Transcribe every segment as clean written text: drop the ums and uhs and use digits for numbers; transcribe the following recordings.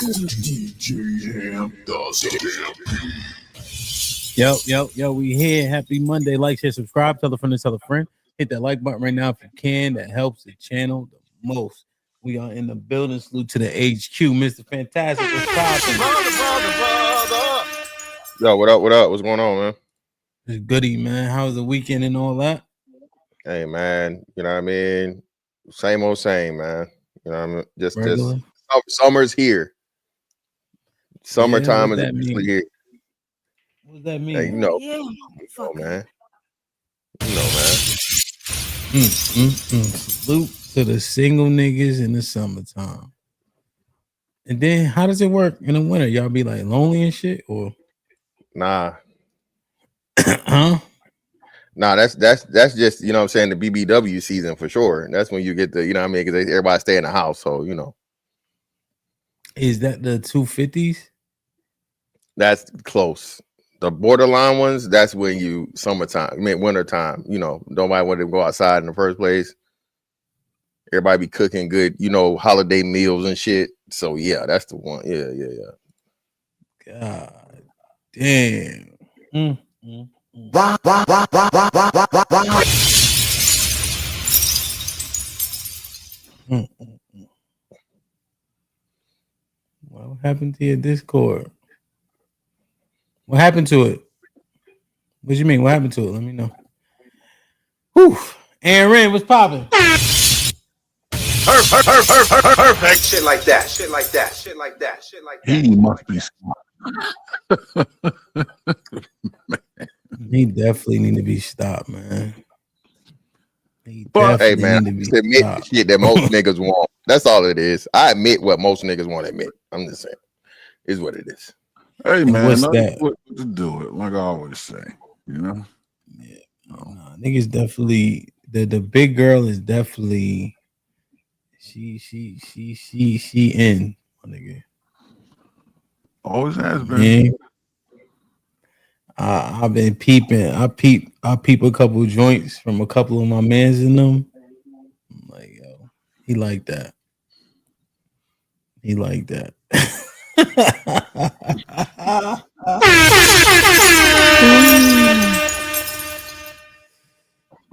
DJ Ham does Yo, we here. Happy Monday. Like, share, subscribe, tell a friend, tell a friend. Hit that like button right now if you can. That helps the channel the most. We are in the building. Salute to the HQ. Mr. Fantastic. What's poppin'? Yo, what up? What up? What's going on, man? It's goody, man. How's the weekend and all that? Hey, man. You know what I mean? Same old same, man. You know what I mean? Just summer's here. Summertime is officially here. What does that mean? Hey, you know, man. You know, man. Salute to the single niggas in the summertime. And then how does it work in the winter? Y'all be like lonely and shit, or nah? Huh? Nah, that's just, you know what I'm saying, the BBW season for sure. That's when you get the, you know what I mean, because everybody stay in the house, so you know. Is that the 250s? That's close. The borderline ones, that's when you summertime, I mean wintertime, you know, nobody wanted to go outside in the first place. Everybody be cooking good, you know, holiday meals and shit. So yeah, that's the one. Yeah. God damn. What happened to your Discord? What happened to it? What you mean? What happened to it? Let me know. Whew. Aaron, what's popping? Perfect. Shit like that. He must be He definitely need to be stopped, man. But hey, man, admit the shit that most niggas want. That's all it is. I admit what most niggas want to admit. I'm just saying, is what it is. Hey, man, what's that? What to do it? Like I always say, you know. Yeah, niggas definitely. The big girl is definitely. She in, my nigga. Always has been. Yeah. I've been peeping. I peep a couple of joints from a couple of my mans in them. I'm like, yo, he like that.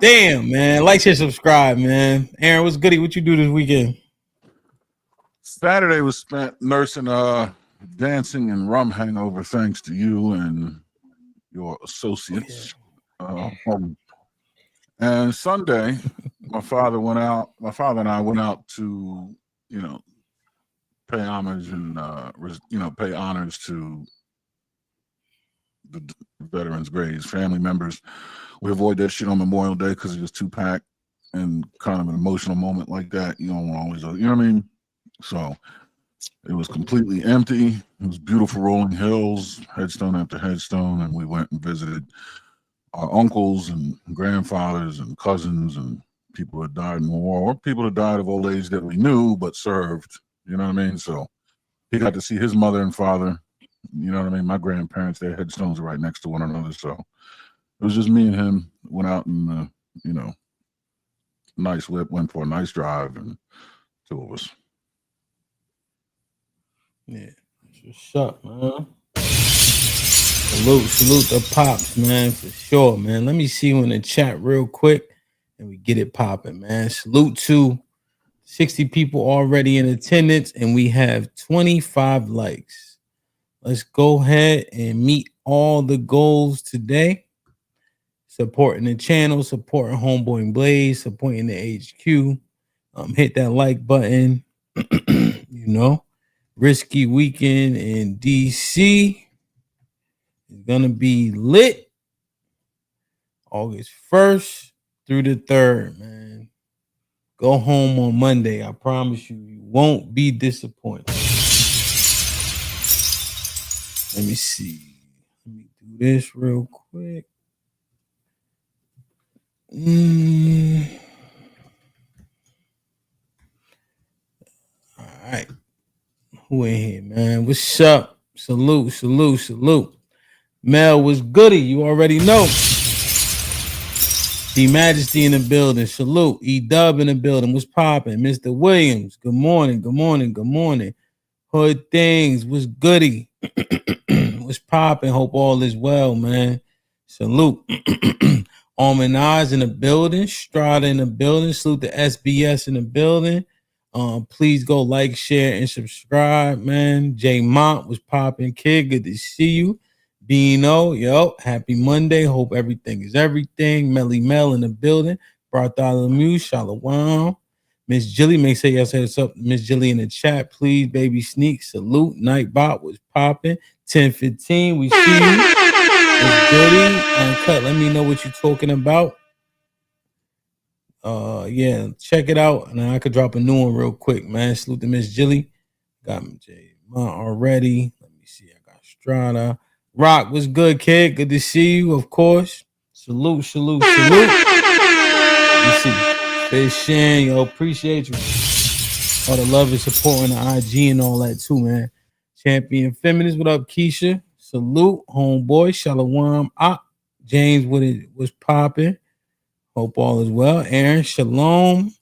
Damn, man. Like, share, subscribe, man. Aaron, what's goody? What you do this weekend? Saturday was spent nursing dancing and rum hangover thanks to you and your associates. And Sunday, my father and I went out to, you know, pay homage and pay honors to the veterans' graves, family members. We avoid that shit on Memorial Day because it's just too packed and kind of an emotional moment like that. You don't always, you know what I mean? So it was completely empty. It was beautiful rolling hills, headstone after headstone, and we went and visited our uncles and grandfathers and cousins and people that died in the war, or people that died of old age that we knew but served. You know what I mean? So he got to see his mother and father. You know what I mean? My grandparents, their headstones are right next to one another. So it was just me and him. Went out in nice whip, went for a nice drive, and two of us. Yeah, what's up, man? Salute the pops, man, for sure, man. Let me see you in the chat real quick, and we get it popping, man. Salute to 60 people already in attendance, and we have 25 likes. Let's go ahead and meet all the goals today. Supporting the channel, supporting Homeboy Blaze, supporting the HQ. Hit that like button. You know, risky weekend in DC is gonna be lit. August 1st through the 3rd, man. Go home on Monday. I promise you won't be disappointed. Let me see. Let me do this real quick. All right. Who in here, man? What's up? Salute. Mel was goody. You already know. D Majesty in the building. Salute. E Dub in the building. What's popping? Mr. Williams. Good morning. Hood things was goody. Was popping. Hope all is well, man. Salute. Almanaz in the building. Strada in the building. Salute to SBS in the building. Please go like, share, and subscribe, man. J Mont was popping. Kid, good to see you. Dino, yo, happy Monday. Hope everything is everything. Melly Mel in the building. Bartholomew, Shalom. Miss Jilly, make sure y'all say what's up. Miss Jilly in the chat, please. Baby Sneak, salute. Nightbot was popping. 10:15, we see you. Miss Goody, Uncut, let me know what you're talking about. Yeah, check it out. And I could drop a new one real quick, man. Salute to Miss Jilly. Got me J Mont already. Let me see. I got Strada. Rock, what's good, kid? Good to see you, of course. Salute, salute, salute. Let me see. Fishing, yo, appreciate you. All the love and support on the IG and all that too, man. Champion Feminist, what up, Keisha? Salute, homeboy, Shalom. James, what it was popping. Hope all is well. Aaron, shalom.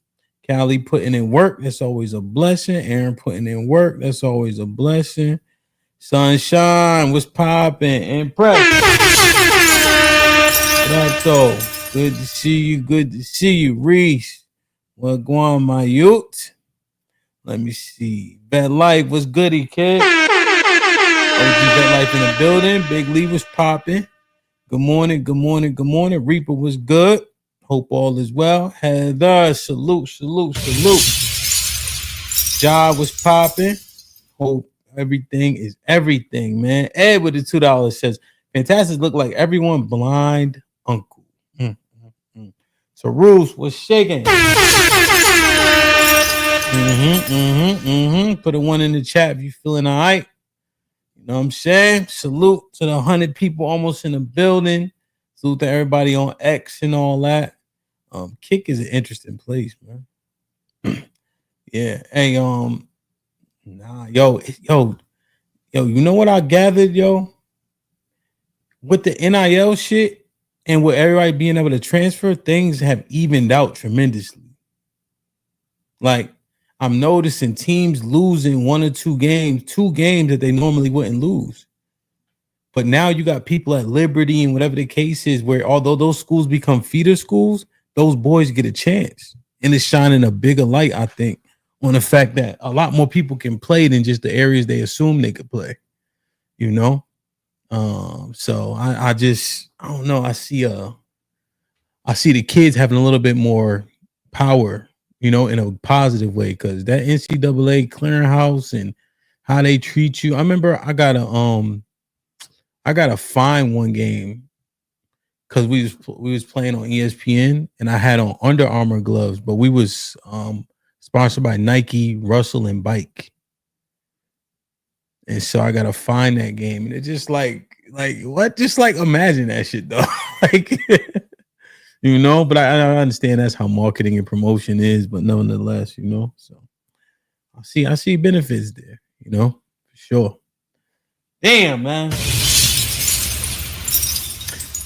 Callie putting in work. That's always a blessing. Aaron putting in work. That's always a blessing. Sunshine was popping. Impressed. What up, though? Good to see you. Good to see you. Reese. What going on, my youth? Let me see. Bet Life was goody, kid. OG Bet Life in the building. Big Lee was popping. Good morning. Good morning. Good morning. Reaper was good. Hope all is well. Heather, salute, salute, salute. Job was popping. Hope everything is everything, man. Ed with the $2 says, fantastic look like everyone blind uncle. So Roos was shaking. Put a one in the chat if you feeling all right. You know what I'm saying? Salute to the 100 people almost in the building. Salute to everybody on X and all that. Kick is an interesting place, man. Yeah. Hey, yo, you know what I gathered, yo? With the NIL shit and with everybody being able to transfer, things have evened out tremendously. Like, I'm noticing teams losing 1 or 2 games that they normally wouldn't lose. But now you got people at Liberty and whatever the case is, where although those schools become feeder schools, those boys get a chance. And it's shining a bigger light, I think, on the fact that a lot more people can play than just the areas they assume they could play. You know? So I don't know. I see the kids having a little bit more power, you know, in a positive way, because that NCAA clearinghouse and how they treat you. I remember I got a fine one game because we was playing on ESPN and I had on Under Armour gloves, but we was sponsored by Nike, Russell, and Bike. And so I got to find that game. And it's just like what? Just like imagine that shit, though. Like, you know, but I understand that's how marketing and promotion is, but nonetheless, you know, so I see benefits there, you know, for sure. Damn, man.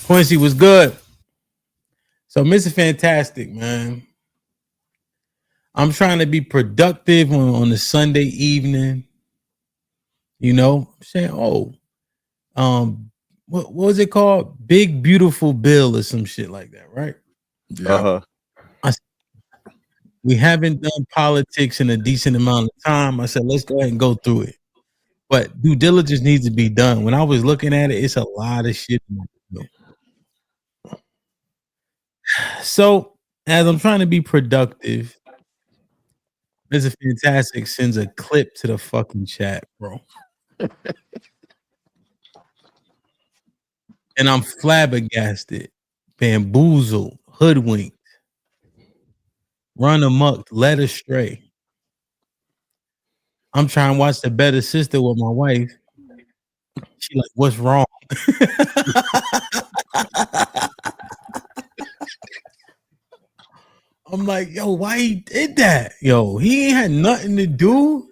Quincy was good. So Mr. Fantastic, man. I'm trying to be productive on the Sunday evening. You know, I'm saying, what was it called? Big Beautiful Bill or some shit like that, right? Yeah. We haven't done politics in a decent amount of time. I said, let's go ahead and go through it. But due diligence needs to be done. When I was looking at it, it's a lot of shit. So as I'm trying to be productive, Mr. Fantastic sends a clip to the fucking chat, bro. And I'm flabbergasted, bamboozled, hoodwinked, run amok, led astray. I'm trying to watch The Better Sister with my wife. She like, what's wrong? I'm like, yo, why he did that? Yo, he ain't had nothing to do.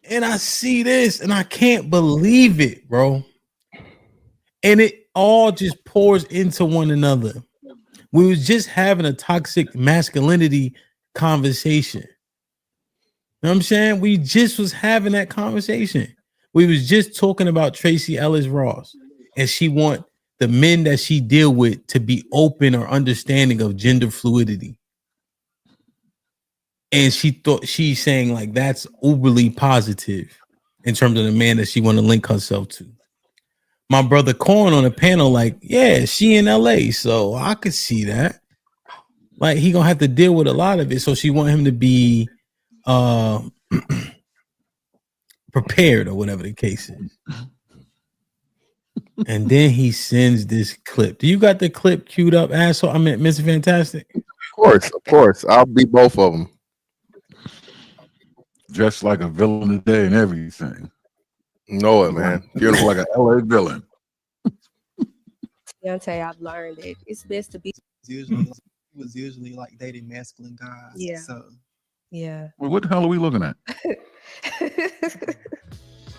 And I see this and I can't believe it, bro. And it all just pours into one another. We was just having a toxic masculinity conversation. know what I'm saying? We just was having that conversation. We was just talking about Tracy Ellis Ross, and she want the men that she deal with to be open or understanding of gender fluidity. And she's saying like that's uberly positive in terms of the man that she want to link herself to. My brother Corn on the panel, like, yeah, she in LA, so I could see that. Like, he gonna have to deal with a lot of it. So she want him to be prepared or whatever the case is. And then he sends this clip. Do you got the clip queued up, asshole? I mean, Mr. Fantastic. Of course. I'll be both of them. Just like a villain today and everything. Know it, man. You're like an LA villain. Deontay, I've learned it. It's best to be. Was usually like dating masculine guys. Yeah. So Yeah. Well, what the hell are we looking at?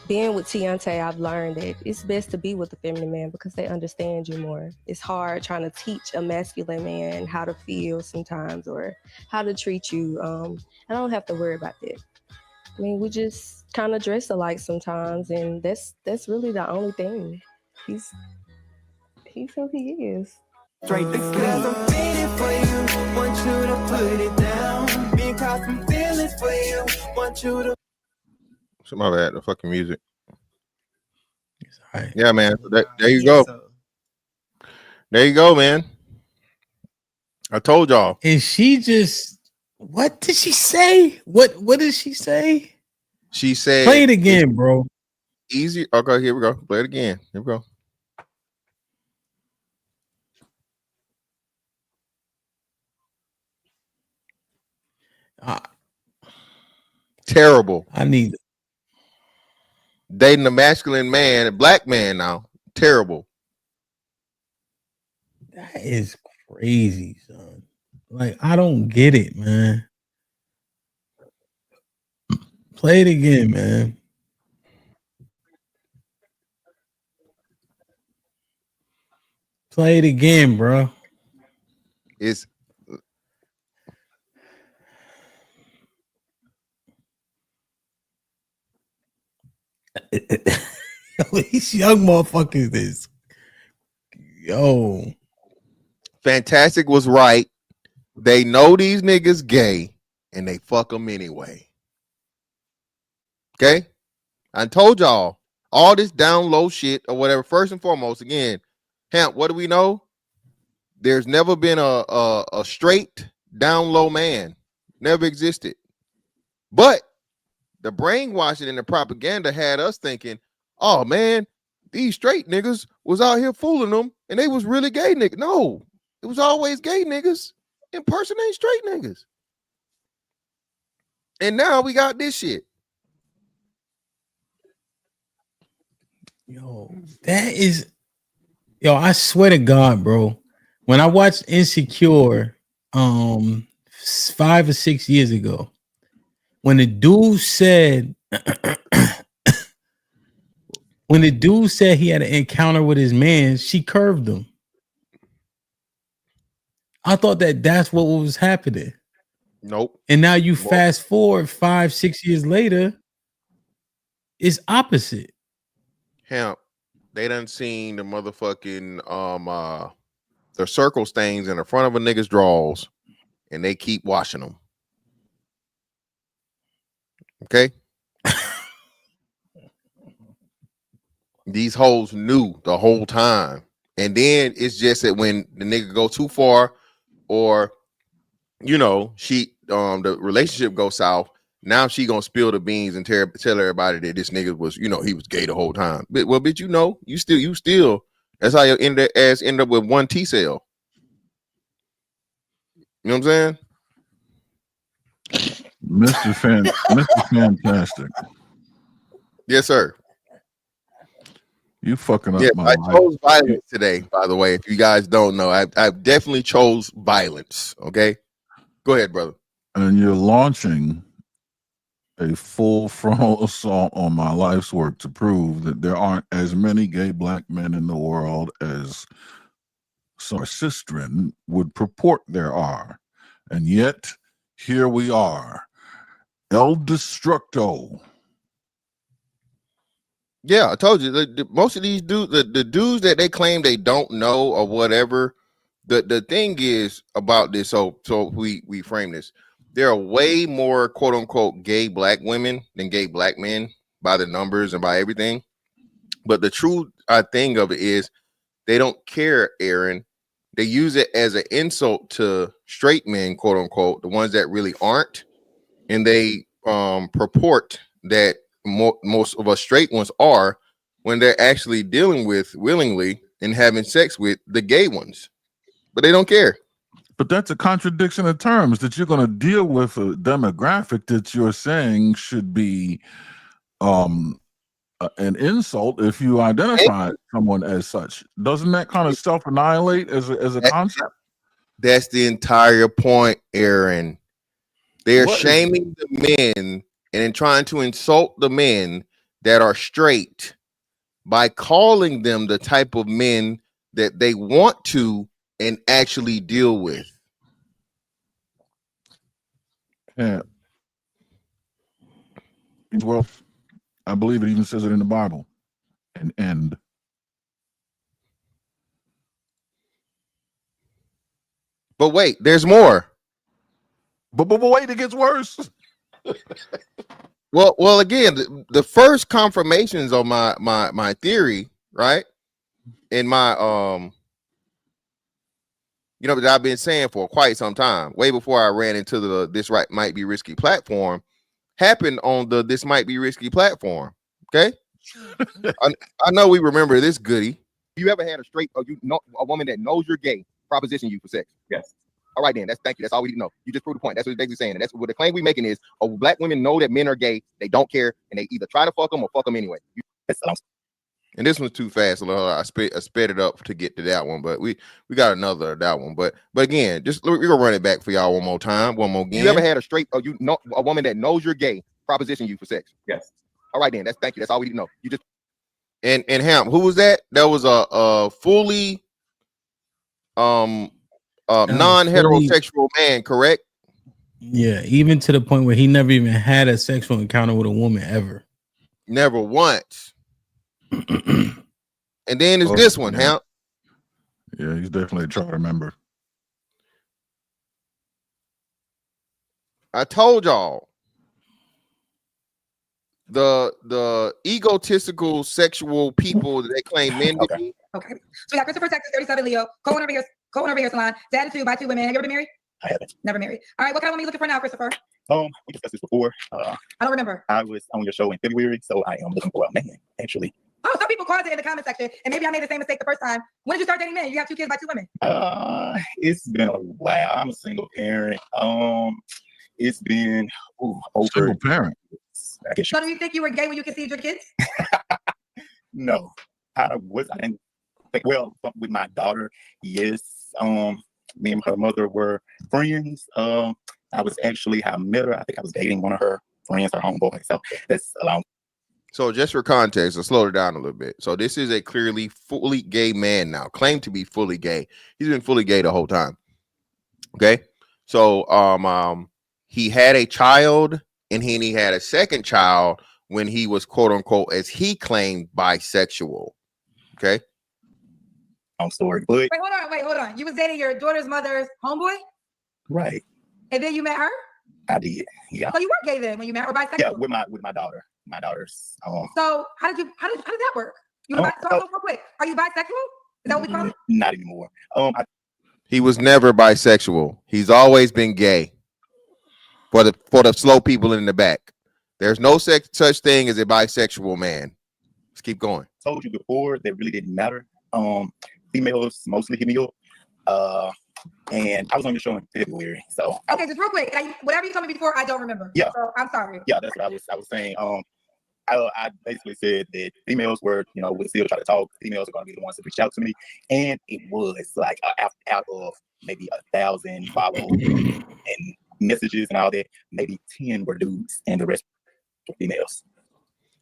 Being with Deontay, I've learned that it's best to be with a feminine man because they understand you more. It's hard trying to teach a masculine man how to feel sometimes or how to treat you. I don't have to worry about that. I mean, we just kind of dress alike sometimes, and that's really the only thing. He's who he is. Straight because I'm feeling for you, want you to put it down. Being caught some feelings for you, want you to. So my bad, the fucking music. All right. Yeah, man. There you go. There you go, man. I told y'all. And she just, what did she say? What did she say? She said, play it again, bro. Easy. Okay, here we go. Play it again. Here we go. Terrible. I need dating a masculine man, a black man now. Terrible. That is crazy, son. Like, I don't get it, man. Play it again, man. Play it again, bro. It's these young motherfuckers is Fantastic was right. They know these niggas gay and they fuck them anyway. Okay? I told y'all all this down low shit or whatever. First and foremost, again, Hemp, what do we know? There's never been a straight down low man. Never existed. But the brainwashing and the propaganda had us thinking, oh man, these straight niggas was out here fooling them and they was really gay niggas. No, it was always gay niggas impersonating straight niggas. And now we got this shit. I swear to God, bro. When I watched Insecure 5 or 6 years ago, when the dude said he had an encounter with his man, she curved him. I thought that's what was happening. Nope. And now you fast forward 5, 6 years later, it's opposite. Hemp, they done seen the motherfucking the circle stains in the front of a nigga's drawers, and they keep washing them. Okay. These hoes knew the whole time. And then it's just that when the nigga go too far or, you know, the relationship goes south, now she gonna spill the beans and tell everybody that this nigga was, you know, he was gay the whole time. But bitch, you know, you still that's how you end up with one T cell. You know what I'm saying? Mr. Fantastic. Yes, sir. You fucking up my life. I chose life. violence today, by the way. If you guys don't know, I definitely chose violence. Okay, go ahead, brother. And you're launching a full frontal assault on my life's work to prove that there aren't as many gay black men in the world as Sistren would purport there are. And yet, here we are. El Destructo. Yeah, I told you most of these dudes, the dudes that they claim they don't know or whatever. The thing is about this. So we frame this. There are way more quote unquote gay black women than gay black men by the numbers and by everything. But the true thing of it is they don't care, Aaron. They use it as an insult to straight men, quote unquote, the ones that really aren't, and they purport that most of us straight ones are, when they're actually dealing with willingly and having sex with the gay ones, but they don't care. But that's a contradiction of terms, that you're going to deal with a demographic that you're saying should be an insult if you identify someone as such. Doesn't that kind of self-annihilate as a concept? That's the entire point, Aaron. They're shaming the men and then trying to insult the men that are straight by calling them the type of men that they want to and actually deal with. Yeah. Well, I believe it even says it in the Bible. An end. But wait, there's more. But wait, it gets worse. Well, again, the first confirmations of my theory, right? In my that I've been saying for quite some time, way before I ran into the This Might Be Risky platform, happened on the This Might Be Risky platform. Okay. I know we remember this goodie. You ever had a woman that knows you're gay proposition you for sex? Yes. All right, then. Thank you. That's all we need to know. You just proved the point. That's what they're saying. And that's what the claim we're making is: black women know that men are gay. They don't care, and they either try to fuck them or fuck them anyway. And this one's too fast. I sped it up to get to that one, but we got another that one. But again, we're gonna run it back for y'all one more time, one more again. You ever had a woman that knows you're gay proposition you for sex? Yes. All right, then. Thank you. That's all we need to know. You just and Ham, who was that? That was a fully non-heterosexual man, correct? Yeah, even to the point where he never even had a sexual encounter with a woman ever. Never once. And then there's this one, yeah. Ham. Yeah, he's definitely a charter member. I told y'all the egotistical sexual people that they claim men to be. Okay. So we got Christopher, Texas, 37, Leo, co-owner of here salon, dad to by two women. Have you ever been married? I haven't. Never married. All right, what kind of woman are you looking for now, Christopher? We discussed this before. I don't remember. I was on your show in February, so I am looking for a man, actually. Oh, some people called it in the comment section, and maybe I made the same mistake the first time. When did you start dating men? You have 2 kids by 2 women. It's been a while. I'm a single parent. It's been over. Single parent. I guess. So do you think you were gay when you conceived your kids? No, I didn't think. Well, with my daughter, yes. Me and her mother were friends. I met her. I think I was dating one of her friends, her homeboy. So that's a long. So just for context, I'll slow it down a little bit. So this is a clearly fully gay man now, claimed to be fully gay. He's been fully gay the whole time. Okay. So he had a child, and he had a second child when he was quote unquote, as he claimed, bisexual. Okay. Story, but wait, hold on. You was dating your daughter's mother's homeboy? Right. And then you met her? I did. Yeah. So you were gay then when you met her, or bisexual? Yeah, with my daughter. My daughter's So how did that work? Real quick. Are you bisexual? Is that what we call it? Not anymore. He was never bisexual. He's always been gay. For the slow people in the back. There's no such thing as a bisexual man. Let's keep going. Told you before that really didn't matter. Females mostly hit me up. And I was on your show in February. So okay, just real quick. Whatever you told me before, I don't remember. Yeah. So I'm sorry. Yeah, that's what I was saying. I basically said that females were, would still try to talk. Females are going to be the ones that reach out to me, and it was like out of maybe 1,000 follows and messages and all that, maybe 10 were dudes, and the rest were females.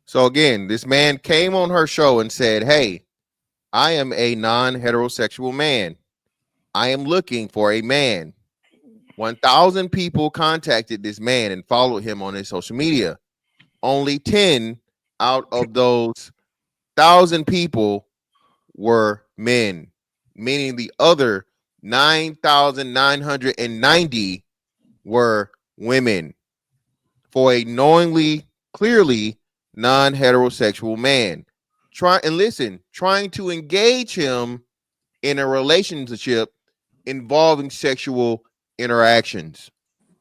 So again, this man came on her show and said, "Hey, I am a non-heterosexual man. I am looking for a man." 1,000 people contacted this man and followed him on his social media. Only 10 out of those 1,000 people were men, meaning the other 9,990 were women, for a knowingly, clearly non-heterosexual man. Trying to engage him in a relationship involving sexual interactions.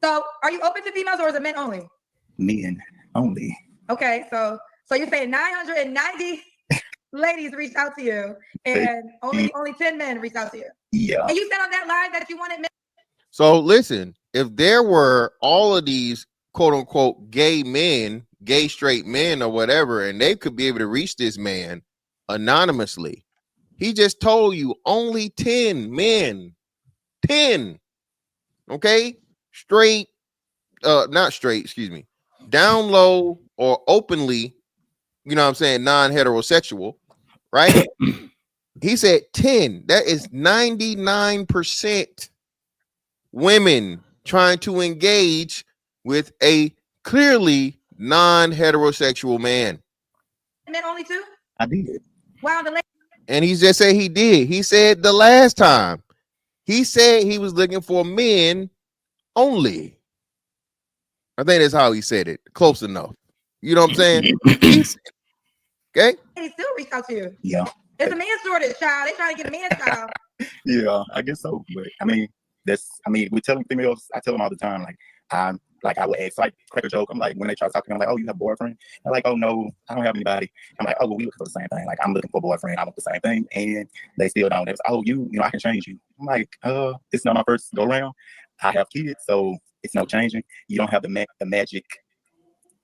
So are you open to females or is it men only? Men only. Okay, so you're saying 990 ladies reached out to you and only 10 men reached out to you. Yeah. And you said on that line that you wanted men. So listen, if there were all of these quote unquote gay men, gay straight men or whatever, and they could be able to reach this man anonymously, he just told you only 10 men. 10. Okay? Straight, not straight, excuse me. Down low or openly, you know what I'm saying, non-heterosexual, right? He said 10. That is 99% women trying to engage with a clearly non-heterosexual man. Men only too? I did. Wow, the lady. And he just said he did. He said the last time, he said he was looking for men only. I think that's how he said it. Close enough. You know what I'm saying? Okay. He still reached out to you. Yeah. It's a man shortage, child. They trying to get a man child. Yeah, I guess so. But we tell females, I tell them all the time, I would ask, crack a joke. I'm like, when they try to talk to me, I'm like, oh, you have a boyfriend? I'm like, oh no, I don't have anybody. I'm like, oh, well, we looking for the same thing. Like, I'm looking for a boyfriend. I want the same thing. And they still don't. They was, oh, you know, I can change you. I'm like, it's not my first go round. I have kids, so it's no changing. You don't have the magic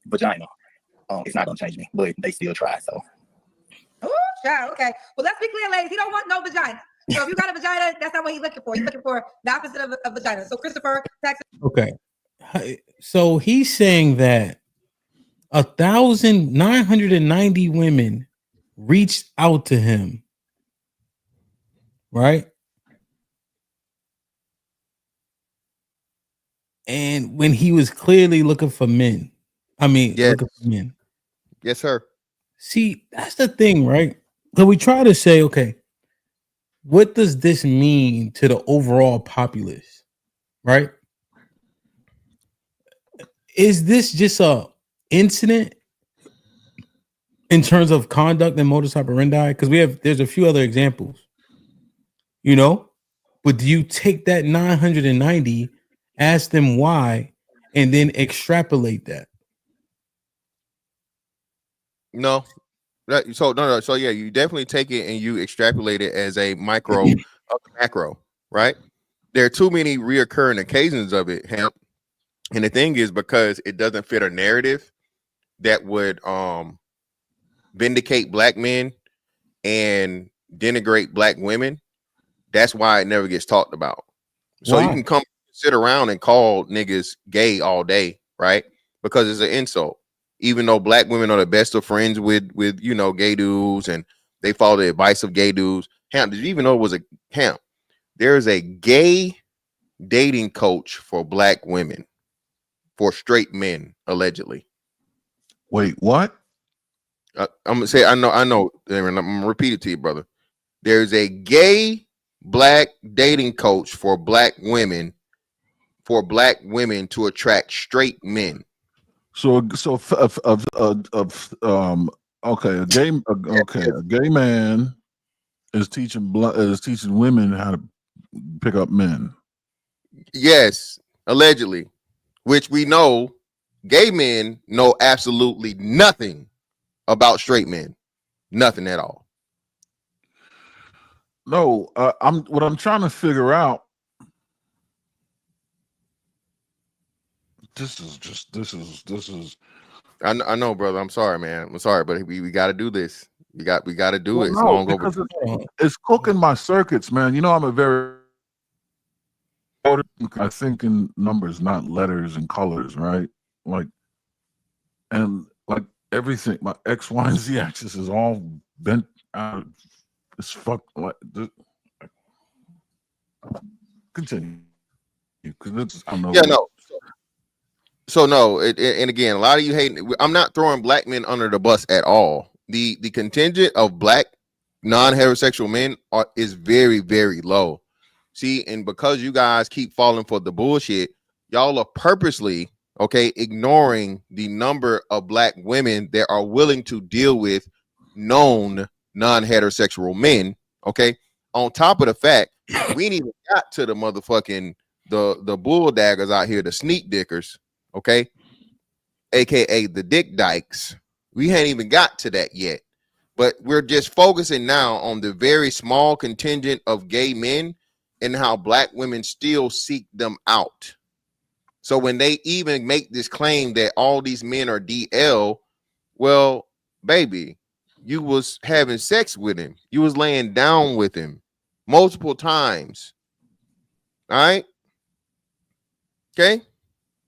vagina. It's not gonna change me, but they still try. So. Oh, child. Okay. Well, let's be clear, ladies. He don't want no vagina. So if you got a vagina, that's not what he's looking for. He's looking for the opposite of a vagina. So Christopher, Texas. Okay. So he's saying that 1,990 women reached out to him, right? And when he was clearly looking for men, looking for men. Yes, sir. See, that's the thing, right? So we try to say, okay, what does this mean to the overall populace, right? Is this just a incident in terms of conduct and modus operandi? Because there's a few other examples, you know. But do you take that 990, ask them why, and then extrapolate that? No. So no. So yeah, you definitely take it and you extrapolate it as a micro of the macro, right? There are too many reoccurring occasions of it, Hamp. And the thing is, because it doesn't fit a narrative that would vindicate black men and denigrate black women, that's why it never gets talked about. So you can come sit around and call niggas gay all day, right? Because it's an insult. Even though black women are the best of friends with you know, gay dudes and they follow the advice of gay dudes. Hamp, did you even know it was a Hamp? There's a gay dating coach for black women. For straight men, allegedly. Wait, what? I'm gonna say, I know, Aaron, I'm gonna repeat it to you, brother. There's a gay black dating coach for black women to attract straight men. A gay man is teaching women how to pick up men. Yes, allegedly. Which we know gay men know absolutely nothing about straight men. Nothing at all. No, I'm trying to figure out. This is. I know, brother. I'm sorry, man. I'm sorry, but we got to do this. We got to do it. No, because it's cooking my circuits, man. You know, I'm a very. I think in numbers, not letters and colors, right? Like everything, my X, Y, and Z axis is all bent out. It's fuck. Like, continue. because I know. Yeah, no. So no, and again, a lot of you hate. I'm not throwing black men under the bus at all. The contingent of black non-heterosexual men is very, very low. See, and because you guys keep falling for the bullshit, y'all are purposely ignoring the number of black women that are willing to deal with known non-heterosexual men. Okay, on top of the fact we ain't even got to the motherfucking the bull daggers out here, the sneak dickers. Okay, aka the dick dykes. We ain't even got to that yet, but we're just focusing now on the very small contingent of gay men and how black women still seek them out. So when they even make this claim that all these men are DL, well, baby, you was having sex with him, you was laying down with him multiple times. All right, okay.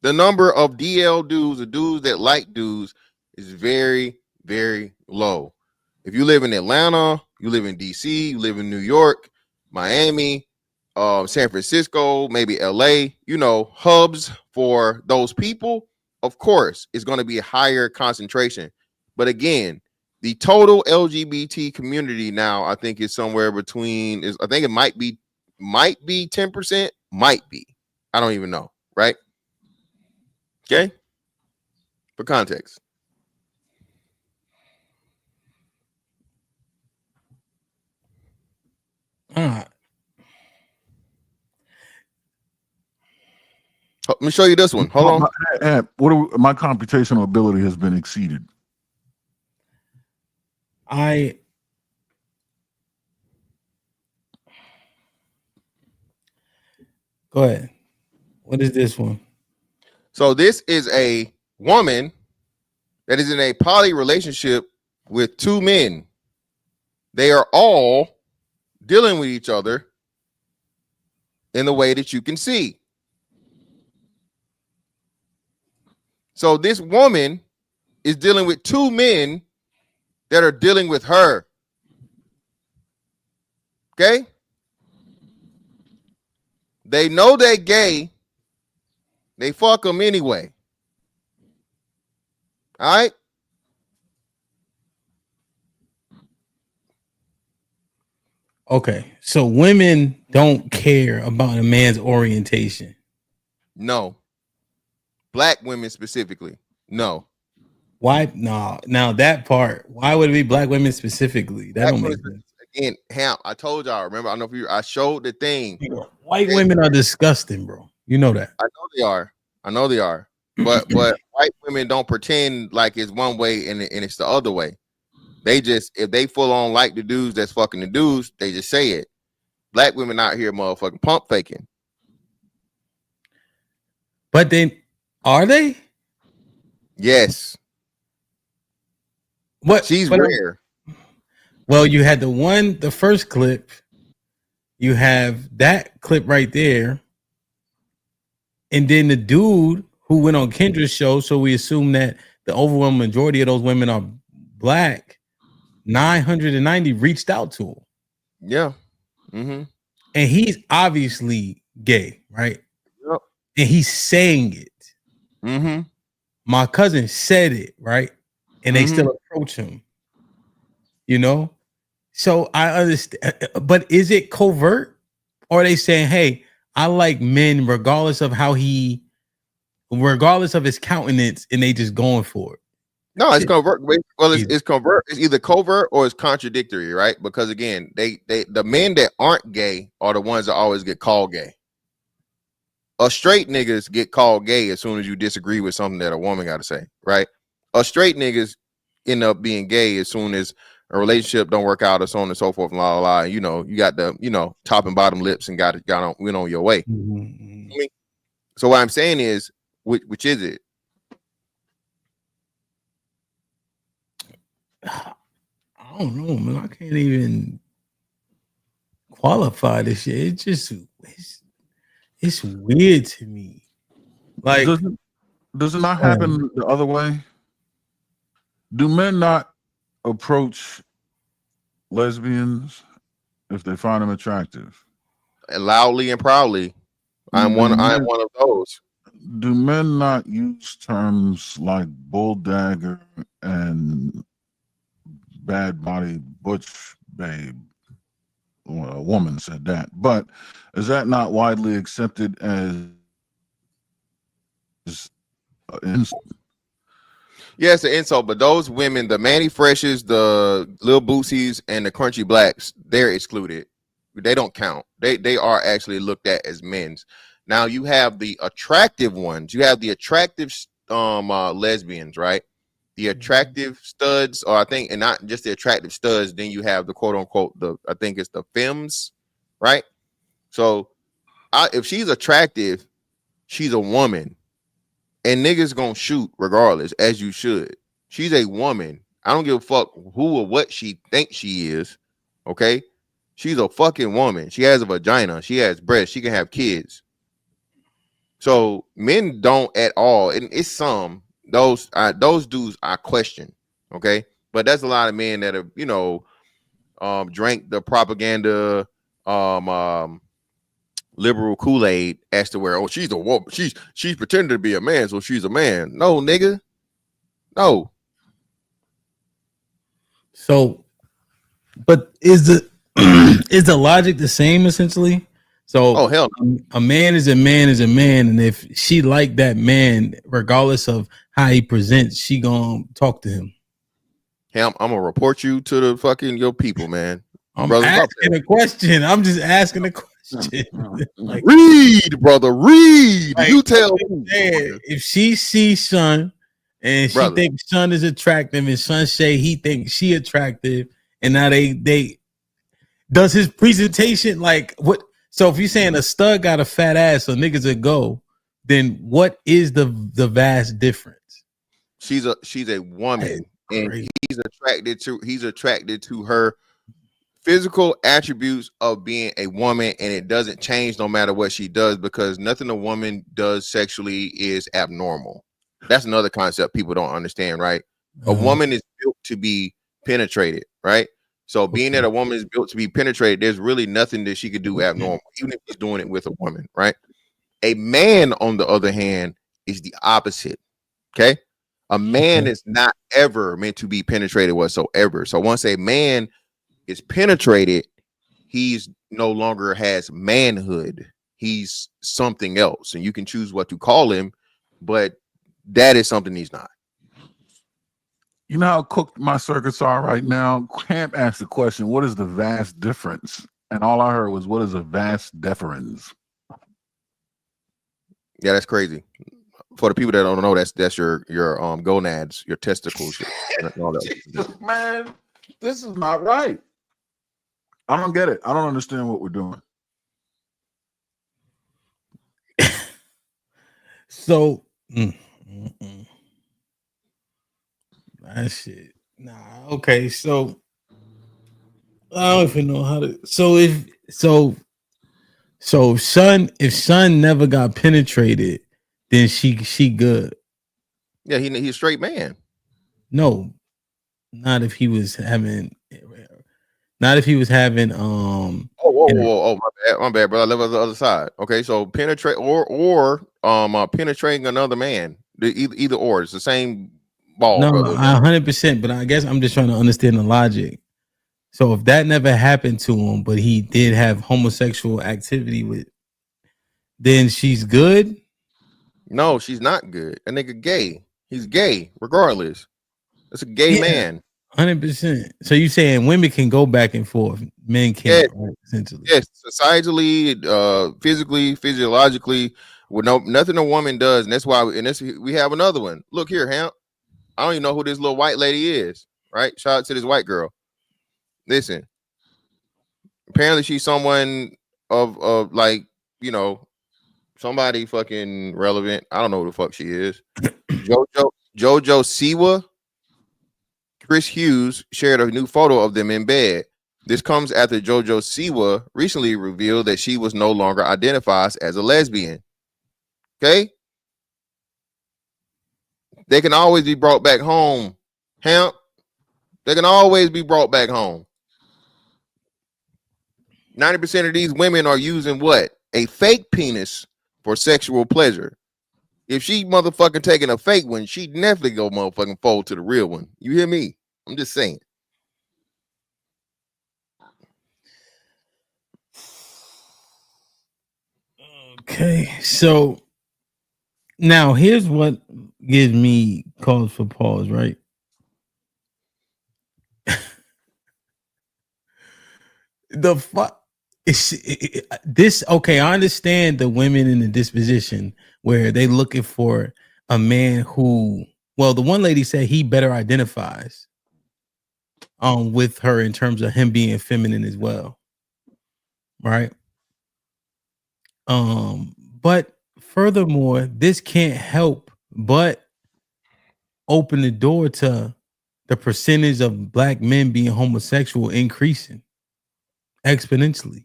The number of DL dudes, the dudes that like dudes, is very, very low. If you live in Atlanta, you live in DC, you live in New York, Miami, San Francisco, maybe LA, hubs for those people, of course, it's going to be a higher concentration. But again, the total LGBT community now, I think, is somewhere between, I think it might be 10%, might be. I don't even know, right? Okay, for context. Let me show you this one. Hold on. My computational ability has been exceeded. Go ahead. What is this one? So this is a woman that is in a poly relationship with two men. They are all dealing with each other in the way that you can see. So this woman is dealing with two men that are dealing with her. Okay? They know they're gay. They fuck them anyway. All right? Okay, so women don't care about a man's orientation. No. Black women specifically. No. Why? No. Now that part. Why would it be black women specifically? That don't make sense. Again, Ham, I told y'all. Remember, I don't know if I showed the thing. White women are disgusting, bro. You know that. I know they are. But white women don't pretend like it's one way and it's the other way. They just, if they full on like the dudes that's fucking the dudes, they just say it. Black women out here motherfucking pump faking. But then, are they? Yes. What? She's rare. Well, you had the first clip. You have that clip right there. And then the dude who went on Kendra's show, so we assume that the overwhelming majority of those women are black. 990 reached out to him. Yeah. Mm-hmm. And he's obviously gay, right? Yep. And he's saying it. Mm-hmm. My cousin said it, right? And they still approach him. So I understand, but is it covert? Or are they saying, hey, I like men regardless of his countenance, and they just going for it? No, it's covert. Well, it's covert. It's either covert or it's contradictory, right? Because again, the men that aren't gay are the ones that always get called gay. A straight niggas get called gay as soon as you disagree with something that a woman got to say, right? A straight niggas end up being gay as soon as a relationship don't work out, or so on and so forth, and la la la. You got the top and bottom lips and went on your way. Mm-hmm. So what I'm saying is, which is it? I don't know, man. I can't even qualify this shit. It's weird to me. Like, does it not happen the other way? Do men not approach lesbians if they find them attractive? Loudly and proudly, I'm one of those. Do men not use terms like bull dagger and bad body butch babe? Well, a woman said that, but is that not widely accepted as insult? Yeah, it's an insult, but those women, the Manny Freshes, the Lil Boosies, and the Crunchy Blacks, they're excluded. They don't count. They are actually looked at as men's. Now you have the attractive ones. You have the attractive lesbians, right? The attractive studs, or I think, and not just the attractive studs. Then you have the quote unquote I think it's the femmes, right? So if she's attractive, she's a woman. And niggas gonna shoot regardless, as you should. She's a woman. I don't give a fuck who or what she thinks she is. Okay? She's a fucking woman. She has a vagina. She has breasts. She can have kids. So men don't at all. And it's some those dudes I question. Okay? But that's a lot of men that have, drank the propaganda, liberal Kool-Aid as to where, she's a woman, she's pretending to be a man, so she's a man. No, nigga, no. So, but is the logic the same essentially? So, hell no. A man is a man is a man, and if she like that man, regardless of how he presents, she gonna talk to him. Hey, I'm gonna report you to the fucking your people, man. I'm asking a question. I'm just asking a question. Like, read, brother, read. Like, you tell me. If she sees Son and she thinks Son is attractive, and Son say he thinks she attractive, and now they does his presentation like what? So if you're saying a stud got a fat ass, so niggas would go, then what is the vast difference? She's a woman, and he's attracted to her physical attributes of being a woman, and it doesn't change no matter what she does, because nothing a woman does sexually is abnormal. That's another concept people don't understand, right? A woman is built to be penetrated, right? So being that a woman is built to be penetrated, there's really nothing that she could do abnormal, even if she's doing it with a woman, right? A man, on the other hand, is the opposite. Okay, a man is not ever meant to be penetrated whatsoever. So once a man is penetrated, he's no longer has manhood. He's something else, and you can choose what to call him, but that is something he's not. You know how cooked my circuits are right now? Camp asked the question, what is the vast difference? And all I heard was, what is a vast deference? Yeah, that's crazy. For the people that don't know, that's your gonads, your testicles. Man, this is not right. I don't get it. I don't understand what we're doing. So that shit. Nah, okay. So I don't even know how to. So if Son never got penetrated, then she good. Yeah, he's a straight man. No, not if he was having. Not if he was having. Oh, my bad, bro. I live on the other side. Okay, so penetrate or penetrating another man. Either or, it's the same ball. No, brother. 100%. But I guess I'm just trying to understand the logic. So if that never happened to him, but he did have homosexual activity with, then she's good? No, she's not good. A nigga gay. He's gay, regardless. It's a gay man. 100%. So you saying women can go back and forth, men can't, right, essentially? Yes, societally, physically, physiologically, with nothing a woman does, and that's why. We have another one. Look here, Hamp. I don't even know who this little white lady is. Right? Shout out to this white girl. Listen. Apparently, she's someone of like, somebody fucking relevant. I don't know who the fuck she is. Jojo Siwa. Chris Hughes shared a new photo of them in bed. This comes after JoJo Siwa recently revealed that she was no longer identified as a lesbian. Okay? They can always be brought back home. Hamp. They can always be brought back home. 90% of these women are using what? A fake penis for sexual pleasure. If she motherfucking taking a fake one, she definitely go motherfucking fold to the real one. You hear me? I'm just saying. Okay, so now here's what gives me cause for pause, right? The fuck this okay, I understand the women in the disposition where they looking for a man who, well, the one lady said he better identifies with her in terms of him being feminine as well, right? But furthermore, this can't help but open the door to the percentage of black men being homosexual increasing exponentially.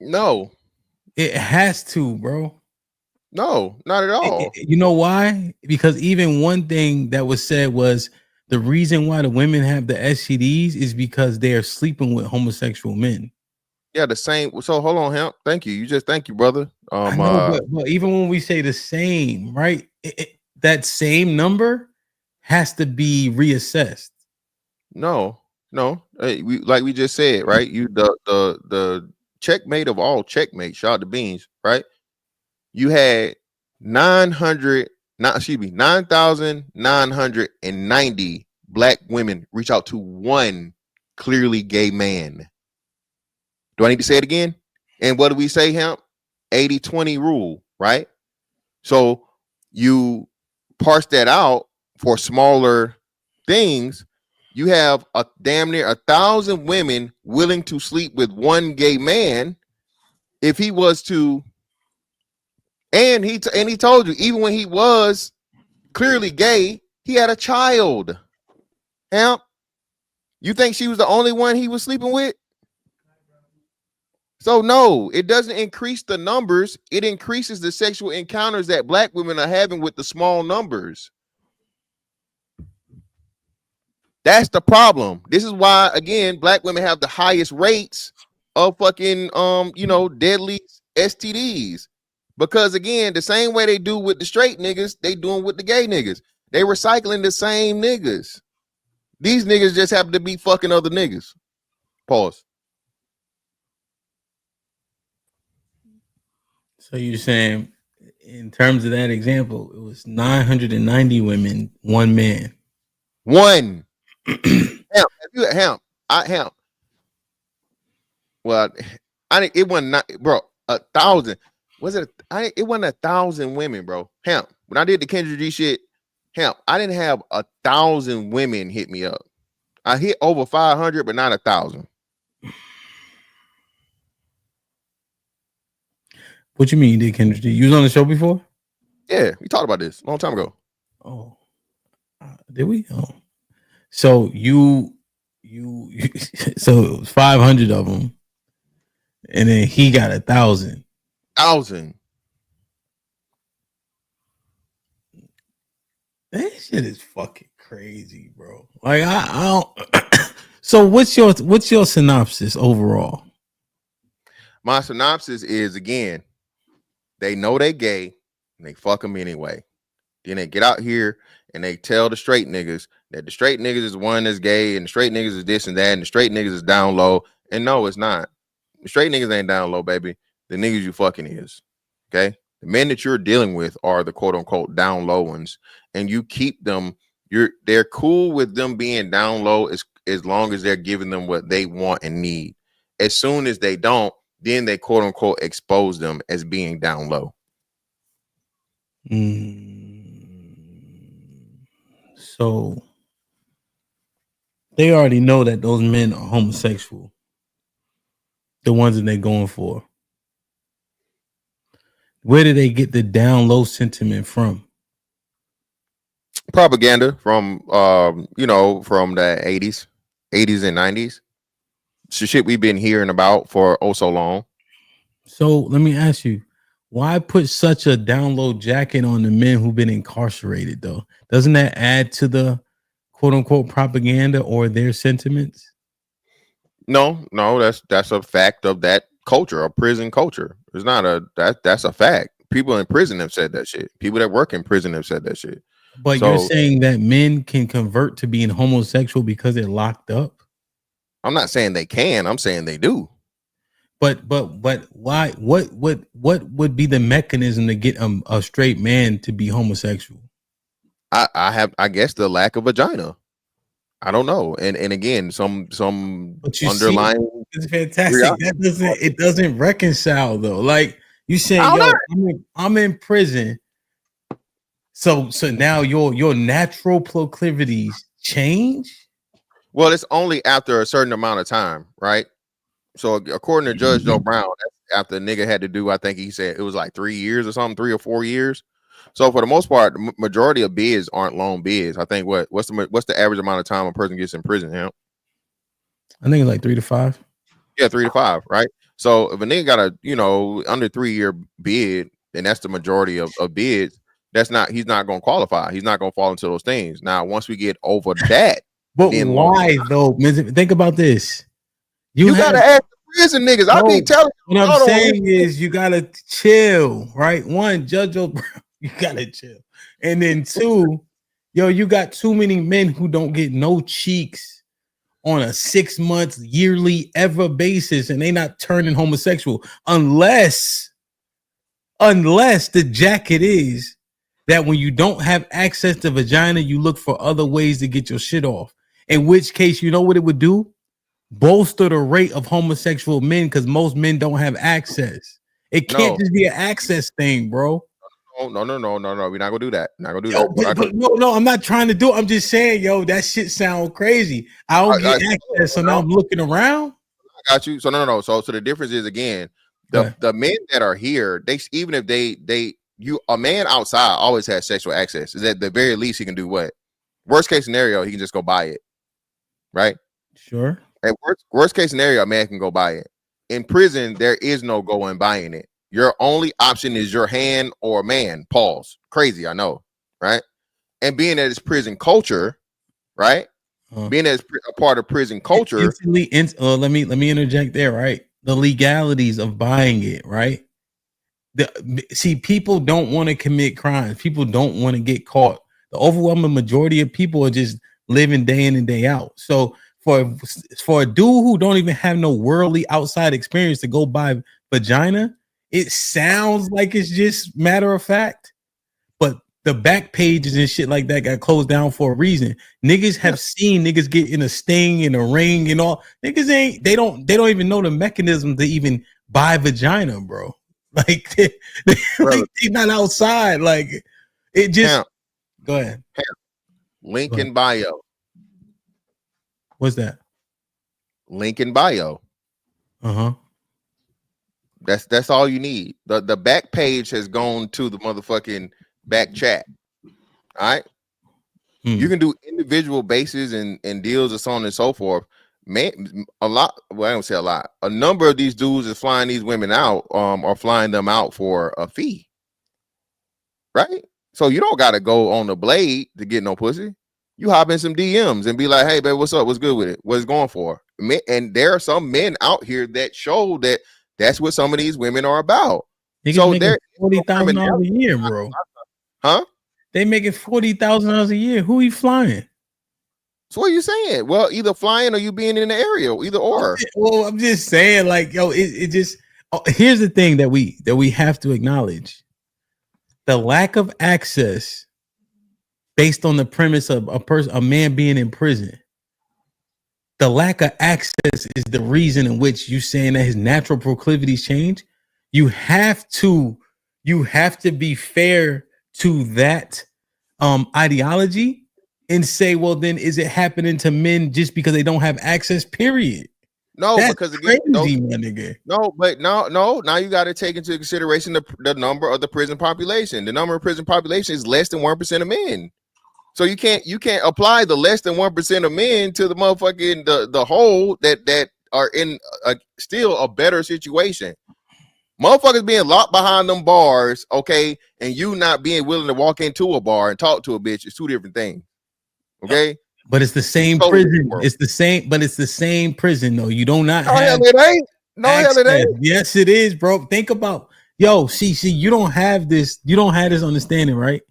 No, It has to, bro. no, not at all. You know why? Because even one thing that was said was the reason why the women have the STDs is because they are sleeping with homosexual men. Yeah, the same. So hold on, Hemp. Thank you. Thank you, brother. I know, but even when we say the same, right? That same number has to be reassessed. No. Hey, we just said, right? You the checkmate of all checkmates. Shout out to Beans, right? You had 9,990 black women reach out to one clearly gay man. Do I need to say it again? And what do we say, Hemp? 80-20 rule, right? So you parse that out for smaller things. You have a damn near 1,000 women willing to sleep with one gay man. If he was to, and he told you, even when he was clearly gay, he had a child. Hemp, you think she was the only one he was sleeping with? So no, it doesn't increase the numbers. It increases the sexual encounters that black women are having with the small numbers. That's the problem. This is why, again, black women have the highest rates of fucking deadly STDs. Because again, the same way they do with the straight niggas, they doing with the gay niggas. They recycling the same niggas. These niggas just happen to be fucking other niggas. Pause. So you're saying, in terms of that example, it was 990 women, one man. One. Hemp. Well, it wasn't not, bro. 1,000. Was it? It wasn't 1,000 women, bro. Hemp. When I did the Kendra G shit, Hemp, I didn't have 1,000 women hit me up. I hit over 500, but not 1,000. What you mean you did, Kendra G? You was on the show before? Yeah, we talked about this a long time ago. Oh, did we? Oh, so you so it was 500 of them, and then he got 1,000. 1,000. That shit is fucking crazy, bro. Like I don't. So what's your synopsis overall? My synopsis is, again, they know they gay and they fuck them anyway. Then they get out here and they tell the straight niggas that the straight niggas is one that's gay and the straight niggas is this and that and the straight niggas is down low. And no, it's not. The straight niggas ain't down low, baby. The niggas you fucking is. Okay? The men that you're dealing with are the quote unquote down low ones. And you keep them, they're cool with them being down low as long as they're giving them what they want and need. As soon as they don't, then they quote unquote expose them as being down low. So they already know that those men are homosexual. The ones that they're going for. Where did they get the down low sentiment from? Propaganda from from the 80s and 90s. So shit we've been hearing about for so long. So let me ask you, why put such a down low jacket on the men who've been incarcerated though? Doesn't that add to the quote unquote propaganda or their sentiments? No, that's a fact of that culture, a prison culture. It's not that's a fact. people in prison have said that shit. People that work in prison have said that shit. But So- you're saying that men can convert to being homosexual because they're locked up? I'm not saying they can. I'm saying they do. But why? What would be the mechanism to get a straight man to be homosexual? I guess the lack of vagina. I don't know. And again, some But you underlying. see, it's fantastic. It doesn't reconcile though. Like you saying, I'm in prison. So now your natural proclivities change? Well, it's only after a certain amount of time, right? So according to Judge Joe Brown, that's after the nigga had to do, I think he said it was like 3 years or something, 3 or 4 years. So for the most part, the majority of bids aren't long bids. I think what's the average amount of time a person gets in prison? Yeah, I think it's like 3 to 5. Yeah, 3 to 5, right? So if a nigga got a under 3 year bid, and that's the majority of bids, he's not going to qualify. He's not going to fall into those things. Now, once we get over that, but why though? Think about this. You gotta ask the prison niggas. I be telling you. What I'm saying is you gotta chill, right? One, Judge O'Brien, you gotta chill. And then two, you got too many men who don't get no cheeks on a 6 month, yearly, ever basis, and they not turning homosexual unless the jacket is that when you don't have access to vagina, you look for other ways to get your shit off. In which case, you know what it would do? Bolster the rate of homosexual men because most men don't have access. It can't just be an access thing, bro. No. We're not gonna do that. Not gonna do that. No, I'm not trying to do it. I'm just saying, that shit sound crazy. I don't get access, so now I'm looking around. I got you. So no. So the difference is again, the men that are here, even if a man outside always has sexual access. Is at the very least he can do what? Worst case scenario, he can just go buy it, right? Sure. At worst case scenario, a man can go buy it. In prison, there is no going buying it. Your only option is your hand or a man. Pause. Crazy, I know, right? And being that it's prison culture, right? Being as a part of prison culture. Let me interject there, right? The legalities of buying it, right? See, people don't want to commit crimes. People don't want to get caught. The overwhelming majority of people are just living day in and day out. So for a dude who don't even have no worldly outside experience to go buy vagina, it sounds like it's just matter of fact. But the back pages and shit like that got closed down for a reason. Niggas have seen niggas get in a sting and a ring and all. Niggas they don't even know the mechanism to even buy vagina, bro. Like they're not outside. Like it just go ahead. Link in bio. What's that? Link in bio. That's all you need. The back page has gone to the motherfucking back chat. All right. You can do individual bases and deals and so on and so forth. Man, a lot. Well, I don't say a lot. A number of these dudes is flying these women out, or flying them out for a fee. Right. So you don't got to go on the blade to get no pussy. You hop in some DMs and be like, "Hey, babe, what's up? What's good with it? What's it going for?" And there are some men out here that show that that's what some of these women are about. Niggas so they're $40,000 a year, bro. Huh? They making $40,000 a year. Who you flying? So what are you saying? Well, either flying or you being in the area, either or. Well, I'm just saying, like, it just. Here's the thing that we have to acknowledge: the lack of access, based on the premise of a man being in prison. The lack of access is the reason in which you saying that his natural proclivities change. You have to be fair to that ideology and say, well, then is it happening to men just because they don't have access? Period. No, That's because again, crazy, my nigga. No. Now you got to take into consideration the number of the prison population. The number of prison population is less than 1% of men. So you can't apply the less than 1% of men to the motherfucking the whole that are in still a better situation. Motherfuckers being locked behind them bars, okay, and you not being willing to walk into a bar and talk to a bitch is two different things. Okay, but it's the same prison. It's the same, but it's the same prison though. You do not have. Hell it ain't. No, hell it ain't. Yes, it is, bro. Think about Yo, see, you don't have this. You don't have this understanding, right?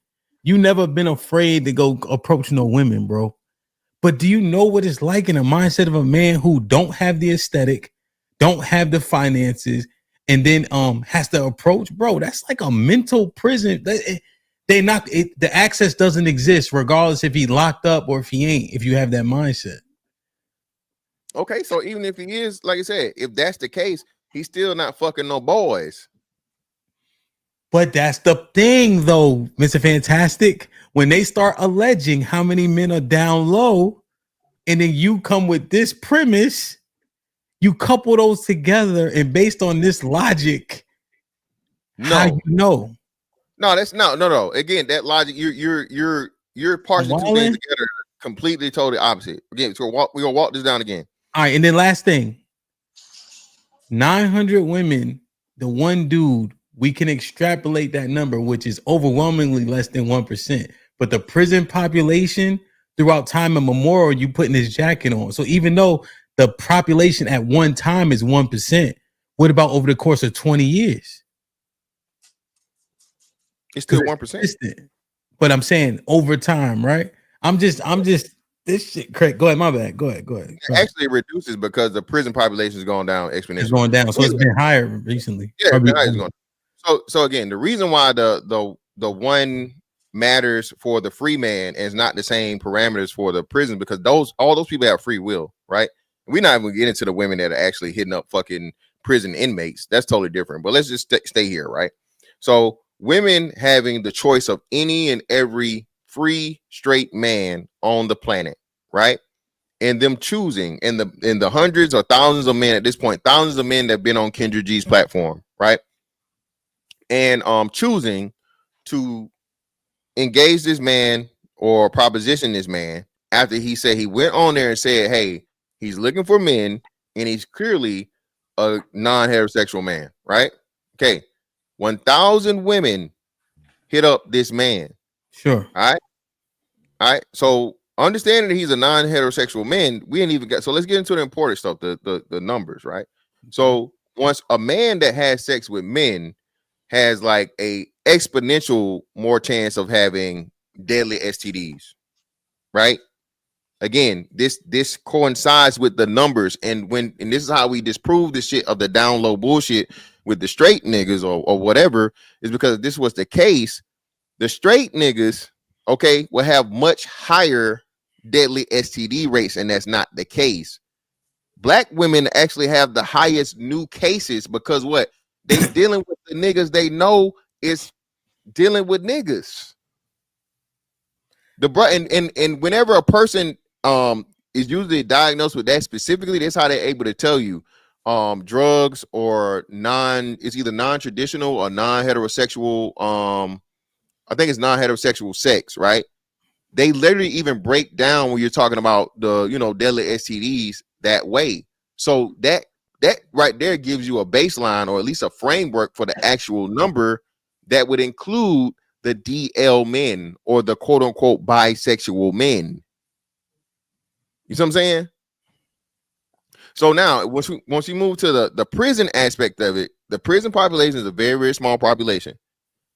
You never been afraid to go approach no women, bro. But do you know what it's like in the mindset of a man who don't have the aesthetic, don't have the finances, and then has to approach, bro? That's like a mental prison. They not it, the access doesn't exist, regardless if he locked up or if he ain't. If you have that mindset. Okay, so even if he is, like I said, if that's the case, he's still not fucking no boys. But that's the thing, though, Mr. Fantastic. When they start alleging how many men are down low, and then you come with this premise, you couple those together, and based on this logic, how you know? No, that's no. Again, that logic, you're parsing two things together, completely, totally opposite. Again, so we're gonna walk this down again. All right, and then last thing, 900 women, the one dude. We can extrapolate that number, which is overwhelmingly less than 1%. But the prison population throughout time immemorial, you putting this jacket on. So even though the population at one time is 1%, what about over the course of 20 years? It's still 1%. But I'm saying over time, right? I'm just this shit. Craig, go ahead. My bad. Go ahead. It actually reduces because the prison population is going down exponentially. It's going down, so it's been higher recently. Yeah, it's going. So again, the reason why the one matters for the free man is not the same parameters for the prison, because all those people have free will, right? We're not even getting into the women that are actually hitting up fucking prison inmates. That's totally different. But let's just stay here, right? So women having the choice of any and every free straight man on the planet, right? And them choosing in the hundreds or thousands of men at this point, thousands of men that have been on Kendra G's platform, right? And choosing to engage this man or proposition this man after he said he went on there and said, hey, he's looking for men and he's clearly a non-heterosexual man, right? Okay, 1,000 women hit up this man. Sure. All right. So understanding that he's a non-heterosexual man, we ain't even got. So let's get into the important stuff, the numbers, right? So once a man that has sex with men has like a exponential more chance of having deadly STDs, right? Again, this coincides with the numbers, and this is how we disprove the shit of the down low bullshit with the straight niggas or whatever, is because if this was the case, the straight niggas, okay, will have much higher deadly STD rates, and that's not the case. Black women actually have the highest new cases because what? They dealing with the niggas they know is dealing with niggas. And whenever a person is usually diagnosed with that specifically, that's how they're able to tell you drugs or it's either non-traditional or non-heterosexual. I think it's non-heterosexual sex, right? They literally even break down when you're talking about the deadly STDs that way. So that right there gives you a baseline or at least a framework for the actual number that would include the DL men or the quote unquote bisexual men. You see what I'm saying? So now once we move to the prison aspect of it, the prison population is a very, very small population.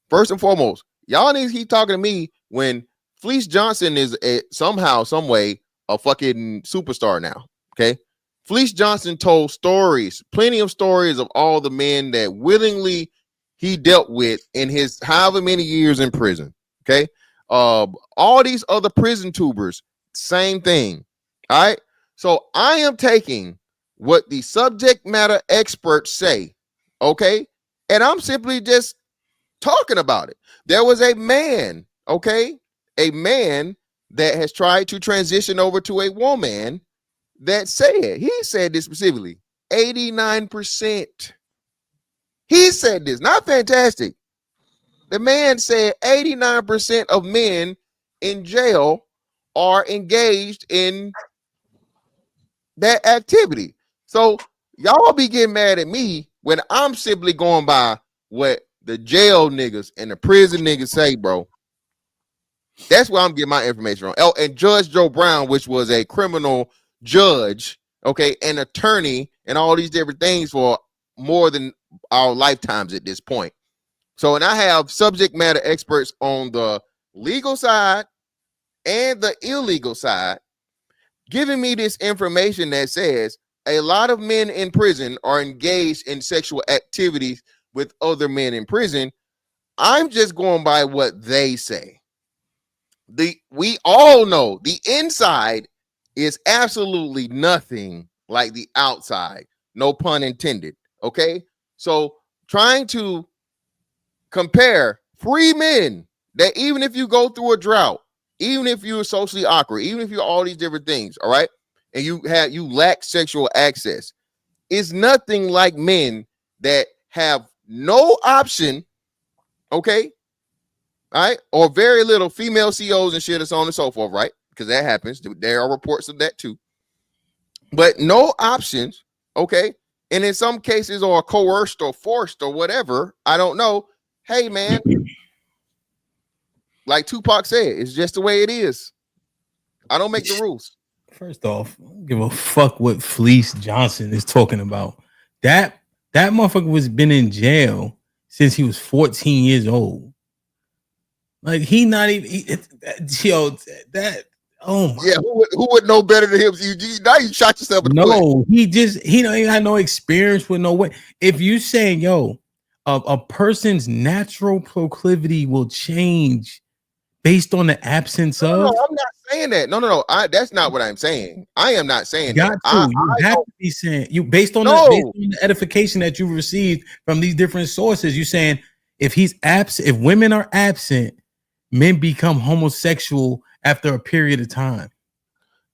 First and foremost, y'all need to keep talking to me when Fleece Johnson is somehow, some way, a fucking superstar now. Okay. Fleece Johnson told stories, plenty of stories of all the men that willingly he dealt with in his however many years in prison. Okay. All these other prison tubers, same thing. All right. So I am taking what the subject matter experts say. Okay. And I'm simply just talking about it. There was a man, okay, a man that has tried to transition over to a woman that he said this specifically, 89%. He said this, not fantastic. The man said 89% of men in jail are engaged in that activity. So y'all be getting mad at me when I'm simply going by what the jail niggas and the prison niggas say, bro. That's where I'm getting my information from. Oh, and Judge Joe Brown, which was a criminal judge, okay, an attorney, and all these different things for more than our lifetimes at this point. So, and I have subject matter experts on the legal side and the illegal side giving me this information that says a lot of men in prison are engaged in sexual activities with other men in prison. I'm just going by what they say. We all know the inside is absolutely nothing like the outside. No pun intended. Okay. So trying to compare free men that even if you go through a drought, even if you're socially awkward, even if you're all these different things, all right, and you lack sexual access, is nothing like men that have no option, okay, all right, or very little female CEOs and shit, and so on and so forth, right? Because that happens. There are reports of that too. But no options, okay, and in some cases are coerced or forced or whatever. I don't know. Hey, man, like Tupac said, it's just the way it is. I don't make the rules. First off, I don't give a fuck what Fleece Johnson is talking about. That motherfucker was been in jail since he was 14 years old. Like he not even oh my. Yeah, who would know better than him? Now you shot yourself in the foot. He don't even have no experience with no way. If you saying a person's natural proclivity will change based on the absence of. No, I'm not saying that. No. That's not what I'm saying. I am not saying that. You have to be saying you based on the edification that you received from these different sources. You saying if he's absent, if women are absent, men become homosexual after a period of time.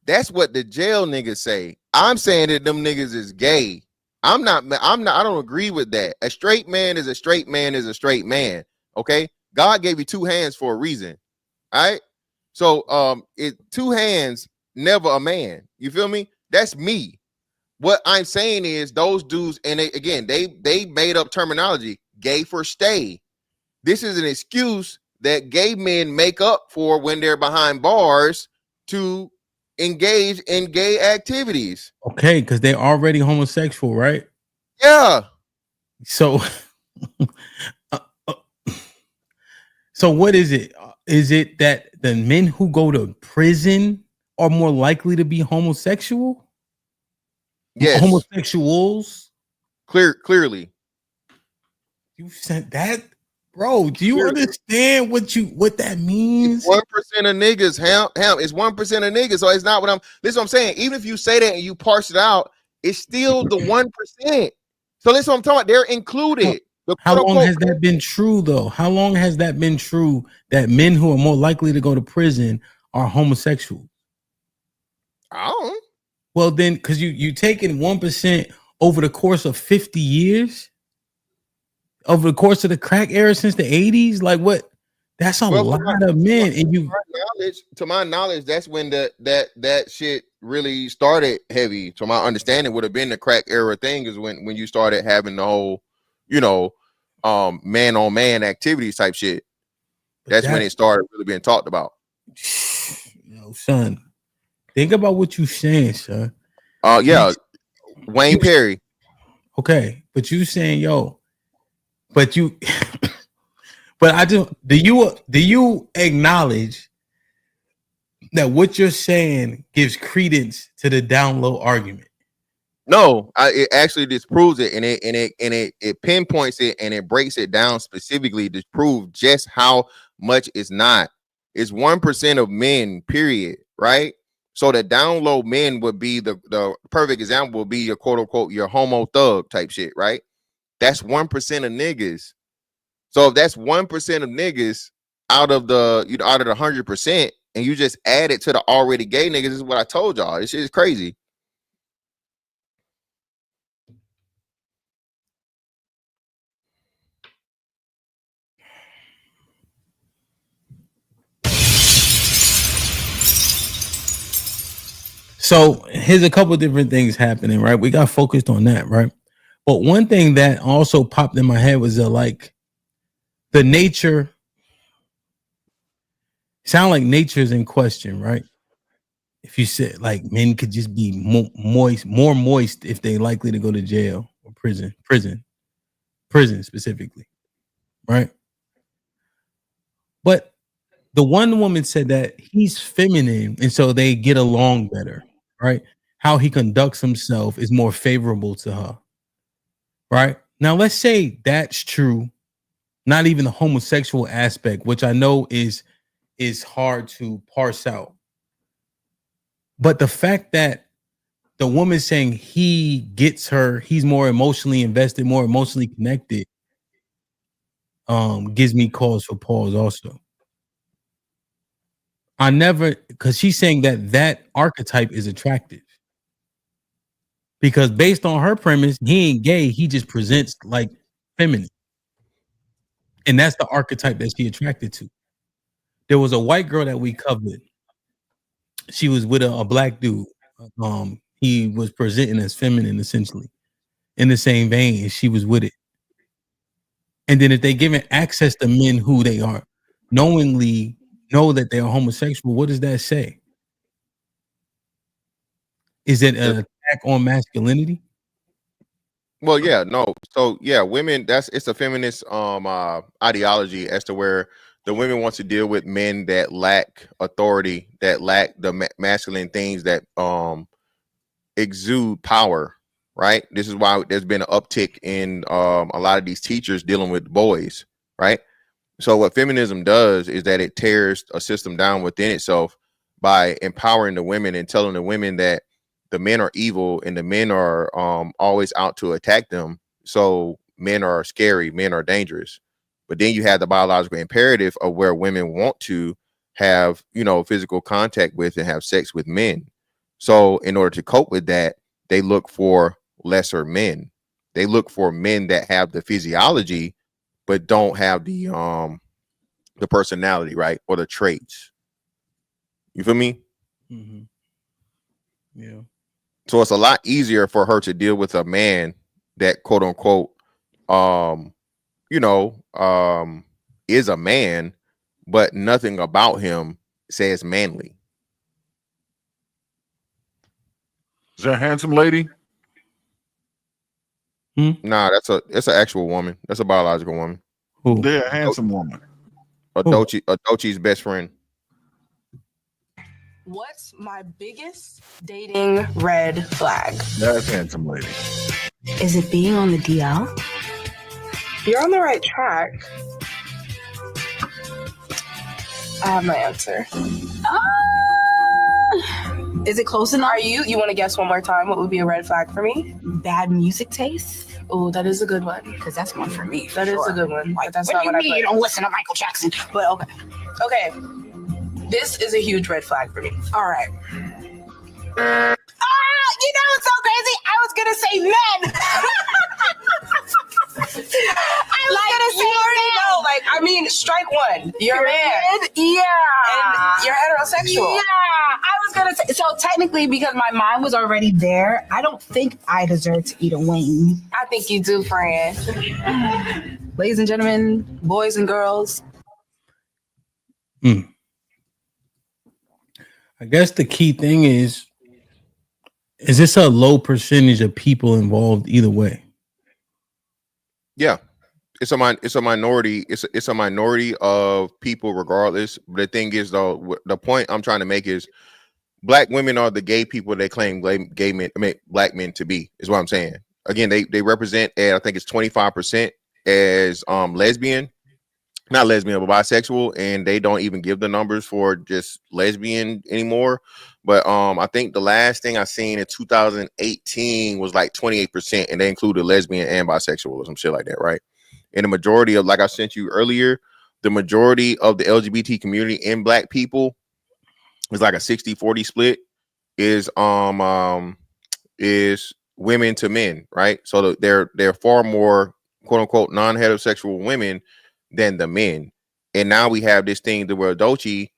That's what the jail niggas say. I'm saying that them niggas is gay. I don't agree with that. A straight man is a straight man is a straight man. Okay. God gave you two hands for a reason. All right. So two hands, never a man. You feel me? That's me. What I'm saying is those dudes, and they made up terminology, gay for stay. This is an excuse that gay men make up for when they're behind bars to engage in gay activities. Okay, because they're already homosexual, right? Yeah. So, so what is it? Is it that the men who go to prison are more likely to be homosexual? Yes. Homosexuals? Clearly. You said that? Bro, do you understand what that means? 1% of niggas, it's 1% of niggas. So it's not this is what I'm saying. Even if you say that and you parse it out, it's still the 1%. So that's what I'm talking about. They're included. How long has that been true though? How long has that been true that men who are more likely to go to prison are homosexual? I don't know. Well, then, because you taking 1% over the course of 50 years? Over the course of the crack era since the 80s, like what? That's a lot of men. And to my knowledge, that's when that shit really started heavy. To my understanding, would have been the crack era thing is when you started having the whole, man on man activities type shit. That's when it started really being talked about. Son, think about what you're saying, son. Yeah, Wayne Perry. Okay, but you saying but do you acknowledge that what you're saying gives credence to the down low argument? No, it actually disproves it, and it pinpoints it, and it breaks it down specifically to prove just how much it's not. It's 1% of men, period, right? So the down low men would be the perfect example would be your quote unquote your homo thug type shit, right? That's 1% of niggas. So if that's 1% of niggas out of the 100%, and you just add it to the already gay niggas, this is what I told y'all. This shit is crazy. So here's a couple of different things happening, right? We got focused on that, right? But one thing that also popped in my head was the nature. Sound like nature's in question, right? If you said like men could just be more moist if they likely to go to jail or prison specifically. right? But the one woman said that he's feminine, and so they get along better, right? How he conducts himself is more favorable to her, right? Now, let's say that's true. Not even the homosexual aspect, which I know is hard to parse out. But the fact that the woman saying he gets her, he's more emotionally invested, more emotionally connected, gives me cause for pause also. I never, because she's saying that archetype is attractive. Because based on her premise, he ain't gay, he just presents like feminine. And that's the archetype that she attracted to. There was a white girl that we covered. She was with a black dude. He was presenting as feminine essentially in the same vein, and she was with it. And then if they given access to men who they are knowingly know that they are homosexual, what does that say? Is it an attack on masculinity? Well, yeah, no. So yeah, women, it's a feminist ideology as to where the women want to deal with men that lack authority, that lack the masculine things that exude power, right? This is why there's been an uptick in a lot of these teachers dealing with boys, right? So what feminism does is that it tears a system down within itself by empowering the women and telling the women that the men are evil and the men are always out to attack them. So men are scary, men are dangerous. But then you have the biological imperative of where women want to have, physical contact with and have sex with men. So in order to cope with that, they look for lesser men. They look for men that have the physiology but don't have the personality, right? Or the traits. You feel me? Mm-hmm. Yeah. So it's a lot easier for her to deal with a man that quote unquote is a man, but nothing about him says manly. Is that a handsome lady? Nah, it's an actual woman. That's a biological woman. Who? They're a handsome woman. Adochi's best friend. What's my biggest dating red flag? That's a handsome lady. Is it being on the DL? You're on the right track. I have my answer. Is it close enough? You want to guess one more time? What would be a red flag for me? Bad music taste. Oh, that is a good one. Because that's one for me. That is a good one. Like, that's not what I mean. You don't listen to Michael Jackson. But okay. Okay. This is a huge red flag for me. All right. It's so crazy. I was gonna say men. Strike one. You're a man. Yeah. And you're heterosexual. Yeah. I was gonna say, so technically, because my mind was already there, I don't think I deserve to eat a wing. I think you do, friend. Ladies and gentlemen, boys and girls. I guess the key thing is this a low percentage of people involved either way? Yeah. It's a minority. It's a minority of people regardless. But the thing is, though, the point I'm trying to make is black women are the gay people they claim gay men, black men to be, is what I'm saying. Again, they represent, I think it's 25% as lesbian, not lesbian, but bisexual, and they don't even give the numbers for just lesbian anymore. But I think the last thing I seen in 2018 was like 28%, and they included lesbian and bisexual or some shit like that, right? And the majority of, like I sent you earlier, the majority of the LGBT community in black people is like a 60-40 split is women to men, right? So they're far more quote unquote non-heterosexual women than the men. And now we have this thing to where Dochi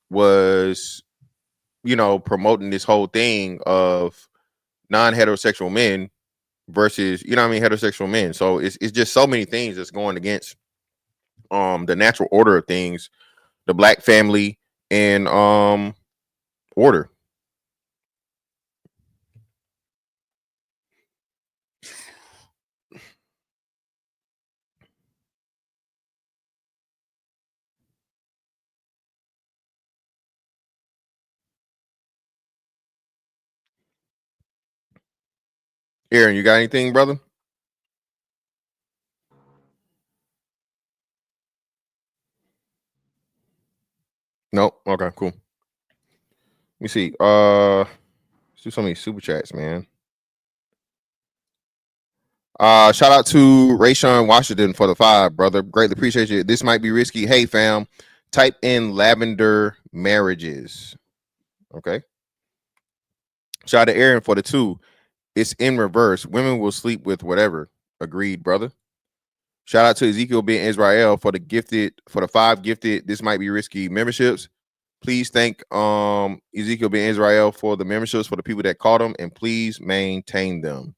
was, promoting this whole thing of non-heterosexual men versus, heterosexual men. So it's just so many things that's going against the natural order of things, the black family and order. Aaron, you got anything, brother? Nope. Okay, cool. Let me see. Let's do so many super chats, man. Shout out to Rayshawn Washington for the 5, brother. Greatly appreciate you. This might be risky. Hey, fam, type in lavender marriages. Okay. Shout out to Aaron for the 2. It's in reverse. Women will sleep with whatever. Agreed, brother. Shout out to Ezekiel Ben Israel for the 5 gifted. This might be risky memberships. Please thank Ezekiel Ben Israel for the memberships for the people that caught them, and please maintain them.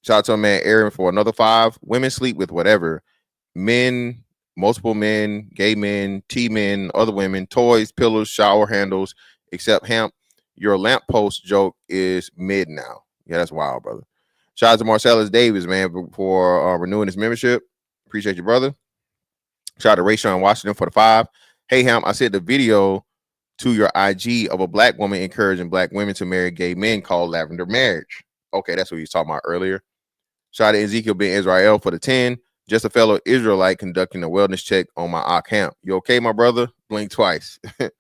Shout out to my man Aaron for another 5. Women sleep with whatever. Men, multiple men, gay men, T-men, other women, toys, pillows, shower handles, except hemp. Your lamppost joke is mid now. Yeah, that's wild, brother. Shout out to Marcellus Davis, man, for renewing his membership. Appreciate you, brother. Shout out to Rayshawn Washington for the 5. Hey, Ham, I sent the video to your IG of a black woman encouraging black women to marry gay men called Lavender Marriage. Okay, that's what he was talking about earlier. Shout out to Ezekiel Ben Israel for the 10. Just a fellow Israelite conducting a wellness check on my account. You okay, my brother? Blink twice. Shout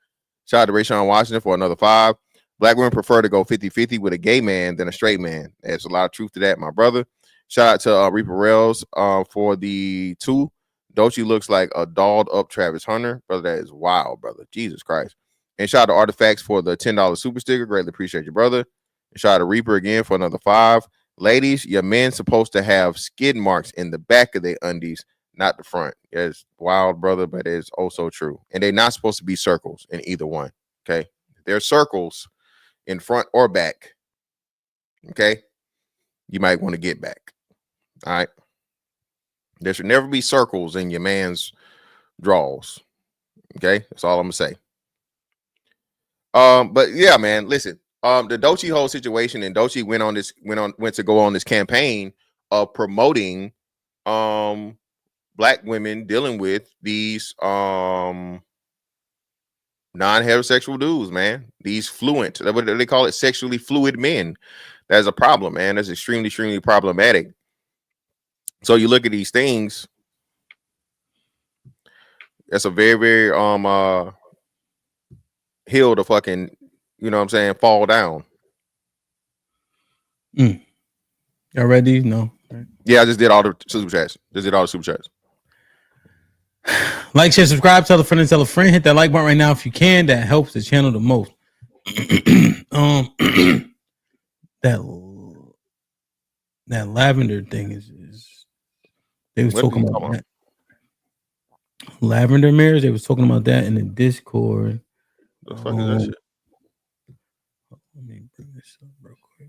out to Rayshawn Washington for another 5. Black women prefer to go 50-50 with a gay man than a straight man. There's a lot of truth to that, my brother. Shout out to Reaper Rails for the 2. Dochi looks like a dolled up Travis Hunter. Brother, that is wild, brother. Jesus Christ. And shout out to Artifacts for the $10 super sticker. Greatly appreciate you, brother. And shout out to Reaper again for another 5. Ladies, your men's supposed to have skid marks in the back of their undies, not the front. It's wild, brother, but it's also true. And they're not supposed to be circles in either one. Okay. They're circles in front or back. Okay. You might want to get back. All right. There should never be circles in your man's drawers. Okay. That's all I'm gonna say. But yeah, man, listen. The Dochi whole situation, and Dochi went to go on this campaign of promoting black women dealing with these non-heterosexual dudes, man. These fluent, what do they call it? Sexually fluid men. That's a problem, man. That's extremely, extremely problematic. So you look at these things, that's a very, very hill to fucking, you know what I'm saying, fall down. Y'all ready? No. Right. Yeah, I just did all the super chats. Like, share, subscribe, tell a friend and tell a friend. Hit that like button right now if you can. That helps the channel the most. that lavender thing is they was talking about that. Lavender mirrors. They was talking about that in the Discord. The fuck is that shit? Let me bring this up real quick.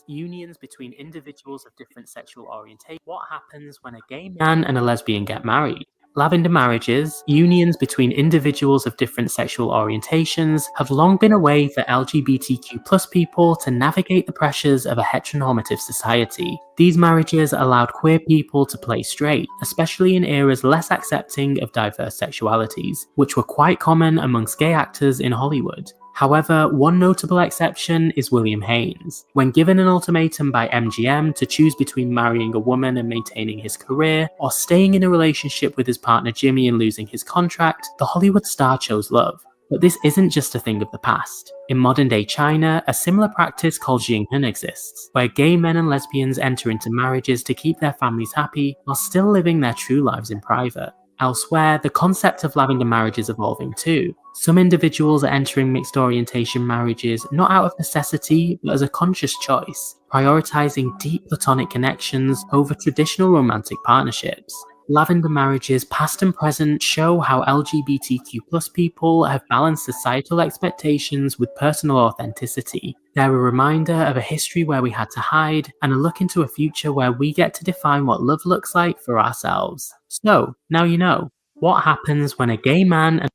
Unions between individuals of different sexual orientation. What happens when a gay man and a lesbian get married? Lavender marriages, unions between individuals of different sexual orientations, have long been a way for LGBTQ+ people to navigate the pressures of a heteronormative society. These marriages allowed queer people to play straight, especially in eras less accepting of diverse sexualities, which were quite common amongst gay actors in Hollywood. However, one notable exception is William Haynes. When given an ultimatum by MGM to choose between marrying a woman and maintaining his career, or staying in a relationship with his partner Jimmy and losing his contract, the Hollywood star chose love. But this isn't just a thing of the past. In modern-day China, a similar practice called Jinghen exists, where gay men and lesbians enter into marriages to keep their families happy while still living their true lives in private. Elsewhere, the concept of lavender marriage is evolving too. Some individuals are entering mixed orientation marriages not out of necessity, but as a conscious choice, prioritizing deep platonic connections over traditional romantic partnerships. Lavender marriages, past and present, show how LGBTQ+ people have balanced societal expectations with personal authenticity. They're a reminder of a history where we had to hide, and a look into a future where we get to define what love looks like for ourselves. So, now you know. What happens when a gay man and...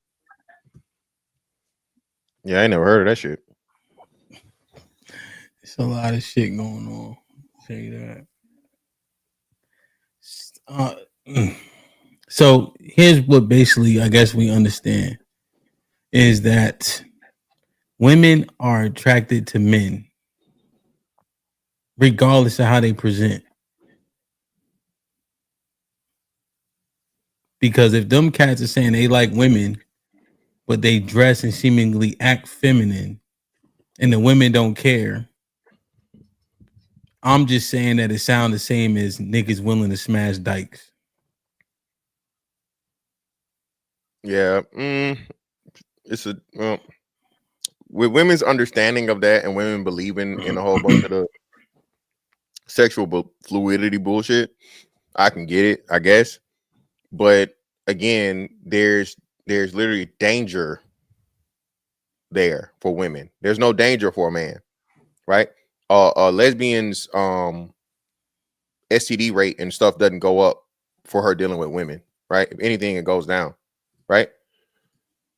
Yeah, I ain't never heard of that shit. It's a lot of shit going on. Say that. So here's what basically I guess we understand is that women are attracted to men, regardless of how they present. Because if them cats are saying they like women, but they dress and seemingly act feminine, and the women don't care, I'm just saying that it sounds the same as niggas willing to smash dykes. Yeah, it's a with women's understanding of that and women believing in a whole bunch of the sexual fluidity bullshit. I can get it, I guess, but again, there's literally danger there for women. There's no danger for a man, right? Lesbians STD rate and stuff doesn't go up for her dealing with women, right? If anything, it goes down, right?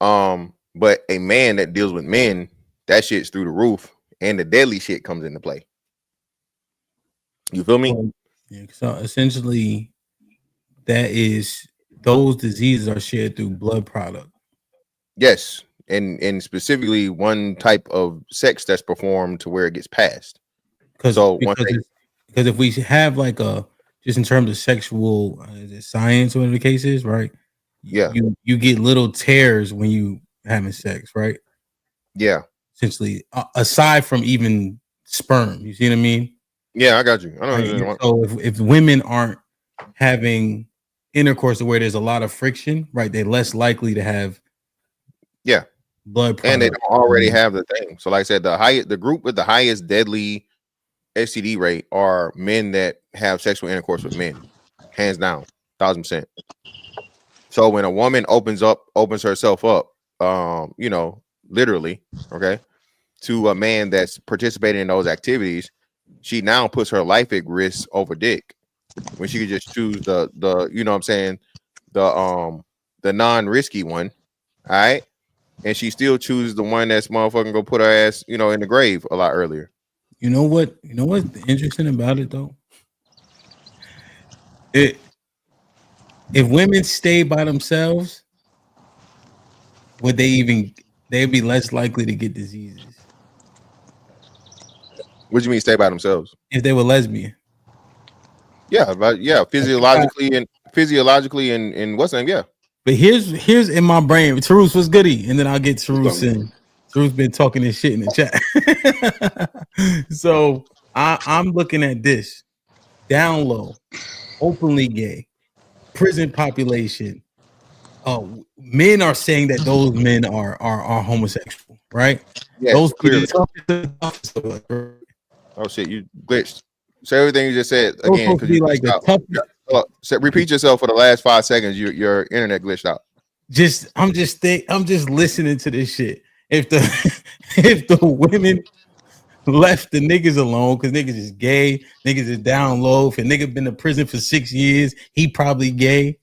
But a man that deals with men, that shit's through the roof, and the deadly shit comes into play. You feel me? Yeah, so essentially, those diseases are shared through blood product. Yes, and specifically one type of sex that's performed to where it gets passed. Because if we have like a just in terms of sexual science, whatever the case is, right? Yeah, you get little tears when you having sex, right? Yeah, essentially, aside from even sperm, you see what I mean? Yeah, I got you. I don't know. So if women aren't having intercourse where there's a lot of friction, right, they're less likely to have blood product. And they don't already have the thing. So like I said, the group with the highest deadly STD rate are men that have sexual intercourse with men, hands down, 1000%. So when a woman opens herself up, literally, okay, to a man that's participating in those activities, she now puts her life at risk over dick when she could just choose the you know what I'm saying, the non-risky one, all right, and she still chooses the one that's motherfucking go put her ass in the grave a lot earlier. You know what's interesting about it though? If women stay by themselves, they'd be less likely to get diseases. What do you mean stay by themselves? If they were lesbian. Yeah, but physiologically and what's name, yeah. But here's in my brain, Tarus, what's goody? And then I'll get Tarus in. Tarus been talking this shit in the chat. So I'm looking at this. Down low, openly gay, prison population. Men are saying that those men are homosexual, right? Yes, those clearly. Oh shit, you glitched. Say everything you just said again. Repeat yourself for the last 5 seconds. Your internet glitched out. I'm just listening to this shit. If the women left the niggas alone because niggas is gay, niggas is down low. If a nigga been to prison for 6 years, he probably gay.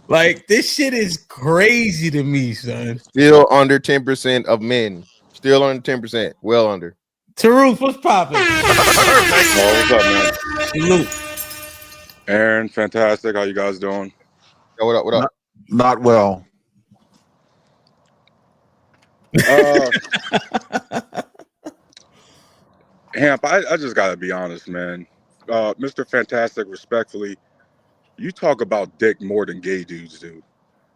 Like, this shit is crazy to me, son. Still under 10% of men. Still under 10%. Well under. Tarus, what's popping? What's up, man? Salute. Aaron, fantastic. How you guys doing? Yo, what up? Not well. Hamp, I just gotta be honest, man. Mr. Fantastic, respectfully, you talk about dick more than gay dudes do.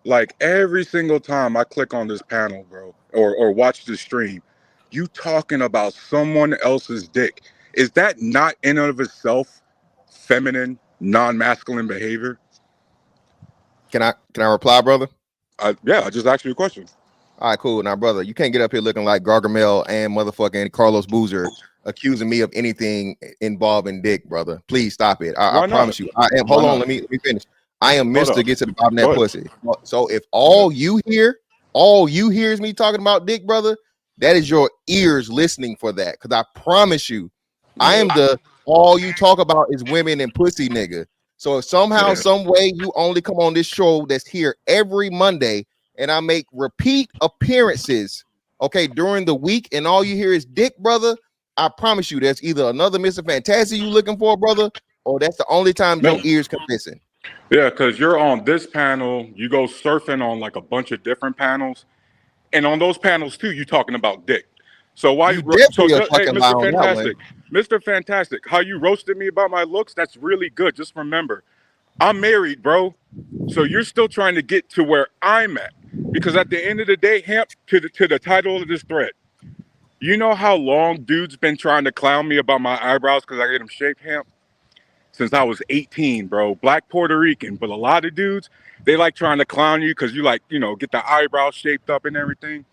Like, every single time I click on this panel, bro, or watch the stream, you talking about someone else's dick. Is that not in and of itself feminine, non-masculine behavior? Can I reply, brother? Yeah, I just asked you a question. All right, cool. Now, brother, you can't get up here looking like Gargamel and motherfucking Carlos Boozer accusing me of anything involving dick, brother. Please stop it. I promise you. I am. Hold on. Let me finish. I am Mr. Get to the bottom of that pussy. So if all you hear is me talking about dick, brother, that is your ears listening for that. Because I promise you, I am all you talk about is women and pussy, nigga. So if somehow, some way you only come on this show that's here every Monday and I make repeat appearances, okay, during the week and all you hear is dick, brother, I promise you there's either another Mr. Fantastic you looking for, brother, or that's the only time your ears can listen. Yeah, because you're on this panel, you go surfing on like a bunch of different panels, And on those panels too, you talking about dick. So why? You definitely are Hey, talking Mr. about on that one. Fantastic, Mr. Fantastic, how you roasted me about my looks? That's really good. Just remember, I'm married, bro. So you're still trying to get to where I'm at, because at the end of the day, Hemp, to the title of this thread, you know how long dudes been trying to clown me about my eyebrows because I get them shaped, Hemp? Since I was 18, bro. Black Puerto Rican, but a lot of dudes, they like trying to clown you because you like, you know, get the eyebrows shaped up and everything.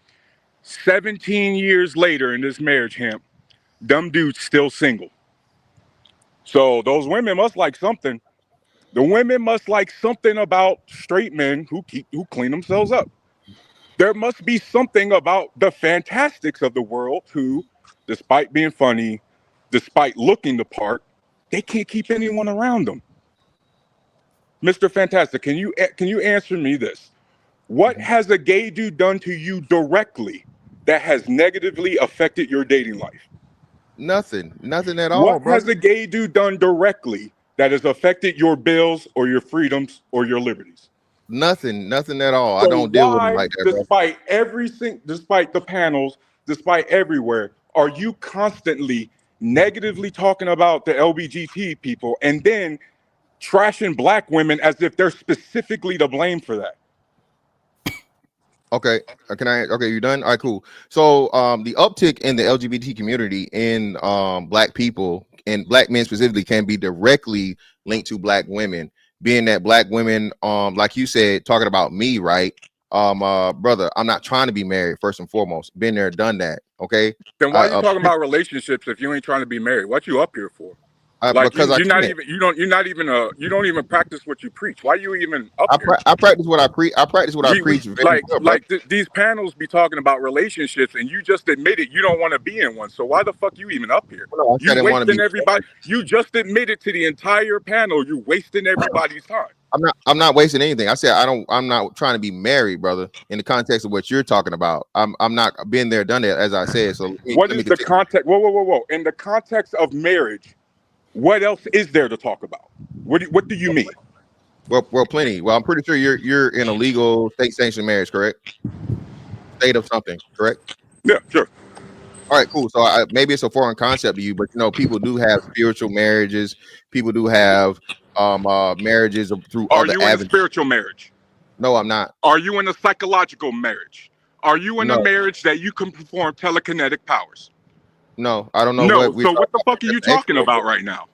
17 years later in this marriage, Hemp, them dudes still single. So those women must like something. The women must like something about straight men who clean themselves up. There must be something about the fantastics of the world who, despite being funny, despite looking the part, they can't keep anyone around them. Mr. Fantastic, can you answer me this? What has a gay dude done to you directly that has negatively affected your dating life? Nothing at all, What bro. has a gay dude done directly that has affected your bills or your freedoms or your liberties? Nothing at all. So I don't deal with them why, like that, bro. despite the panels, despite everywhere, are you constantly negatively talking about the LGBT people and then trashing black women as if they're specifically to blame for that? Okay, okay, you done? All right, cool. So the uptick in the LGBT community in black people and black men specifically can be directly linked to black women, being that black women, like you said, talking about me, right? Brother, I'm not trying to be married, first and foremost. Been there, done that. Okay. Then why are you talking about relationships if you ain't trying to be married? What you up here for? Like because you don't even practice what you preach. Why are you even up here? I practice what I preach. I practice what I preach. Very well, these panels be talking about relationships, and you just admitted you don't want to be in one. So why the fuck you even up here? No, you wasting everybody. You just admitted to the entire panel you wasting everybody's time. I'm not wasting anything. I said I'm not trying to be married, brother. In the context of what you're talking about, I'm not been there, done that, as I said. So what is the context? Whoa! In the context of marriage, what else is there to talk about? What do you mean? Well, plenty. Well, I'm pretty sure you're in a legal state-sanctioned marriage, correct? State of something, correct? Yeah, sure. All right, cool. So maybe it's a foreign concept to you, but you know, people do have spiritual marriages. People do have marriages through Are other you in a spiritual marriage? No, I'm not. Are you in a psychological marriage? Are you in a marriage that you can perform telekinetic powers? No, I don't know. No, so what the fuck are you talking about right now?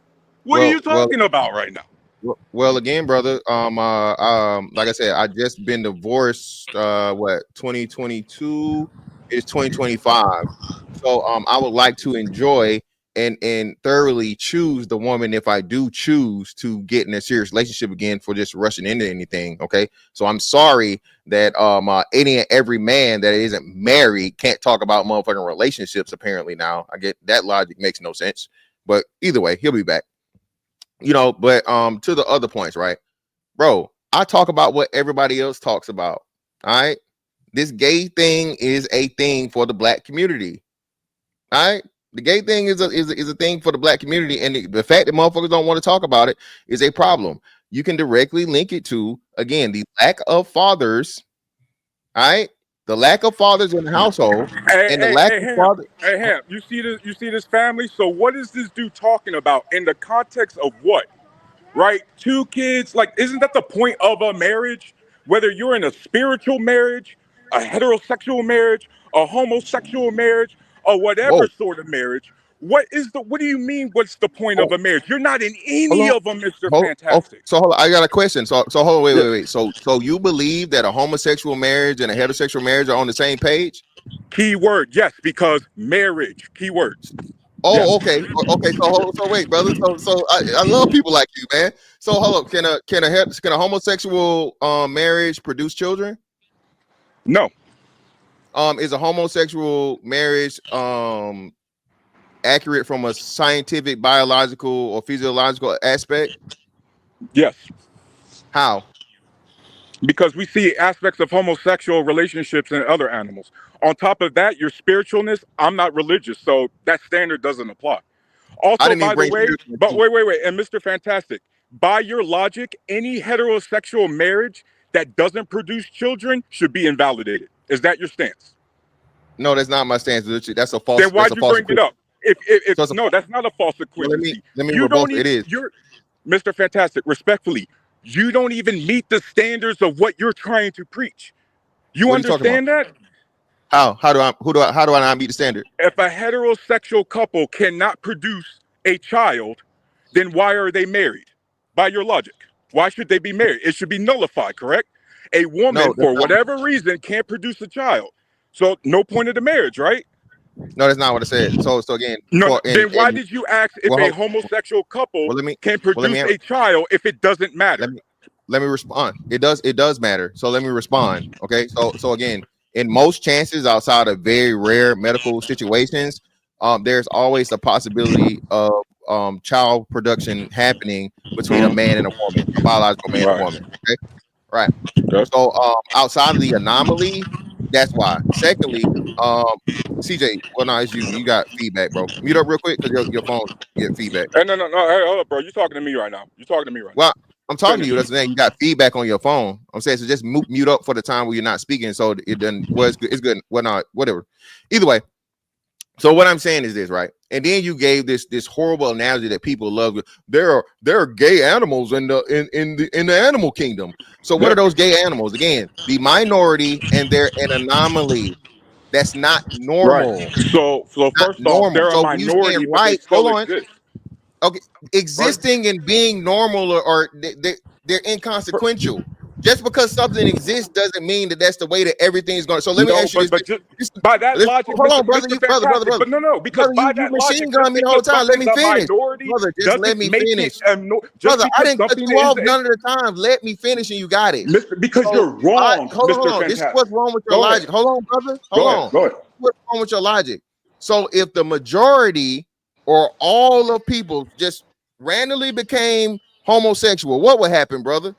What are you talking about right now? Well, again, brother, like I said, I just been divorced. 2022 is 2025. So I would like to enjoy and thoroughly choose the woman if I do choose to get in a serious relationship again for just rushing into anything. Okay, so I'm sorry that any and every man that isn't married can't talk about motherfucking relationships. Apparently now I get that logic makes no sense, but either way, he'll be back. You know, but to the other points, right, bro? I talk about what everybody else talks about. All right, this gay thing is a thing for the black community. All right. The gay thing is a thing for the black community, and the fact that motherfuckers don't want to talk about it is a problem. You can directly link it to, again, the lack of fathers. All right, the lack of fathers in the household, and the lack of fathers. Hey, Ham, you see this family. So what is this dude talking about in the context of what? Right, 2 kids. Like, isn't that the point of a marriage? Whether you're in a spiritual marriage, a heterosexual marriage, a homosexual marriage, or whatever sort of marriage, what do you mean? What's the point of a marriage? You're not in any of them, Mr. Fantastic. So hold on, I got a question. So hold on, wait. So you believe that a homosexual marriage and a heterosexual marriage are on the same page? Keyword, yes, because marriage. Keywords. Oh, yes. Okay. So wait, brother. So I love people like you, man. So hold up. Can a homosexual marriage produce children? No. Is a homosexual marriage accurate from a scientific, biological, or physiological aspect? Yes. How? Because we see aspects of homosexual relationships in other animals. On top of that, your spiritualness, I'm not religious, so that standard doesn't apply. Also, by the way, but wait, and Mr. Fantastic, by your logic, any heterosexual marriage that doesn't produce children should be invalidated. Is that your stance? No, that's not my stance. That's a false. Then why'd that's a you false bring it up? If So it's a no, that's not a false Well, let equivalency. me You rebuttal. don't It even, is. you're Mr. Fantastic, respectfully, you don't even meet the standards of what you're trying to preach. You What are you talking understand that? How do I not meet the standard? If a heterosexual couple cannot produce a child, then why are they married? By your logic, why should they be married? It should be nullified, correct? A woman, No, that's for not- whatever reason, can't produce a child. So no point of the marriage, right? No, that's not what I said. So again, No, then why did you ask if well, a homosexual couple can produce a child if it doesn't matter? Let me respond. It does matter. So let me respond. Okay. So again, in most chances outside of very rare medical situations, there's always a possibility of child production happening between a man and a woman, a biological man and woman. Okay. Right. So outside of the anomaly, that's why. Secondly, CJ, well, no, it's you. You got feedback, bro. Mute up real quick because your phone get feedback. Hey, no. Hey, hold up, bro. You're talking to me right now. Well, I'm talking to you. That's the thing. You got feedback on your phone. I'm saying so. Just mute up for the time where you're not speaking. So it doesn't. Well, it's good. Well, not whatever. Either way. So what I'm saying is this, right? And then you gave this horrible analogy that people love. There are gay animals in the animal kingdom. So what are those gay animals? Again, the minority, and they're an anomaly. That's not normal. Right. So first off, they're a minority, but they still exist. Okay, existing and being normal or they're inconsequential. Just because something exists doesn't mean that that's the way that everything's going. So let me ask you this. By that logic, hold on, brother, brother. But no, because by that machine logic, gun me the whole time. Let me finish, brother. Just let me finish, brother. I didn't cut you off none of the time. Let me finish, and you got it. Because you're wrong. Hold on. This is what's wrong with your logic. Hold on, brother. Hold on. Go ahead. What's wrong with your logic? So if the majority or all of people just randomly became homosexual, what would happen, brother?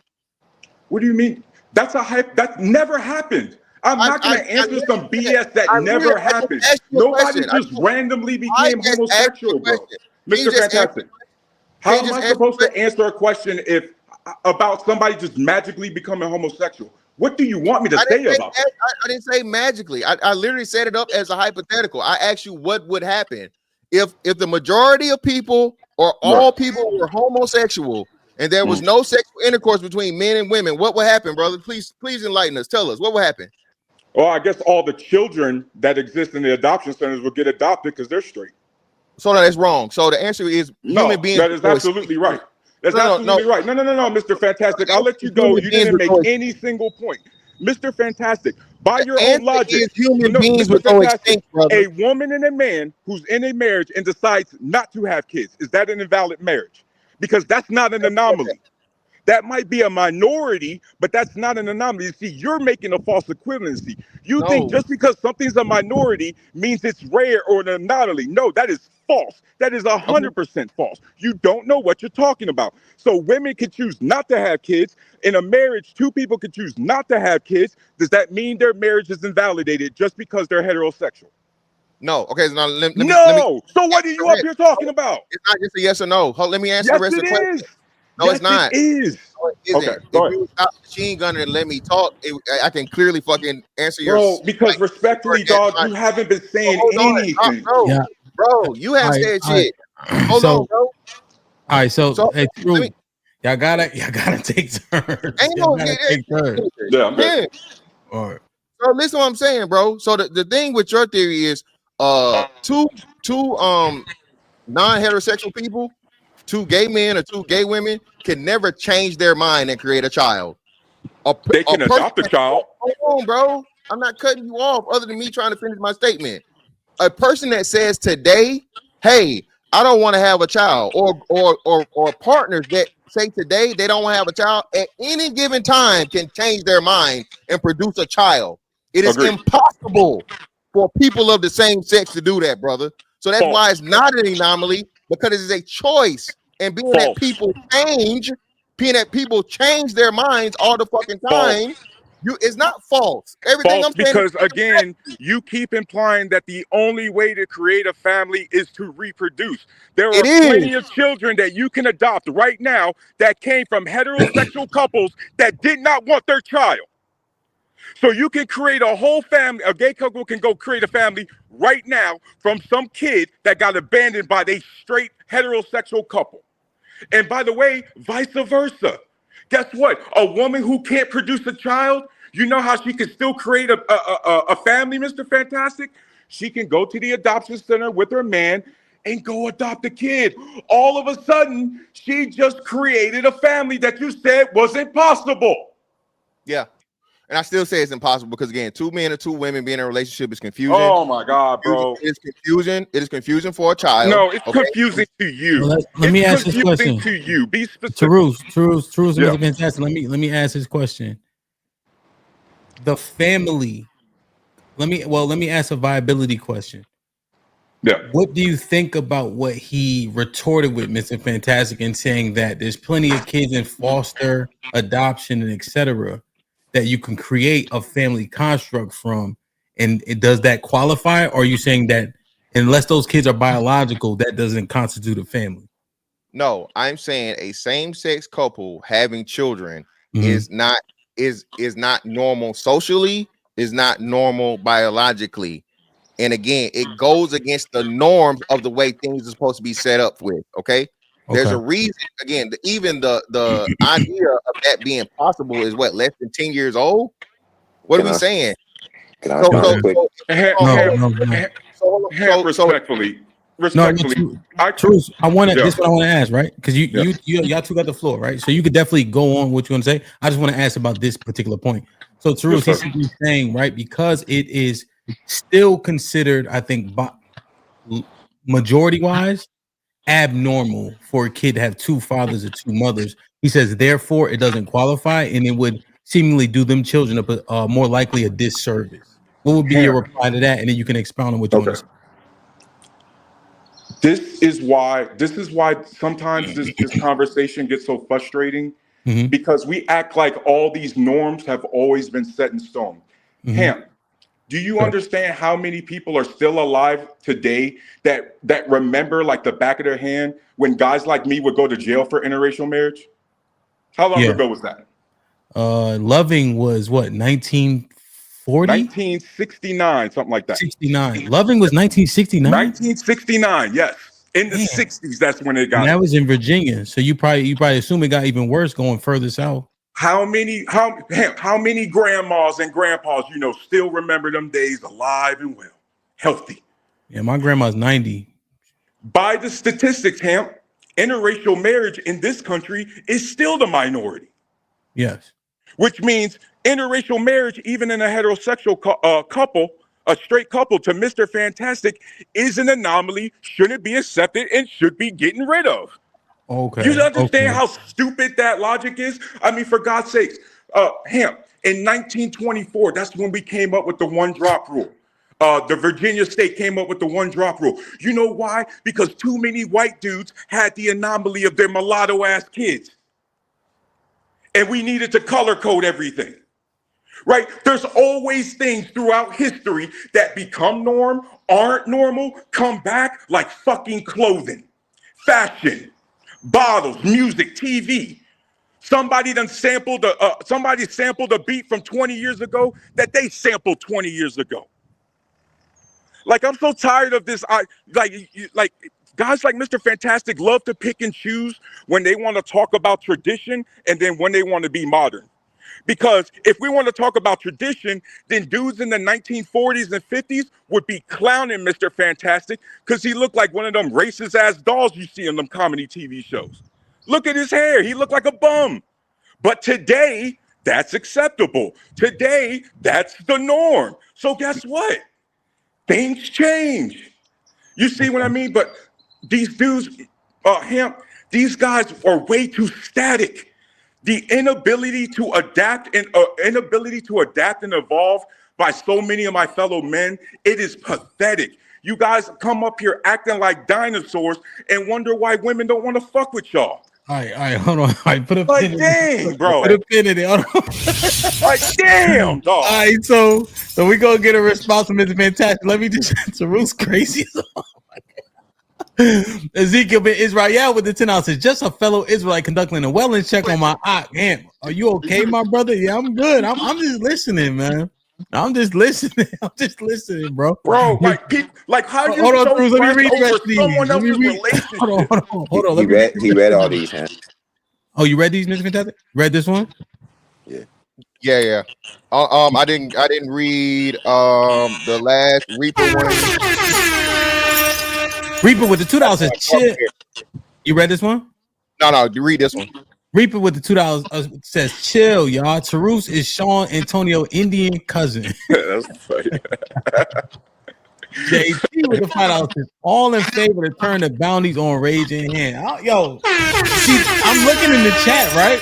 What do you mean? That's a hype. That never happened. I'm not going to answer some BS that never happened. Nobody just randomly became homosexual, bro. Mr. Fantastic. How am I supposed to answer a question about somebody just magically becoming homosexual? What do you want me to say about that? I didn't say magically. I literally set it up as a hypothetical. I asked you what would happen if the majority of people or all people were homosexual and there was no sexual intercourse between men and women. What would happen, brother? Please enlighten us. Tell us what would happen. Well, I guess all the children that exist in the adoption centers will get adopted because they're straight. So that's wrong. So the answer is human beings. That is absolutely right. That's absolutely right. No, Mr. Fantastic. I'll let you go. You didn't make any single point. Mr. Fantastic, by your own logic, Mr. Fantastic, a woman and a man who's in a marriage and decides not to have kids, is that an invalid marriage? Because that's not an anomaly. That might be a minority, but that's not an anomaly. See, you're making a false equivalency. You think just because something's a minority means it's rare or an anomaly. No, that is false. That is 100% false. You don't know what you're talking about. So women can choose not to have kids. In a marriage, two people can choose not to have kids. Does that mean their marriage is invalidated just because they're heterosexual? No. Okay. So now let me. So what are you up here talking about? It's not just a yes or no. Let me answer the rest of the question. No, yes, it's not. It is. No, it isn't. Okay, if you stop machine gunning and let me talk, I can clearly fucking answer your. Bro, because respectfully, dog, you haven't been saying anything. Bro, you have said shit. Hold on, bro. All right, so hey, True, y'all gotta take turns. Ain't no take turns. Yeah, man. All right. So listen to what I'm saying, bro. So the thing with your theory is two non-heterosexual people, two gay men or two gay women can never change their mind and create a child. They can adopt a child. Hold on, bro. I'm not cutting you off other than me trying to finish my statement. A person that says today, hey, I don't want to have a child, or partners that say today they don't want to have a child, at any given time can change their mind and produce a child. It is impossible for people of the same sex to do that, brother. So that's why it's not an anomaly, because it is a choice. And being that people change their minds all the fucking time, it's not false. Everything false, I'm saying because again, you keep implying that the only way to create a family is to reproduce. There are plenty of children that you can adopt right now that came from heterosexual couples that did not want their child. So you can create a whole family. A gay couple can go create a family right now from some kid that got abandoned by a straight heterosexual couple. And by the way, vice versa. Guess what? A woman who can't produce a child, you know how she can still create a family, Mr. Fantastic? She can go to the adoption center with her man and go adopt a kid. All of a sudden, she just created a family that you said wasn't possible. Yeah. And I still say it's impossible because, again, 2 men or 2 women being in a relationship is confusion. Oh, my God, bro. It's confusion. It is confusion for a child. No, it's confusing to you. Well, let me ask this question. To you. Be specific. Tarus, Yeah. Fantastic. Let me ask this question. The family. Let me ask a viability question. Yeah. What do you think about what he retorted with Mr. Fantastic in saying that there's plenty of kids in foster, adoption, and etc. that you can create a family construct from, and does that qualify? Or are you saying that unless those kids are biological, that doesn't constitute a family? No, I'm saying a same-sex couple having children is not normal socially, is not normal biologically. And again, it goes against the norms of the way things are supposed to be set up with. Okay. There's a reason. Again, even the idea of that being possible is what, less than 10 years old? What are we saying? Respectfully. Truth. I want to. This is what I want to ask, right? Because y'all two got the floor, right? So you could definitely go on what you want to say. I just want to ask about this particular point. So Truth, he's saying, right, because it is still considered, I think, majority-wise, abnormal for a kid to have 2 fathers or 2 mothers. He says, therefore, it doesn't qualify, and it would seemingly do them children more likely a disservice. What would be your reply to that? And then you can expound on what you want to say. This is why sometimes this conversation gets so frustrating, because we act like all these norms have always been set in stone. Hamp, do you understand how many people are still alive today that remember like the back of their hand when guys like me would go to jail for interracial marriage? How long ago was that? Loving was what, 1940? 1969, something like that. 69. Loving was 1969? 1969, yes. In the 60s, that's when it got. And that was in Virginia. So you probably assume it got even worse going further south. How many grandmas and grandpas, still remember them days alive and well, healthy? Yeah, my grandma's 90. By the statistics, Hamp, interracial marriage in this country is still the minority. Yes. Which means interracial marriage, even in a heterosexual couple, a straight couple, to Mr. Fantastic, is an anomaly, shouldn't be accepted, and should be getting rid of. Okay. You understand how stupid that logic is? I mean, for God's sakes, Hamp, in 1924, that's when we came up with the 1-drop rule. The Virginia state came up with the 1-drop rule. You know why? Because too many white dudes had the anomaly of their mulatto-ass kids. And we needed to color code everything. Right? There's always things throughout history that become norm, aren't normal, come back like fucking clothing, fashion, bottles, music, TV. Somebody sampled a beat from 20 years ago that they sampled 20 years ago. Like, I'm so tired of this. Like guys like Mr. Fantastic love to pick and choose when they want to talk about tradition and then when they want to be modern. Because if we want to talk about tradition, then dudes in the 1940s and 50s would be clowning Mr. Fantastic because he looked like one of them racist ass dolls you see in them comedy TV shows. Look at his hair. He looked like a bum. But today, that's acceptable. Today, that's the norm. So guess what? Things change. You see what I mean? But these dudes, these guys are way too static. The inability to adapt and evolve by so many of my fellow men, it is pathetic. You guys come up here acting like dinosaurs and wonder why women don't want to fuck with y'all. All right, hold on. All right, put a like, pin dang, in it. Bro. Put a pin in it. Hold on. Like, damn, dog. All right, so we gonna get a response from Mr. Fantastic. Let me just Tarus crazy. Oh my God. Ezekiel Ben Israel with the 10 ounces. Just a fellow Israelite conducting a wellness check on my eye. Man, are you okay, my brother? Yeah, I'm good. I'm just listening, man. I'm just listening. I'm just listening, bro. Bro, like people, like how you Hold on, so Bruce. Let me fresh read the rest over of these. someone Let me else's read. relationship. Hold on. He read all these, huh? Oh, you read these, Mr. Fantastic? Read this one? Yeah. I didn't read the last Reaper one. Reaper with the $2 chill. You read this one? No, read this one. Reaper with the $2 says chill, y'all. Tarus is Sean Antonio Indian cousin. That's funny. JT with the $5 says all in favor to turn the bounties on Rage in hand. Yo, see, I'm looking in the chat, right?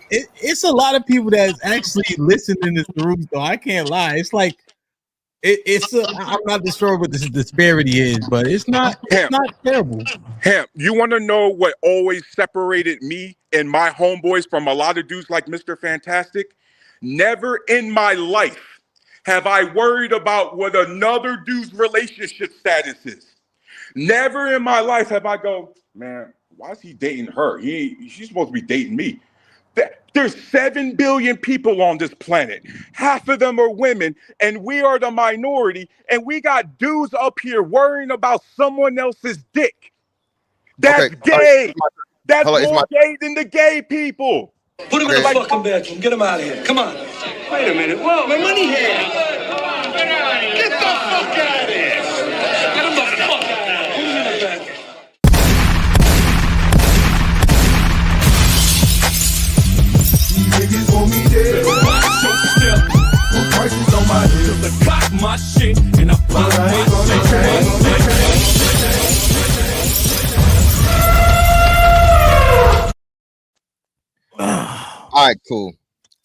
It's a lot of people that's actually listening to Tarus, though. I can't lie. It's like I'm not sure what this disparity is, but it's not terrible. Hemp, you want to know what always separated me and my homeboys from a lot of dudes like Mr. Fantastic? Never in my life have I worried about what another dude's relationship status is. Never in my life have I go, man, why is he dating her? She's supposed to be dating me. There's 7 billion people on this planet. Half of them are women, and we are the minority, and we got dudes up here worrying about someone else's dick. That's gay. That's more gay than the gay people. Put him in the fucking bedroom. Get him out of here. Come on. Wait a minute. Whoa, my money here. Get the fuck out of here. Get him the fuck out of here. Put him in the bedroom. Niggas want me dead. Put prices on my head. I cock my shit and I pop my All right, cool.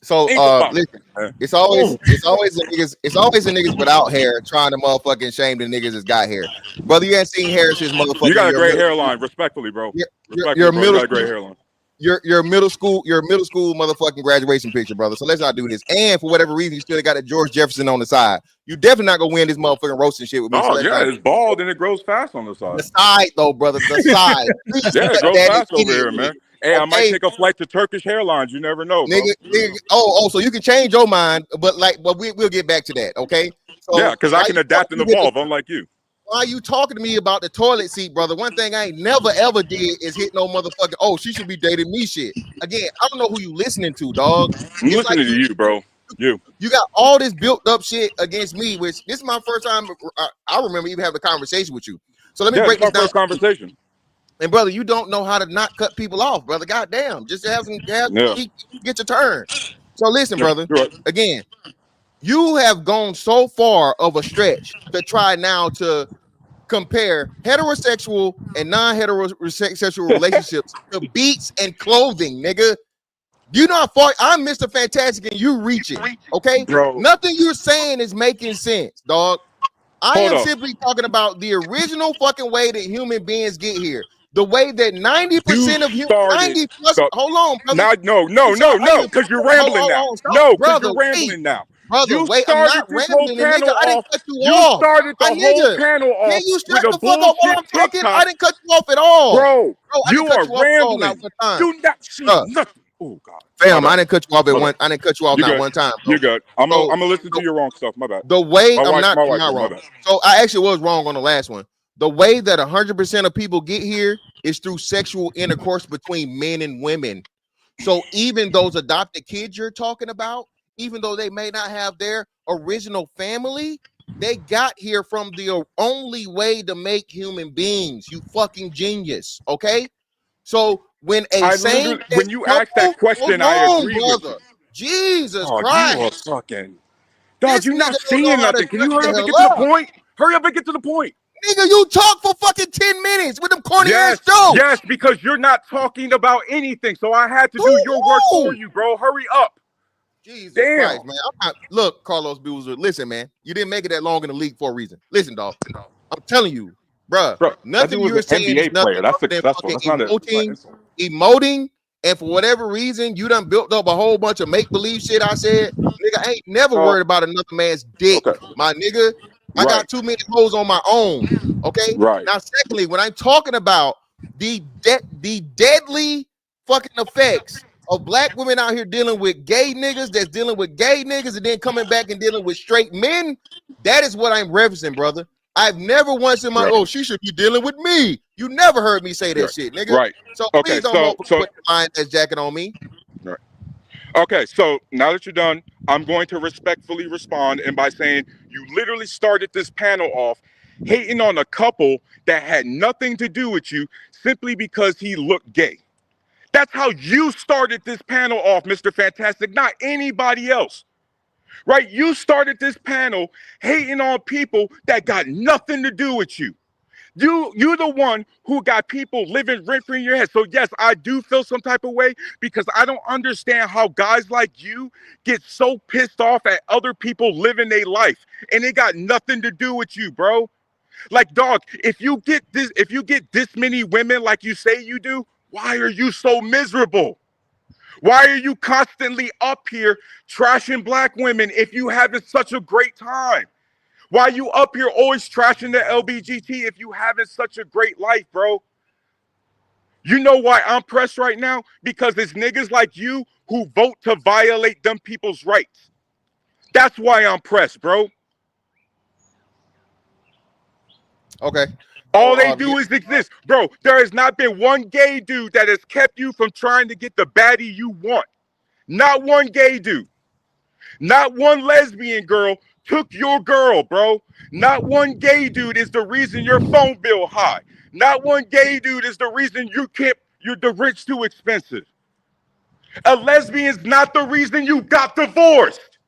So listen, it's always the niggas without hair trying to motherfucking shame the niggas that's got hair. Brother, you ain't seen hair since motherfucking. You got a great hairline, respectfully, bro. Your middle, you got a great hairline. Your middle school motherfucking graduation picture, brother. So let's not do this. And for whatever reason, you still got a George Jefferson on the side. You definitely not gonna win this motherfucking roasting shit with me. Oh yeah, it's bald and it grows fast on the side. The side though, brother. The side. Yeah, it grows fast over here, man. Hey, I might take a flight to Turkish Hairlines. You never know, bro. Nigga. Oh, so you can change your mind, but we'll get back to that, okay? So, yeah, because I can adapt and evolve, unlike you. Why are you talking to me about the toilet seat, brother? One thing I ain't never ever did is hit no motherfucking, oh, she should be dating me shit. Again, I don't know who you listening to, dog. I'm listening to you, bro. You got all this built up shit against me, which this is my first time I remember even having a conversation with you. So let me break this down. First conversation. And brother, you don't know how to not cut people off, brother. Goddamn, just get your turn. So listen, brother. Right. Again, you have gone so far of a stretch to try now to compare heterosexual and non-heterosexual relationships to beats and clothing, nigga. You know how far I'm Mr. Fantastic and you reaching, okay? Bro. Nothing you're saying is making sense, dog. I am simply talking about the original fucking way that human beings get here. The way that 90% of human hold on, brother. No, because you're rambling now. No, because you're rambling now. Brother, you wait, started I'm not this rambling, whole panel nigga. I didn't off. cut you You off. started the whole panel off. Can you shut with the fuck up while I'm talking? TikTok. I didn't cut you off at all. Bro, I you are rambling. Do not see nothing. Oh God. Fam, I didn't cut you off at one. I didn't cut you off not one time. Bro. You're good. I'm gonna listen to your wrong stuff. My bad. The way I'm not wrong. So I actually was wrong on the last one. The way that 100% of people get here is through sexual intercourse between men and women. So even those adopted kids you're talking about, even though they may not have their original family, they got here from the only way to make human beings. You fucking genius. Okay. So when you ask that question, I agree with you. Jesus Christ. You are fucking dog, you're not saying nothing. Can you hurry up and get to the point? Hurry up and get to the point. Nigga, you talk for fucking 10 minutes with them corny ass jokes. Yes, because you're not talking about anything. So I had to do your work for you, bro. Hurry up. Jesus Christ, man. Look, Carlos Buzer, listen, man. You didn't make it that long in the league for a reason. Listen, dog. I'm telling you, bro, nothing you're saying is nothing emoting, and for whatever reason, you done built up a whole bunch of make-believe shit I said. Nigga, I ain't never worried about another man's dick, my nigga. I got too many hoes on my own. Okay. Right. Now, secondly, when I'm talking about the deadly fucking effects of black women out here dealing with gay niggas, that's dealing with gay niggas, and then coming back and dealing with straight men, that is what I'm referencing, brother. I've never once in my she should be dealing with me. You never heard me say that shit, nigga. Right. So Okay, please don't so put the line that's jacket on me. Right. Okay, so now that you're done, I'm going to respectfully respond, and by saying you literally started this panel off hating on a couple that had nothing to do with you simply because he looked gay. That's how you started this panel off, Mr. Fantastic, not anybody else. Right? You started this panel hating on people that got nothing to do with you. You're the one who got people living rent-free in your head. So yes, I do feel some type of way because I don't understand how guys like you get so pissed off at other people living their life, and it got nothing to do with you, bro. Like, dog, if you get this many women like you say you do, why are you so miserable? Why are you constantly up here trashing black women if you having such a great time? Why are you up here always trashing the LBGT if you having such a great life, bro? You know why I'm pressed right now? Because it's niggas like you who vote to violate them people's rights. That's why I'm pressed, bro. Okay. All they do is exist. Bro, there has not been one gay dude that has kept you from trying to get the baddie you want. Not one gay dude. Not one lesbian girl took your girl, bro. Not one gay dude is the reason your phone bill high. Not one gay dude is the reason you're the rich too expensive. A lesbian's not the reason you got divorced.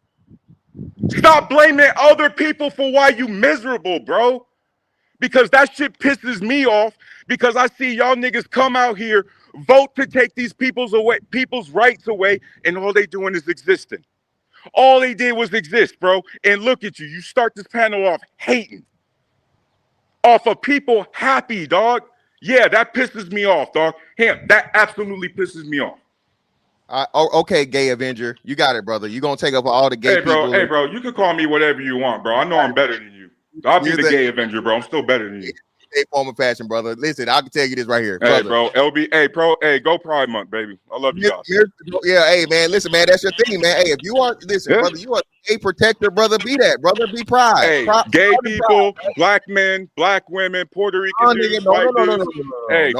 Stop blaming other people for why you miserable, bro. Because that shit pisses me off because I see y'all niggas come out here, vote to take these people's rights away, and all they doing is existing. All they did was exist, bro. And look at you. You start this panel off hating. Off of people happy, dog. Yeah, that pisses me off, dog. That absolutely pisses me off. Okay, gay Avenger. You got it, brother. You gonna take up all the gay people. Hey, bro, you can call me whatever you want, bro. I know I'm better than you. I'll be the gay Avenger, bro. I'm still better than you. A form of fashion, brother. Listen, I can tell you this right here. Hey, brother. bro, go Pride Month, baby. I love you guys. Yeah, hey, man, listen, man, that's your thing, man. Hey, if you are, brother, you are a protector, brother, be that, brother, be pride. Hey, gay people, black men, black women, Puerto Rican dudes, white dudes. Hey,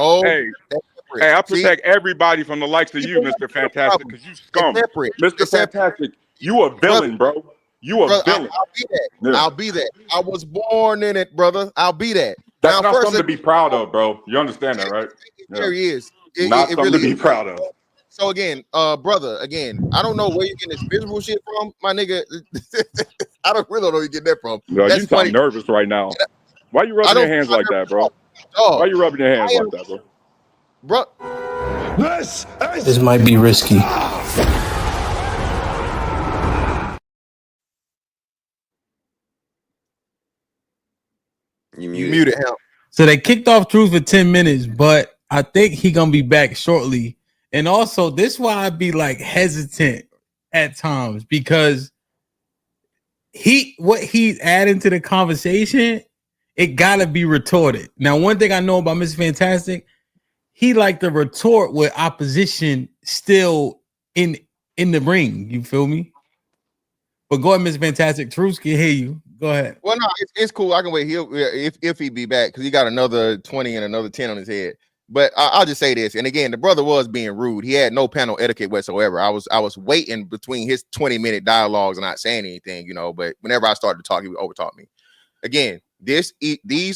I protect everybody from the likes of you, Mr. Fantastic, because you scum. Mr. Fantastic, you a villain, bro. You a villain. I'll be that. Yeah. I'll be that. I was born in it, brother. I'll be that. That's now, not something to be proud of, bro. You understand that, right? There he is. Not something really to be proud of. So again, brother, I don't know where you're getting this miserable shit from, my nigga. I don't really know where you get that from. Yo, you sound nervous right now. Why you rubbing your hands like that, bro? Why you rubbing your hands like that, bro? Bro, this might be risky. You muted him. So they kicked off Truth for 10 minutes, but I think he gonna be back shortly. And also, this is why I be like hesitant at times because what he's adding to the conversation, it gotta be retorted. Now, one thing I know about Mr. Fantastic, he like to retort with opposition still in the ring. You feel me? But go ahead, Mr. Fantastic. Truth can hear you. Go ahead. Well, no, it's cool. I can wait. If he be back because he got another 20 and another 10 on his head. But I'll just say this. And again, the brother was being rude. He had no panel etiquette whatsoever. I was waiting between his 20-minute dialogues and not saying anything, But whenever I started to talk, he would overtalk me. Again, these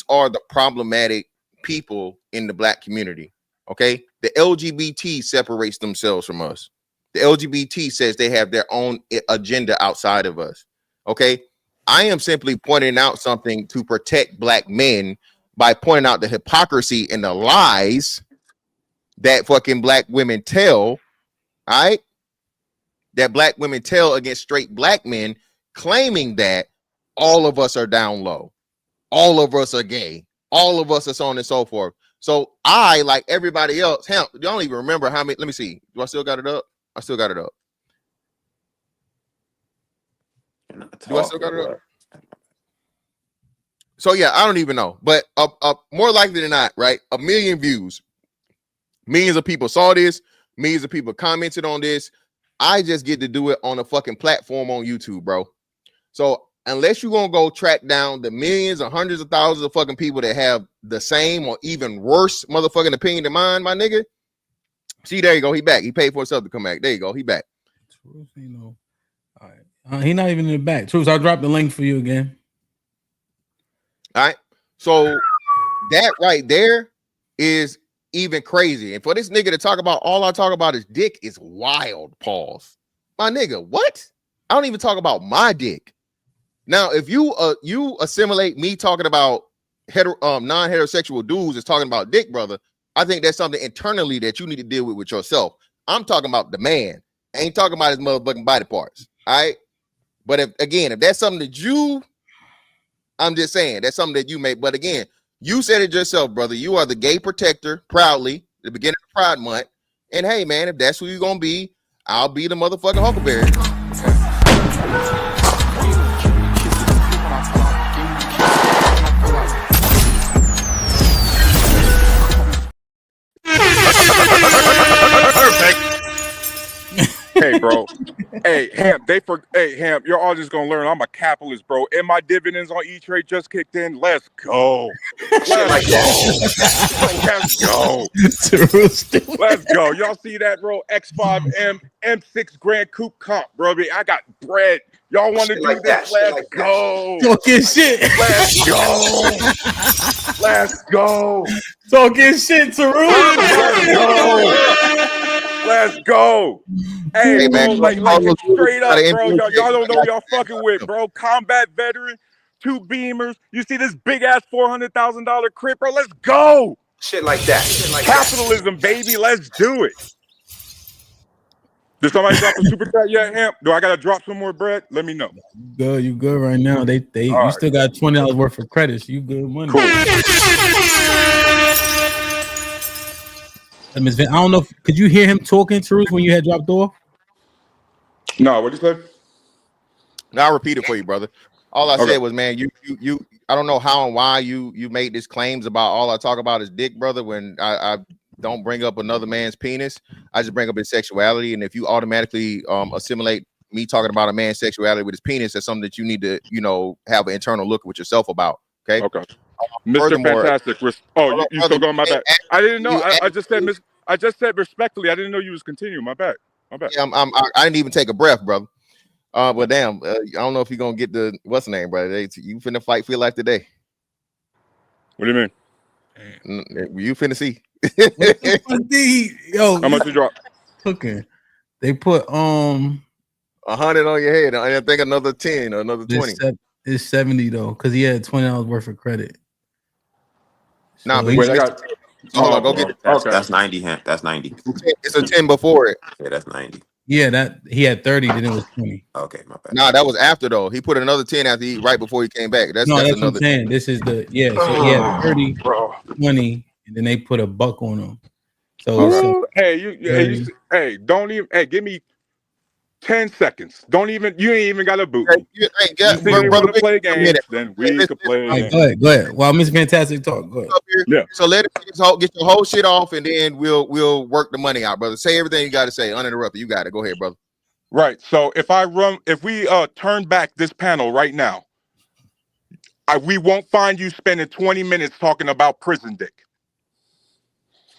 are the problematic people in the black community. Okay, the LGBT separates themselves from us. The LGBT says they have their own agenda outside of us. Okay. I am simply pointing out something to protect black men by pointing out the hypocrisy and the lies that fucking black women tell, all right? That black women tell against straight black men, claiming that all of us are down low, all of us are gay, all of us are so on and so forth. So I, like everybody else, hell, you don't even remember how many, let me see. Do I still got it up? I still got it up. Do I still got it up? So yeah, I don't even know, but more likely than not, right? 1 million views, millions of people saw this, millions of people commented on this. I just get to do it on a fucking platform on YouTube, bro. So unless you're gonna go track down the millions or hundreds of thousands of fucking people that have the same or even worse motherfucking opinion than mine, my nigga. See, there you go. He back. He paid for himself to come back. There you go. He back. Truth, you know. All right. He not even in the back. Truth, I'll drop the link for you again. All right. So that right there is even crazy. And for this nigga to talk about all I talk about is dick is wild. Pause. My nigga, what? I don't even talk about my dick. Now, if you assimilate me talking about non-heterosexual dudes is talking about dick, brother, I think that's something internally that you need to deal with yourself. I'm talking about the man. I ain't talking about his motherfucking body parts. All right. But if that's something that you, I'm just saying that's something that you make. But again, you said it yourself, brother. You are the gay protector proudly at the beginning of Pride Month. And hey, man, if that's who you're going to be, I'll be the motherfucking Huckleberry. Hey, bro. Hey, Ham, Ham, you're all just gonna learn I'm a capitalist, bro. And my dividends on E-Trade just kicked in. Let's go. Let's go. Let's go. Y'all see that, bro? X5M, M6 Grand Coupe Comp, bro. I got bread. Y'all want to do this? Let's go. Talking shit. Let's go. Let's go. Talking shit, Taru. Let's go. Let's go. Hey, bro, like straight up, bro. Y'all don't know y'all fucking with, bro. Combat veteran, 2 Beamers. You see this big ass $400,000 crib, bro. Let's go. Shit like that. Capitalism, baby. Let's do it. Did somebody drop a super chat yet, Hamp? Do I gotta drop some more bread? Let me know. You good right now. You still got $20 worth of credits. You good money. Cool. I don't know. Could you hear him talking, Truth, when you had dropped off? No, what you say? No, I'll repeat it for you, brother. All I said was, man, you. I don't know how and why you made these claims about all I talk about is dick, brother. When I don't bring up another man's penis, I just bring up his sexuality. And if you automatically assimilate me talking about a man's sexuality with his penis, that's something that you need to, have an internal look with yourself about. Okay. Okay. Mr. Fantastic. You still going? My bad. I didn't know. I just said respectfully. I didn't know you was continuing. My bad. Yeah, I didn't even take a breath, brother. But damn, I don't know if you're gonna get the what's the name, brother. You finna fight for your life today. What do you mean? You finna see. Yo, how much you drop? Cooking. They put 100 on your head. I think another 10 or another 20. It's 70 though, because he had $20 worth of credit. Nah, So but he's hold on, go get it. That's 90, Hamp. That's 90. It's a 10 before it. Yeah, that's 90. Yeah, that he had 30, then it was 20. Okay, my bad. Nah, that was after though. He put another 10 after right before he came back. That's what another I'm saying. This is so he had 30, 20, and then they put a buck on him. So hey, don't even give me 10 seconds. You ain't even got a boot. You want to play games, then we could play. Right, go ahead. While Mr. Fantastic talk, go ahead. Yeah. So let it get your whole shit off, and then we'll work the money out, brother. Say everything you got to say, uninterrupted. You got it. Go ahead, brother. Right. So if we turn back this panel right now, we won't find you spending 20 minutes talking about prison dick.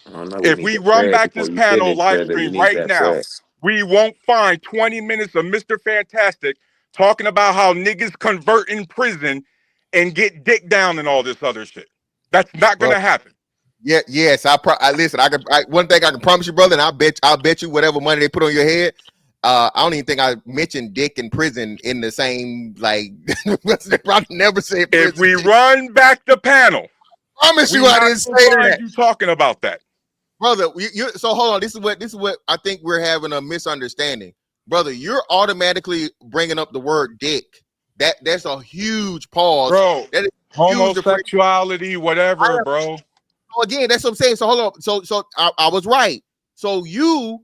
If we run back this panel live stream right now, we won't find 20 minutes of Mr. Fantastic talking about how niggas convert in prison and get dick down and all this other shit. That's not gonna happen. Yeah, yes. Listen. One thing I can promise you, brother, and I'll bet you whatever money they put on your head. I don't even think I mentioned dick in prison in the same like. Probably never said. If we run back the panel, promise you I didn't say that. You talking about that, brother? So hold on. This is what I think we're having a misunderstanding, brother. You're automatically bringing up the word dick. That's a huge pause, bro. That is homosexuality, whatever, bro. So again, that's what I'm saying. So hold on. So I was right. So you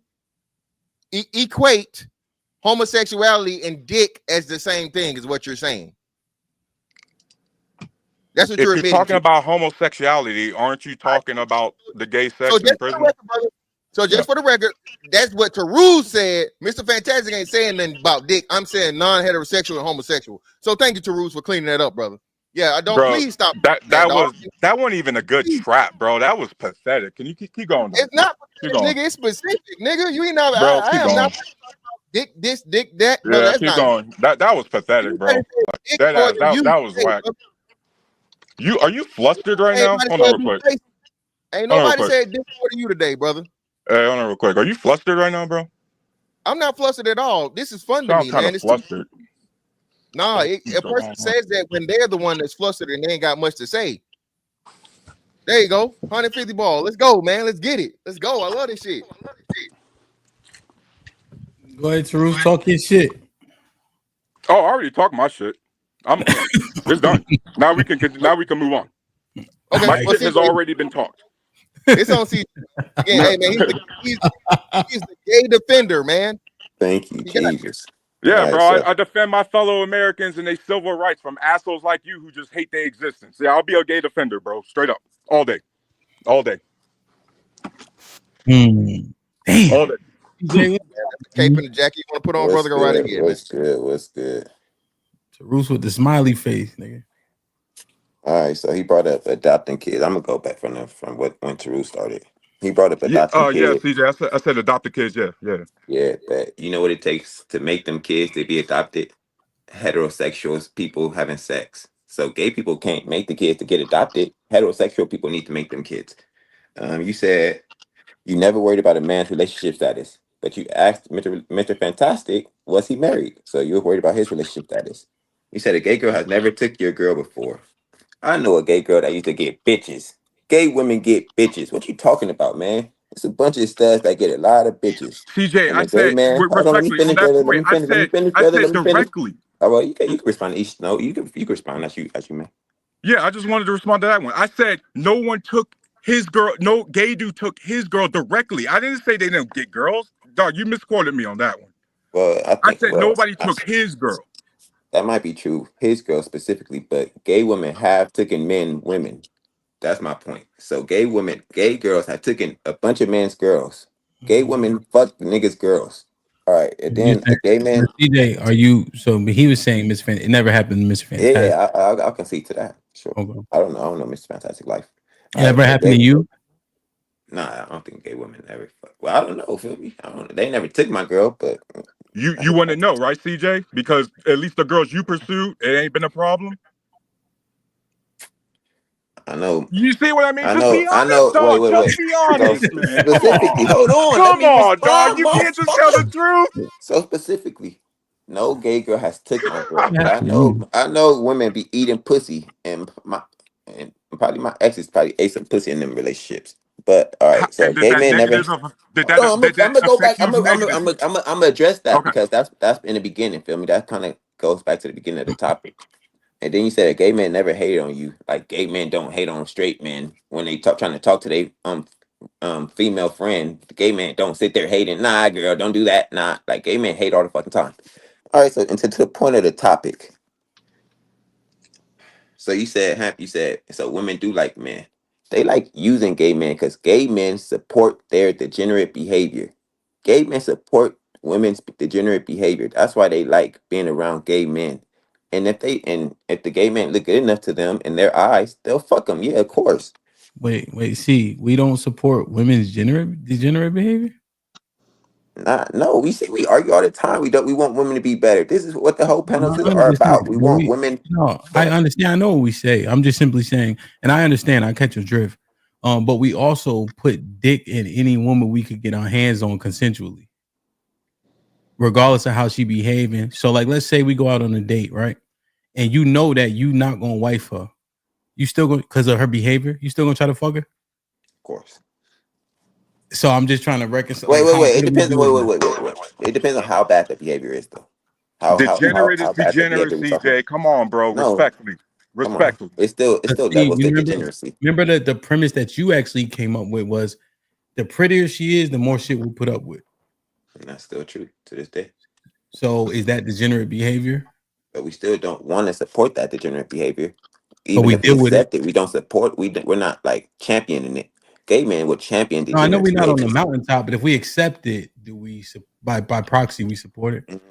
equate homosexuality and dick as the same thing, is what you're saying. That's what If you're you're admitting talking to. about homosexuality, aren't you talking about the gay So sex in just for the prison? record, brother. So just for the record, that's what Taru said. Mr. Fantastic ain't saying nothing about dick. I'm saying non-heterosexual and homosexual. So thank you, Taru, for cleaning that up, brother. Yeah, I don't. Bro, Please stop that dog. wasn't even a good trap, bro. That was pathetic. Can you keep going, though? It's not, Keep going, nigga. It's specific, nigga. You ain't not. bro. I Keep am going. not dick this, dick that, brother. Yeah, That's keep not. going. That was pathetic, bro. Anybody said Like, dick that more ass, than you that was today, whack. brother. Are you flustered right now? Everybody Hold on, said real be quick. safe. Ain't Hold on, real nobody quick. said dick more than you today, brother. Hey, hold on, real quick. Are you flustered right now, bro? I'm not flustered at all. This is fun to Sound me, kind man. of flustered. Nah, a person says that when they're the one that's flustered and they ain't got much to say. There you go. 150 ball. Let's go, man. Let's get it. Let's go. I love this shit. Go ahead, Taru, talk your shit. Oh, I already talked my shit. It's done. Now we can move on. Okay, My well, shit has already been talked. it's on CJ. Again, hey man, he's the gay defender, man. Thank you, Jesus. Yeah, All right, bro. so I defend my fellow Americans and their civil rights from assholes like you who just hate their existence. Yeah, I'll be a gay defender, bro. Straight up, all day, all day, Damn. all day. The cape and the jacket you want to put on, brother, go right ahead, man. What's good? What's good? Taru's with the smiley face, nigga. All right, so he brought up adopting kids. I'm gonna go back from what when Taru started. He brought up adopting Yeah, kids. CJ. I said adopted kids. Yeah. Yeah, but you know what it takes to make them kids to be adopted? Heterosexuals, people having sex. So gay people can't make the kids to get adopted. Heterosexual people need to make them kids. You said you never worried about a man's relationship status, but you asked Mr. Fantastic, was he married? So you were worried about his relationship status. You said a gay girl has never took your girl before. I know a gay girl that used to get bitches. Gay women get bitches. What you talking about, man? It's a bunch of studs that get a lot of bitches. CJ, And I a gay said man. Hold on, let me respectfully on finish, that brother. Let point. me finish. Let me finish, brother. Let me finish. Directly. All right, you can respond to each. No, you can respond as you may. Yeah, I just wanted to respond to that one. I said no one took his girl. No gay dude took his girl directly. I didn't say they didn't get girls. Dog, you misquoted me on that one. Well, I said nobody took his girl. That might be true, his girl specifically, but gay women have taken women. That's my point. So gay girls have taken a bunch of men's girls. Gay women fuck the niggas' girls. All right, and then a gay man. CJ, are you? So he was saying Miss Fan. It never happened to Miss Fantastic. Yeah, I'll concede to that. Sure. Okay. I don't know Mr. Fantastic Life. It never happened to you? Nah, I don't think gay women ever. Well, I don't know. Feel me? I don't know. They never took my girl, but You want to know, right, CJ? Because at least the girls you pursued, it ain't been a problem. I know. You see what I mean? I Just know. be honest, I know. dog. Wait. Just be honest, So man. specifically, hold on. Come on, dog. You can't just tell the truth. So specifically, no gay girl has took my girl, but I know women be eating pussy, and probably my exes probably ate some pussy in them relationships. But all right, so And did gay that men never. negative? Did I'm that gonna go back. affect you negatively? I'm gonna address that Okay. because that's in the beginning. Feel me? That kind of goes back to the beginning of the topic. And then you said a gay man never hated on you. Like gay men don't hate on straight men when they trying to talk to their female friend. The gay man don't sit there hating. Nah, girl, don't do that. Nah, like gay men hate all the fucking time. All right, so and to the point of the topic. So you said so women do like men. They like using gay men because gay men support their degenerate behavior. Gay men support women's degenerate behavior. That's why they like being around gay men. And if the gay man look good enough to them in their eyes, they'll fuck them. Yeah, of course. Wait. See, we don't support women's degenerate behavior. No, we argue all the time. We want women to be better. This is what the whole panels are about. We want women. No, I understand. I know what we say. I'm just simply saying, and I understand. I catch your drift. But we also put dick in any woman we could get our hands on consensually, regardless of how she behaving. So, like, let's say we go out on a date, right? And you know that you not gonna wife her. You still going because of her behavior. You still gonna try to fuck her? Of course. So I'm just trying to reconcile. Wait. It depends. Wait. It depends on how bad the behavior is, though. How Degenerate is bad the degenerate, behavior we talking CJ. Come on, bro. No. Respectfully. Come on. It's still levels to degeneracy. Remember that the premise that you actually came up with was the prettier she is, the more shit we'll put up with. And that's still true to this day. So is that degenerate behavior? But we still don't want to support that degenerate behavior. even we if we deal with it. accept it, we don't support. We're not like championing it. Gay men would champion No, I know degenerate we're not on the behaviors. mountaintop, but if we accept it, do we by proxy we support it?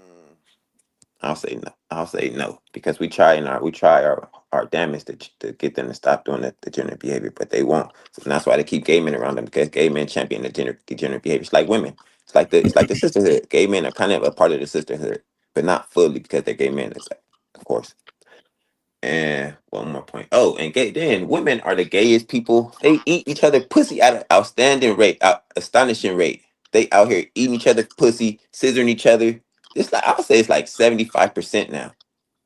I'll say no. I'll say no because we try our damnedest to get them to stop doing the degenerate behavior, but they won't. So that's why they keep gay men around them, because gay men champion the degenerate behaviors like women. It's like the sisterhood. Gay men are kind of a part of the sisterhood, but not fully because they're gay men. Of course. And one more point. Oh, and then women are the gayest people. They eat each other pussy at an astonishing rate. They out here eating each other pussy, scissoring each other. It's like I'll say it's like 75% now.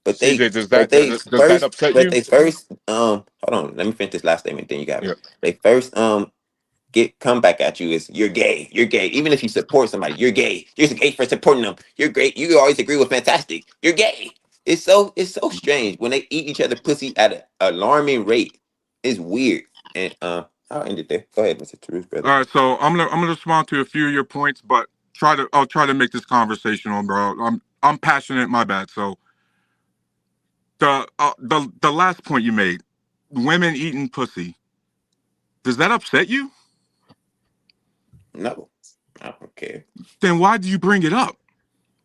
But CJ, does that upset you? they first hold on, let me finish this last statement, then you got it. Yeah. They first come back at you is you're gay. Even if you support somebody, you're gay. You're gay for supporting them. You're great. You always agree with Fantastic. You're gay. It's so strange when they eat each other pussy at an alarming rate. It's weird. And I'll end it there. Go ahead, Mr. Toulouse, brother. All right, so I'm gonna respond to a few of your points, but I'll try to make this conversational, bro. I'm passionate. My bad. So the last point you made, women eating pussy, does that upset you? No, I don't care. Then why do you bring it up?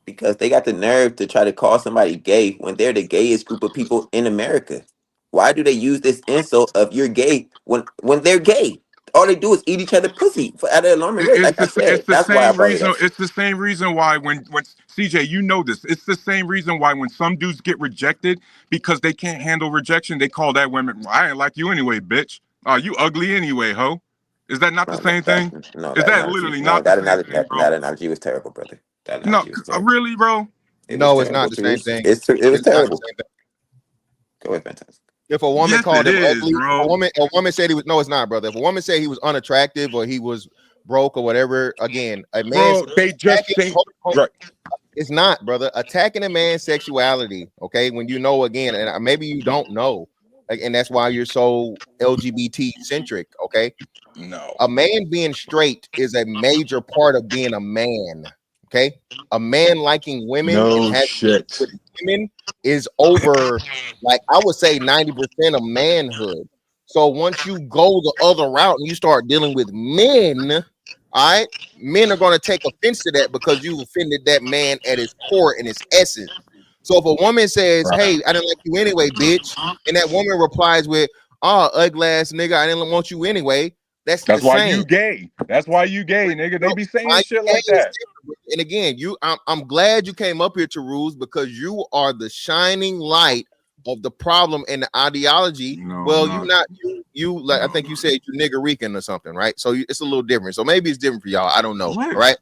Because they got the nerve to try to call somebody gay when they're the gayest group of people in America. Why do they use this insult of you're gay when they're gay? All they do is eat each other pussy at an alarming rate. Like I said, that's why I brought it up. It's the same reason why when CJ, you know this. It's the same reason why when some dudes get rejected because they can't handle rejection, they call that women. I ain't like you anyway, bitch. You ugly anyway, ho. Is that not the same thing? No, is that literally not the same thing, bro? That analogy was terrible, brother. No, really, bro. No, it's not the same thing. It was terrible. Go ahead, Fantastic. If a woman Yes, called it him is, ugly, bro. a woman said he was, no, it's not, brother. If a woman said he was unattractive or he was broke or whatever, again, a man, they just think right. It's not, brother. Attacking a man's sexuality, okay? When you know, again, and maybe you don't know, and that's why you're so LGBT centric, okay? No, a man being straight is a major part of being a man. Okay, a man liking women and having sex with women is over, like I would say, 90% of manhood. So once you go the other route and you start dealing with men, all right, men are going to take offense to that because you offended that man at his core and his essence. So if a woman says, "Hey, I didn't like you anyway, bitch," and that woman replies with, "Oh, ugly ass nigga, I didn't want you anyway," that's why same. you gay. That's why you gay, nigga. They be saying shit like that. And again, I'm glad you came up here to Rules because you are the shining light of the problem and the ideology. You like I think you said you nigger Rican or something, right? So it's a little different. So maybe it's different for y'all. I don't know, right?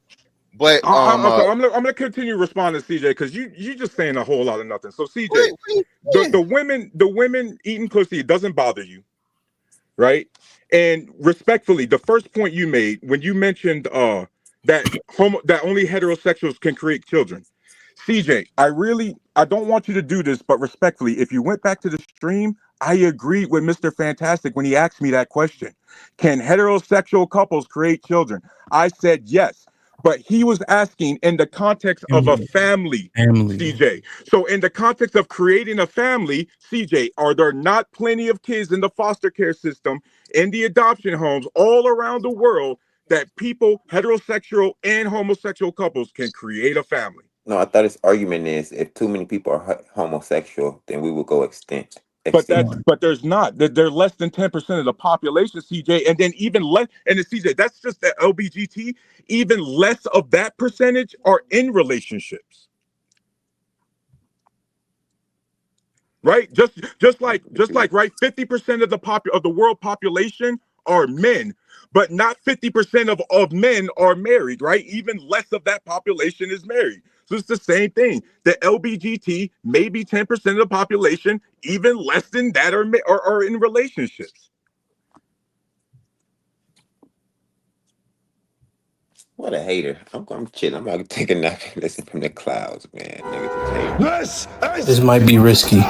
But I'm gonna continue responding to CJ because you just saying a whole lot of nothing. So CJ, the women eating pussy, it doesn't bother you, right? And respectfully, the first point you made when you mentioned that only heterosexuals can create children. CJ, I don't want you to do this, but respectfully, if you went back to the stream, I agreed with Mr. Fantastic when he asked me that question. Can heterosexual couples create children? I said yes. But he was asking in the context of a family, CJ. So in the context of creating a family, CJ, are there not plenty of kids in the foster care system, in the adoption homes all around the world that people, heterosexual and homosexual couples, can create a family? No, I thought his argument is if too many people are homosexual, then we will go extinct. But there's not. They're less than 10% of the population, CJ, and then even less. And the CJ, that's just the LBGT. Even less of that percentage are in relationships, right? Just like right, 50% of the world population are men, but not 50% of men are married, right? Even less of that population is married. So it's the same thing. The LBGT, maybe 10% of the population, even less than that are in relationships. What a hater. I'm chilling. I'm about to take a nap and listen from the clouds, man. Niggas is haters. This might be risky.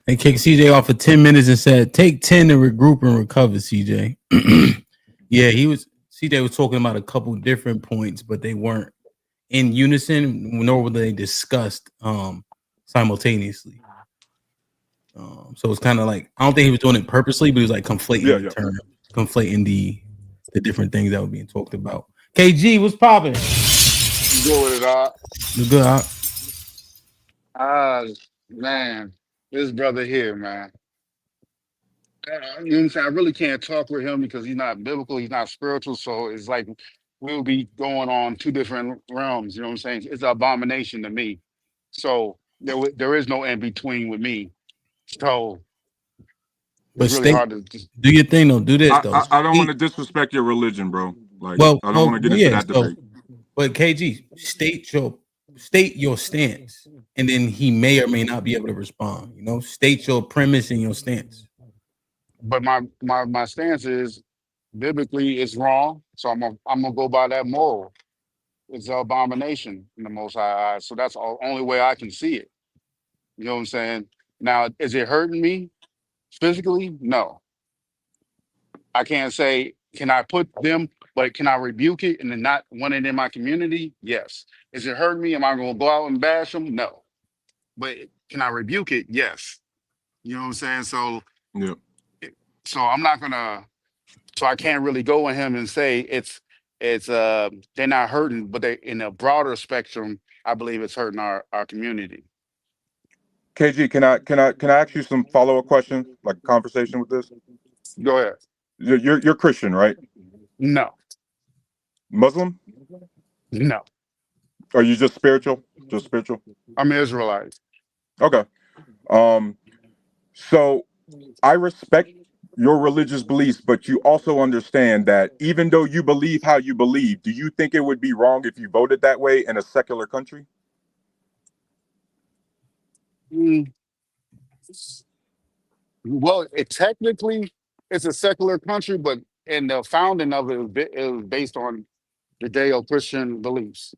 They kicked CJ off for 10 minutes and said, take 10 to regroup and recover, CJ. Yeah, CJ was talking about a couple different points, but they weren't in unison, nor were they discussed simultaneously. So it's kind of like, I don't think he was doing it purposely, but he was like conflating conflating the different things that were being talked about. KG, what's popping? Go with it, Doc. You good, Man, this brother here, man. You know what I'm saying? I really can't talk with him because he's not biblical, he's not spiritual. So it's like we'll be going on two different realms. You know what I'm saying? It's an abomination to me. So there is no in between with me. So But it's really hard to just. do your thing though. Do this though. I don't want to disrespect your religion, bro. Like, Well, I don't want to get into that debate. But KG, state your stance, and then he may or may not be able to respond. You know, state your premise and your stance. But my stance is biblically it's wrong. So I'm gonna go by that moral. It's an abomination in the Most High eyes. So that's the only way I can see it. You know what I'm saying? Now, is it hurting me physically? No. I can't say, can I put them, but can I rebuke it and then not want it in my community? Yes. Is it hurting me? Am I going to go out and bash them? No. But can I rebuke it? Yes. You know what I'm saying? So, yeah. So I'm not going to, so I can't really go with him and say they're not hurting, but they in a broader spectrum, I believe it's hurting our community. KG, can I ask you some follow-up questions, like a conversation with this? Go ahead. You're Christian, right? No. Muslim? No. Are you just spiritual? Just spiritual? I'm Israelite. Okay. So I respect your religious beliefs, but you also understand that even though you believe how you believe, do you think it would be wrong if you voted that way in a secular country? Well, technically it's a secular country, but in the founding of it was based on Judeo-Christian beliefs.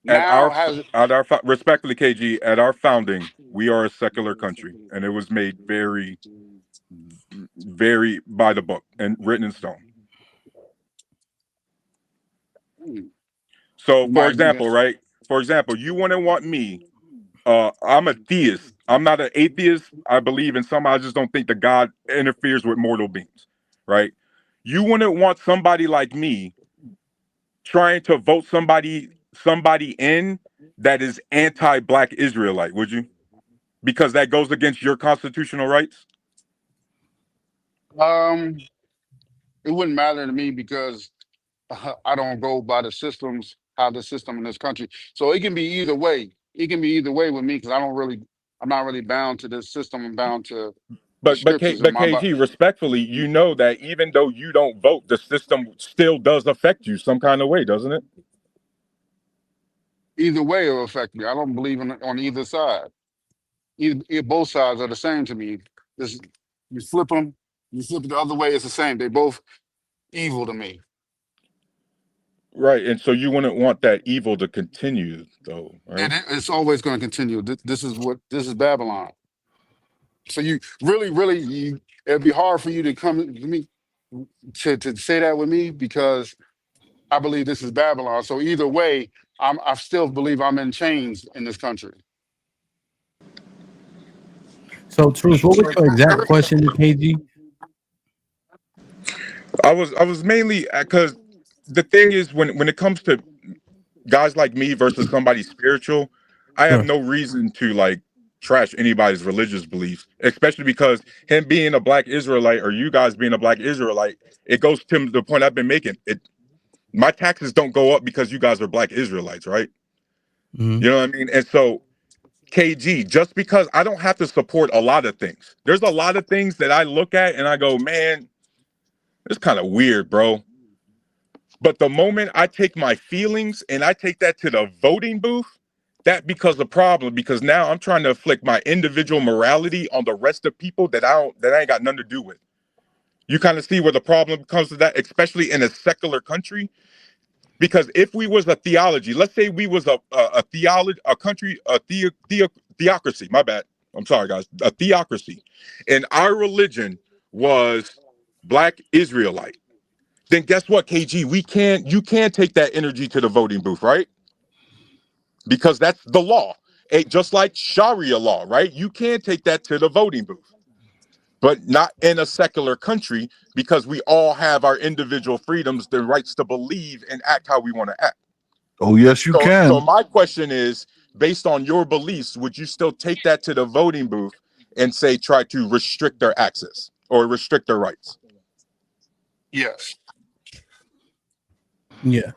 Respectfully, KG, at our founding, we are a secular country, and it was made very, very by the book and written in stone. So, for example, right? For example, you wouldn't want me. I'm a theist. I'm not an atheist. I believe in some. I just don't think that God interferes with mortal beings, right? You wouldn't want somebody like me trying to vote somebody in that is anti-Black Israelite, would you? Because that goes against your constitutional rights? It wouldn't matter to me because I don't go by the systems, how the system in this country. So it can be either way. It can be either way with me because I'm not really bound to this system. I'm bound to But KG, respectfully, you know that even though you don't vote, the system still does affect you some kind of way, doesn't it? Either way it'll affect me. I don't believe on either side. Both sides are the same to me. You flip them, you flip it the other way, it's the same. They both evil to me. Right, and so you wouldn't want that evil to continue, though, right? And it's always going to continue. This is Babylon. So you really, it'd be hard for you to come to me to say that with me because I believe this is Babylon. So either way, I still believe I'm in chains in this country. So, Truth, what was your exact question to KG? I was mainly because the thing is when it comes to guys like me versus somebody spiritual, I have no reason to like trash anybody's religious beliefs, especially because him being a Black Israelite or you guys being a Black Israelite, it goes to the point I've been making. My taxes don't go up because you guys are Black Israelites, right? Mm-hmm. You know what I mean? And so KG, just because I don't have to support a lot of things, there's a lot of things that I look at and I go, man, it's kind of weird, bro. But the moment I take my feelings and I take that to the voting booth, that becomes a problem because now I'm trying to afflict my individual morality on the rest of people that I ain't got nothing to do with. You kind of see where the problem comes to that, especially in a secular country. Because if we was a theology, let's say we was a theocracy, my bad. I'm sorry, guys, a theocracy. And our religion was Black Israelite. Then guess what, KG? You can't take that energy to the voting booth, right? Because that's the law. just like Sharia law, right? You can take that to the voting booth, but not in a secular country, because we all have our individual freedoms, the rights to believe and act how we want to act. Oh, yes, you can. So my question is, based on your beliefs, would you still take that to the voting booth and say try to restrict their access or restrict their rights? Yes. Yeah.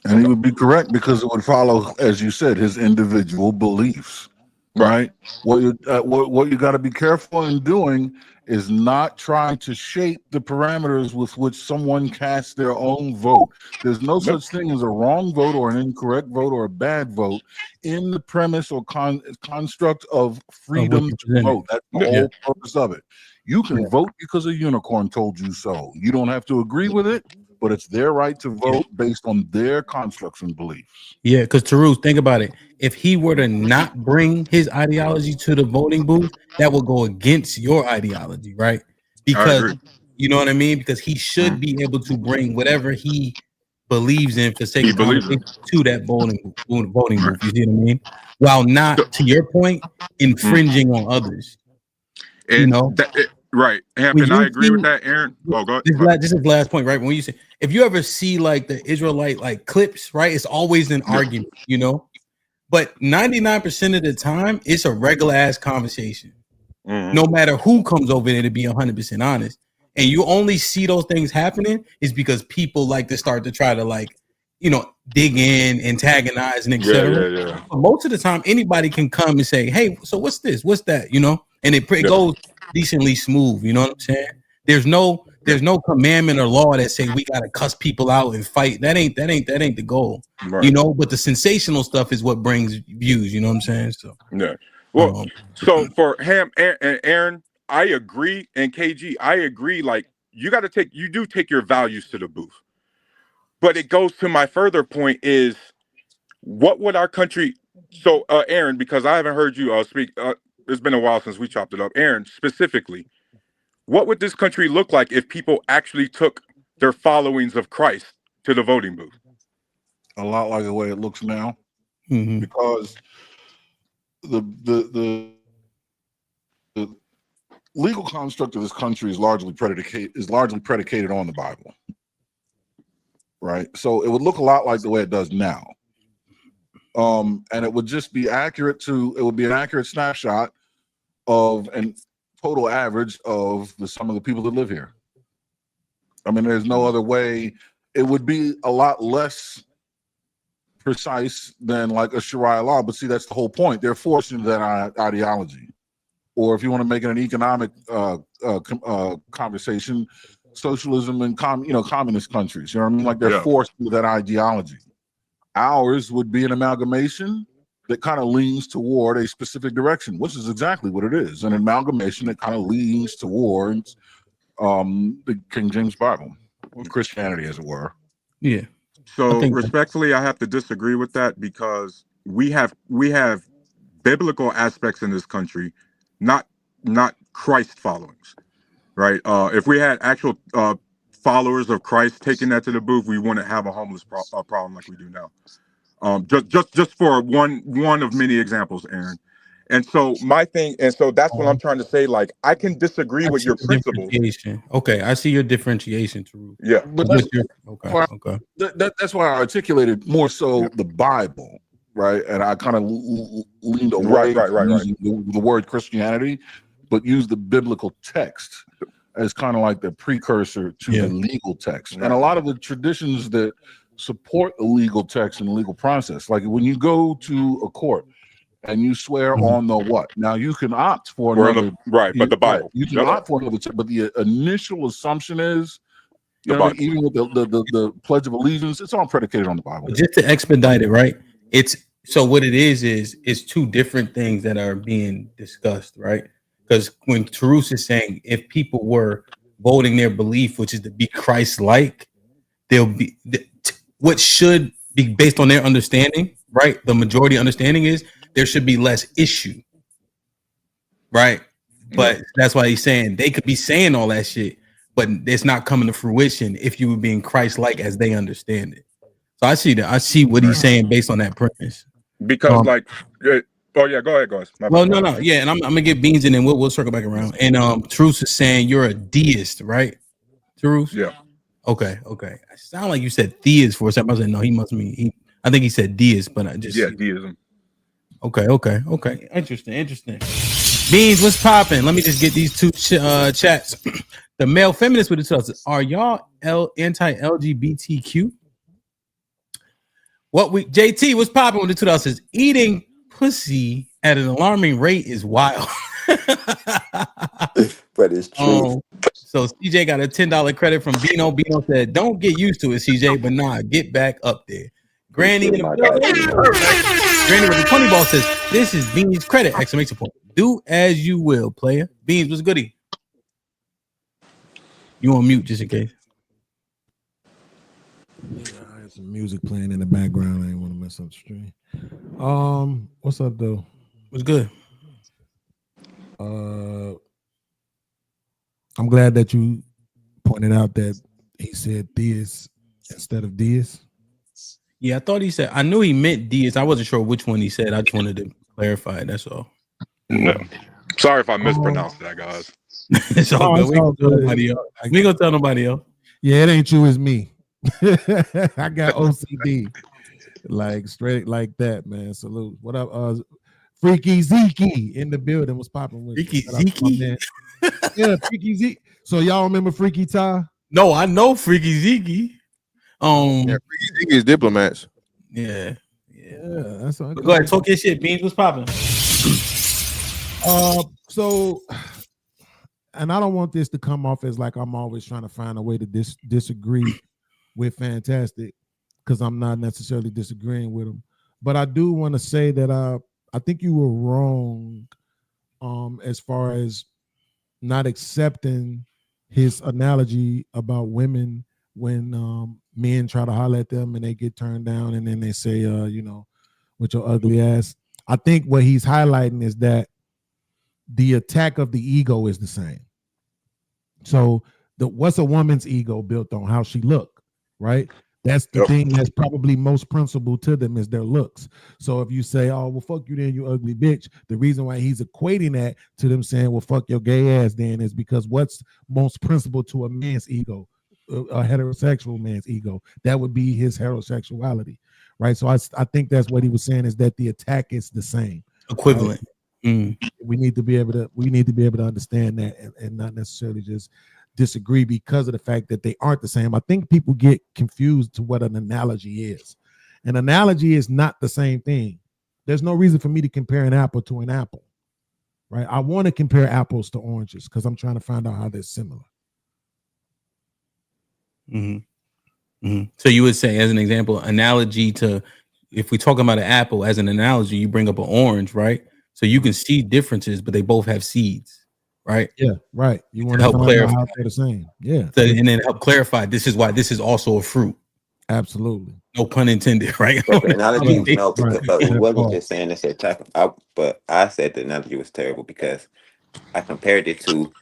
And he would be correct, because it would follow, as you said, his individual beliefs, right? What you got to be careful in doing is not trying to shape the parameters with which someone casts their own vote. There's no such thing as a wrong vote or an incorrect vote or a bad vote in the premise or construct of freedom to vote. That's the whole purpose of it. You can vote because a unicorn told you so. You don't have to agree with it, but it's their right to vote based on their constructs and beliefs. Yeah, because Taru, think about it. If he were to not bring his ideology to the voting booth, that would go against your ideology, right? Because you know what I mean? Because he should be able to bring whatever he believes in for sake of conversation to that voting booth. You see what I mean? While not, to your point, infringing on others. And you know, right. Hampton, I agree with that, Aaron. Oh, go ahead. This is the last point, right? When you say, if you ever see like the Israelite like clips, right? It's always an argument, you know. But 99% of the time, it's a regular ass conversation. No matter who comes over there, to be 100% honest. And you only see those things happening is because people like to start to try to like, you know, dig in, antagonize, and etc. But most of the time, anybody can come and say, "Hey, so what's this? What's that?" You know, and it goes decently smooth. You know what I'm saying? There's no commandment or law that say we gotta cuss people out and fight. That ain't the goal. You know, but the sensational stuff is what brings views. You know what I'm saying? So yeah. Well, so for Ham and Aaron, I agree, and KG, I agree. Like you do take your values to the booth. But it goes to my further point is, what would our country? So, Aaron, because I haven't heard you speak. It's been a while since we chopped it up. Aaron, specifically, what would this country look like if people actually took their followings of Christ to the voting booth? A lot like the way it looks now, because the legal construct of this country is largely predicated on the Bible. Right, so it would look a lot like the way it does now, and it would just be accurate to. It would be an accurate snapshot of and total average of the sum of the people that live here. I mean, there's no other way. It would be a lot less precise than like a Sharia law, but see, that's the whole point. They're forced into that ideology, or if you want to make it an economic conversation. Socialism and communist countries, you know what I mean? Like they're forced into that ideology. Ours would be an amalgamation that kind of leans toward a specific direction, which is exactly what it is, an amalgamation that kind of leans towards the King James Bible, or Christianity, as it were. Yeah. So respectfully, I have to disagree with that, because we have biblical aspects in this country, not Christ followings. Right. If we had actual followers of Christ taking that to the booth, we wouldn't have a homeless problem like we do now. Just for one of many examples, Aaron. And so my thing, and so that's what I'm trying to say. Like, I can disagree with your principles. Okay, I see your differentiation, Taru. Yeah, but that's why I articulated more so the Bible, right? And I kind of leaned away from using the word Christianity, but use the biblical text as kind of like the precursor to the legal text. And a lot of the traditions that support the legal text and the legal process, like when you go to a court and you swear on the what? Now you can opt for another, but the Bible. You can opt for another, but the initial assumption is, you know, even with the Pledge of Allegiance, it's all predicated on the Bible. Just to expedite it, right? So what it is two different things that are being discussed, right? Because when Terus is saying if people were voting their belief, which is to be Christ-like, they'll be what should be based on their understanding, right? The majority understanding is there should be less issue, right? But that's why he's saying they could be saying all that shit, but it's not coming to fruition if you were being Christ-like as they understand it. So I see that. I see what he's saying based on that premise. Because like, oh yeah, go ahead, guys. Well, no, yeah, and I'm gonna get Beans and then we'll circle back around. And Truce is saying you're a deist, right? Truce? Yeah. Okay. It sounded like you said theist for a second. I was like, no, he must mean I think he said deist, but I just deism. Okay. Interesting. Beans, what's popping? Let me just get these two chats. The male feminist with the tells are y'all anti-LGBTQ? JT, what's popping with the 2000 says eating pussy at an alarming rate is wild. But it's true. So CJ got a $10 credit from Bino. Bino said, "Don't get used to it, CJ, but nah, get back up there." Granny in the Granny with the 20 ball says, "This is Beans' credit!" Exclamation point. Do as you will, player. Beans, what's goodie? You on mute just in case. Yeah, I had some music playing in the background. I didn't want to mess up the stream. What's up though? What's good? I'm glad that you pointed out that he said theist instead of deist. Yeah, I thought he said. I knew he meant deist. I wasn't sure which one he said. I just wanted to clarify it. That's all. No. Sorry if I mispronounced that, guys. It's all good. We ain't gonna tell nobody else. Yeah, it ain't you, it's me. I got OCD, like straight like that, man. Salute. What up, Freaky Zeke in the building? Was popping with Freaky Zeke? Yeah, Freaky Zeke. So y'all remember Freaky Ty? No, I know Freaky Zeke. Freaky Zeke is diplomats. Yeah, that's all. Go ahead, talk your shit, Beans. What's popping? So, and I don't want this to come off as like I'm always trying to find a way to disagree with Fantastic, because I'm not necessarily disagreeing with him. But I do want to say that I think you were wrong as far as not accepting his analogy about women when men try to holler at them and they get turned down and then they say, with your ugly ass. I think what he's highlighting is that the attack of the ego is the same. So what's a woman's ego built on? How she look, right? That's the thing that's probably most principal to them is their looks. So if you say, oh, well, fuck you then, you ugly bitch, the reason why he's equating that to them saying, well, fuck your gay ass then is because what's most principal to a man's ego, a heterosexual man's ego? That would be his heterosexuality, right? So I think that's what he was saying, is that the attack is the same. Equivalent. Right? We need to be able to understand that and not necessarily just disagree because of the fact that they aren't the same. I think people get confused to what an analogy is. An analogy is not the same thing. There's no reason for me to compare an apple to an apple, right? I want to compare apples to oranges because I'm trying to find out how they're similar. So you would say, as an example, analogy to, if we're talking about an apple as an analogy, you bring up an orange, right? So you can see differences, but they both have seeds, right? Yeah, right. You want to help clarify how they're the same. Yeah. So, and then help clarify this is why this is also a fruit. Absolutely. No pun intended, right? But the analogy, no, because, but it wasn't just saying this attack. But I said the analogy was terrible because I compared it to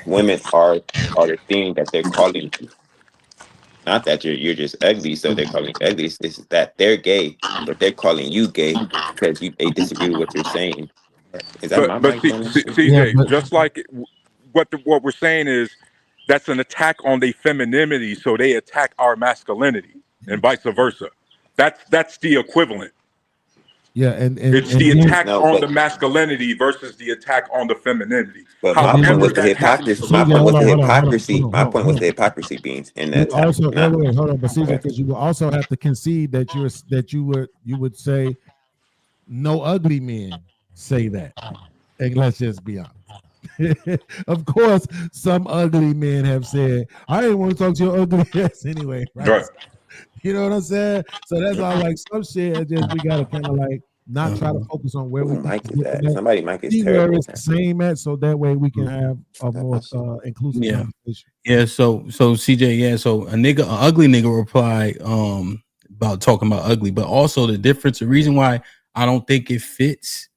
women are the thing that they're calling you. Not that you're just ugly, so they're calling you ugly. It's that they're gay, but they're calling you gay because they disagree with what you're saying. Is that But CJ, just like what we're saying is that's an attack on their femininity, so they attack our masculinity, and vice versa. That's the equivalent. Yeah, and it's the attack on the masculinity versus the attack on the femininity. But my point was the hypocrisy. My point was the hypocrisy. My point was the hypocrisy, Beans. And that's also hold on, but CJ, because you will also have to concede that you would say no ugly men say that. And let's just be honest. Of course, some ugly men have said, I didn't want to talk to your ugly ass anyway, right? You know what I'm saying? So that's why, like, some shit, just we gotta kind of like not try to focus on where somebody mic is see terrible. where it's the same at, so that way we can have a more inclusive conversation. Yeah. So CJ, yeah. So an ugly nigga replied about talking about ugly, but also the difference. The reason why I don't think it fits